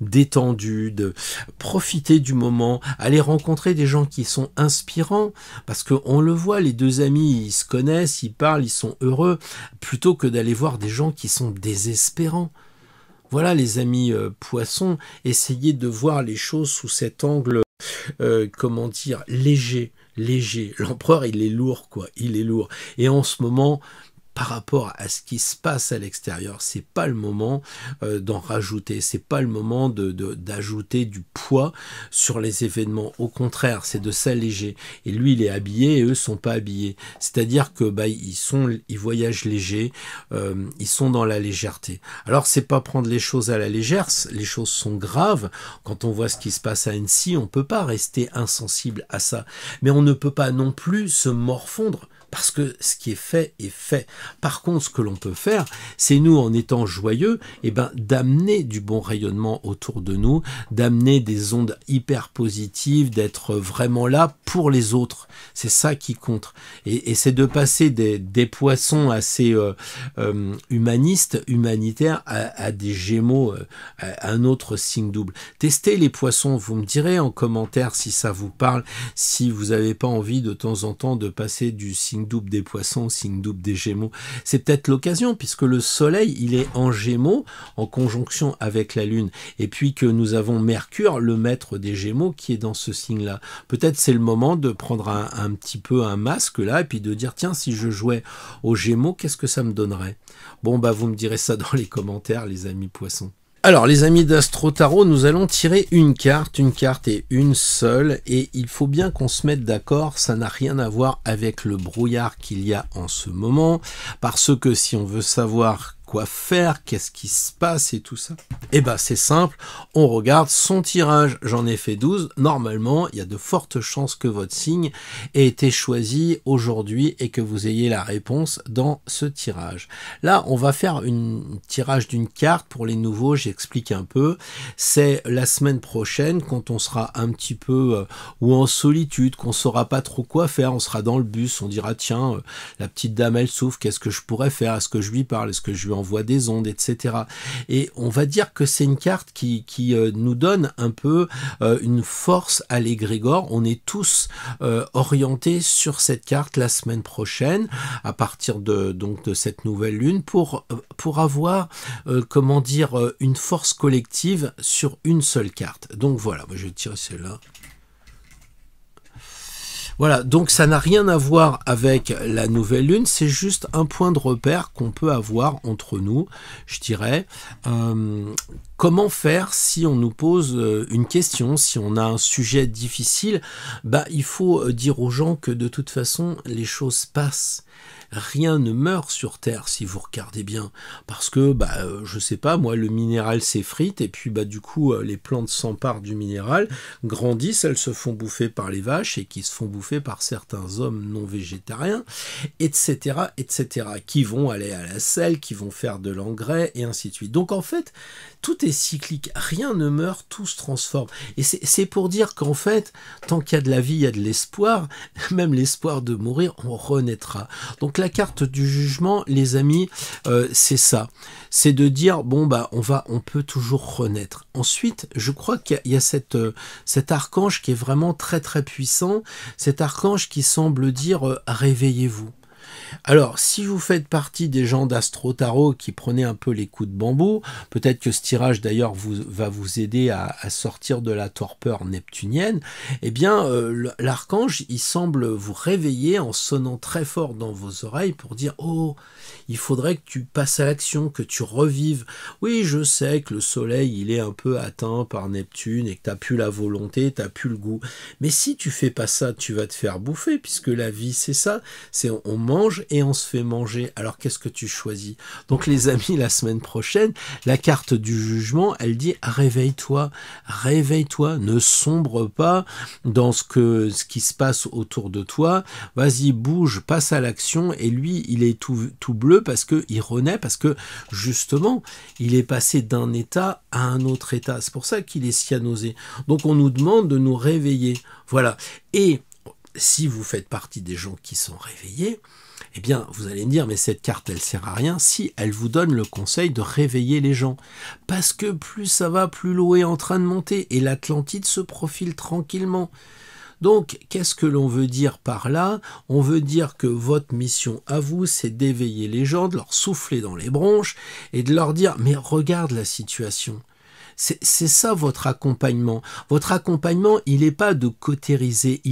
détendu, de profiter du moment, aller rencontrer des gens qui sont inspirants, parce qu'on le voit, les deux amis, ils se connaissent, ils parlent, ils sont heureux, plutôt que d'aller voir des gens qui sont désespérants. Voilà les amis poissons, essayez de voir les choses sous cet angle, comment dire, léger. L'empereur, il est lourd, quoi, il est lourd. Et en ce moment, par rapport à ce qui se passe à l'extérieur, c'est pas le moment d'en rajouter, c'est pas le moment d'ajouter du poids sur les événements. Au contraire, c'est de s'alléger. Et lui, il est habillé et eux sont pas habillés. C'est-à-dire que ils voyagent légers, ils sont dans la légèreté. Alors c'est pas prendre les choses à la légère, les choses sont graves. Quand on voit ce qui se passe à Annecy, on peut pas rester insensible à ça, mais on ne peut pas non plus se morfondre. Parce que ce qui est fait est fait. Par contre, ce que l'on peut faire, c'est nous, en étant joyeux, d'amener du bon rayonnement autour de nous, d'amener des ondes hyper positives, d'être vraiment là pour les autres. C'est ça qui compte. Et c'est de passer des poissons assez humanistes, humanitaires, à des Gémeaux, à un autre signe double. Testez les poissons, vous me direz en commentaire si ça vous parle, si vous n'avez pas envie de temps en temps de passer du signe double des poissons, signe double des Gémeaux. C'est peut-être l'occasion, puisque le soleil, il est en Gémeaux, en conjonction avec la Lune, et puis que nous avons Mercure, le maître des Gémeaux, qui est dans ce signe-là. Peut-être c'est le moment de prendre un petit peu un masque là, et puis de dire, tiens, si je jouais aux Gémeaux, qu'est-ce que ça me donnerait? Bon, vous me direz ça dans les commentaires, les amis poissons. Alors, les amis d'Astro Tarot, nous allons tirer une carte et une seule, et il faut bien qu'on se mette d'accord, ça n'a rien à voir avec le brouillard qu'il y a en ce moment, parce que si on veut savoir quoi faire, qu'est-ce qui se passe et tout ça, c'est simple, on regarde son tirage, j'en ai fait 12, normalement il y a de fortes chances que votre signe ait été choisi aujourd'hui et que vous ayez la réponse dans ce tirage. Là on va faire un tirage d'une carte pour les nouveaux, j'explique un peu, c'est la semaine prochaine quand on sera un petit peu ou en solitude, qu'on saura pas trop quoi faire, on sera dans le bus, on dira tiens, la petite dame elle souffre, qu'est-ce que je pourrais faire, est-ce que je lui parle, est-ce que je lui envoie des ondes, etc. Et on va dire que c'est une carte qui nous donne un peu une force à l'égrégore. On est tous orientés sur cette carte la semaine prochaine, à partir de cette nouvelle lune, pour avoir, comment dire, une force collective sur une seule carte. Donc voilà, je vais tirer celle-là. Voilà, donc ça n'a rien à voir avec la nouvelle lune, c'est juste un point de repère qu'on peut avoir entre nous, je dirais. Comment faire si on nous pose une question, si on a un sujet difficile? Il faut dire aux gens que de toute façon, les choses passent. Rien ne meurt sur Terre si vous regardez bien, parce que je sais pas moi, le minéral s'effrite et puis du coup les plantes s'emparent du minéral, grandissent, elles se font bouffer par les vaches et qui se font bouffer par certains hommes non végétariens, etc., qui vont aller à la selle, qui vont faire de l'engrais et ainsi de suite. Donc en fait, tout est cyclique, rien ne meurt, tout se transforme. Et c'est pour dire qu'en fait, tant qu'il y a de la vie, il y a de l'espoir, même l'espoir de mourir, on renaîtra. Donc la carte du jugement, les amis, c'est ça. C'est de dire, bon, bah, on peut toujours renaître. Ensuite, je crois qu'il y a cet archange qui est vraiment très, très puissant. Cet archange qui semble dire, réveillez-vous. Alors, si vous faites partie des gens d'Astro Tarot qui prenaient un peu les coups de bambou, peut-être que ce tirage d'ailleurs va vous aider à sortir de la torpeur neptunienne, eh bien, l'archange, il semble vous réveiller en sonnant très fort dans vos oreilles pour dire « Oh, il faudrait que tu passes à l'action, que tu revives. Oui, je sais que le soleil, il est un peu atteint par Neptune et que tu n'as plus la volonté, tu n'as plus le goût. Mais si tu fais pas ça, tu vas te faire bouffer, puisque la vie, c'est ça. C'est on mange et on se fait manger. Alors qu'est-ce que tu choisis? Donc les amis, la semaine prochaine, la carte du jugement, elle dit réveille-toi, réveille-toi, ne sombre pas dans ce qui se passe autour de toi. Vas-y, bouge, passe à l'action. Et lui, il est tout bleu parce que il renaît, parce que justement, il est passé d'un état à un autre état. C'est pour ça qu'il est cyanosé. Donc on nous demande de nous réveiller. Voilà. Et si vous faites partie des gens qui sont réveillés, eh bien, vous allez me dire, mais cette carte, elle sert à rien. Si, elle vous donne le conseil de réveiller les gens. Parce que plus ça va, plus l'eau est en train de monter et l'Atlantide se profile tranquillement. Donc, qu'est-ce que l'on veut dire par là? On veut dire que votre mission à vous, c'est d'éveiller les gens, de leur souffler dans les bronches et de leur dire, mais regarde la situation. C'est ça votre accompagnement. Votre accompagnement, il n'est pas de cautériser.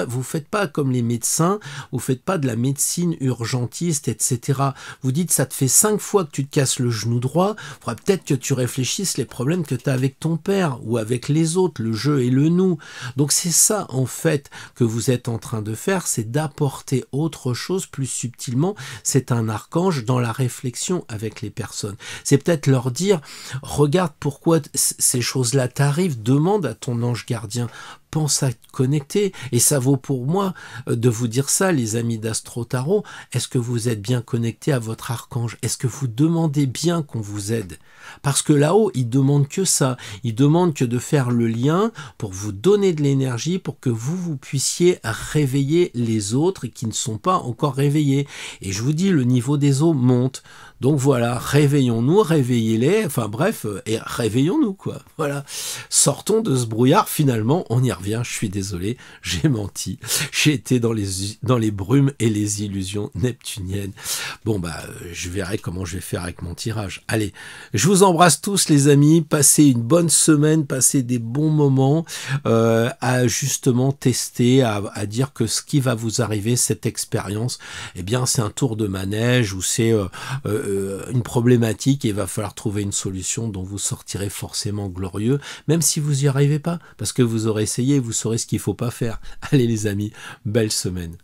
Vous faites pas comme les médecins, vous faites pas de la médecine urgentiste, etc. Vous dites, ça te fait 5 fois que tu te casses le genou droit, il faudra peut-être que tu réfléchisses les problèmes que tu as avec ton père ou avec les autres, le je et le nous. Donc c'est ça, en fait, que vous êtes en train de faire, c'est d'apporter autre chose plus subtilement. C'est un archange dans la réflexion avec les personnes. C'est peut-être leur dire, regarde pourquoi ces choses-là t'arrivent, demande à ton ange gardien, pense à te connecter, et ça vaut pour moi de vous dire ça, les amis d'Astro Tarot. Est-ce que vous êtes bien connectés à votre archange? Est-ce que vous demandez bien qu'on vous aide? Parce que là-haut, il demande que ça, il demande que de faire le lien pour vous donner de l'énergie, pour que vous puissiez réveiller les autres qui ne sont pas encore réveillés. Et je vous dis, le niveau des eaux monte. Donc voilà, réveillons-nous, réveillez-les, enfin bref, et réveillons-nous, quoi. Voilà. Sortons de ce brouillard, finalement, on y revient, je suis désolé, j'ai menti. J'ai été dans les brumes et les illusions neptuniennes. Bon, bah, je verrai comment je vais faire avec mon tirage. Allez, je vous embrasse tous, les amis, passez une bonne semaine, passez des bons moments, à justement tester, à dire que ce qui va vous arriver, cette expérience, eh bien, c'est un tour de manège, ou c'est une problématique et il va falloir trouver une solution dont vous sortirez forcément glorieux, même si vous n'y arrivez pas, parce que vous aurez essayé et vous saurez ce qu'il ne faut pas faire. Allez les amis, belle semaine.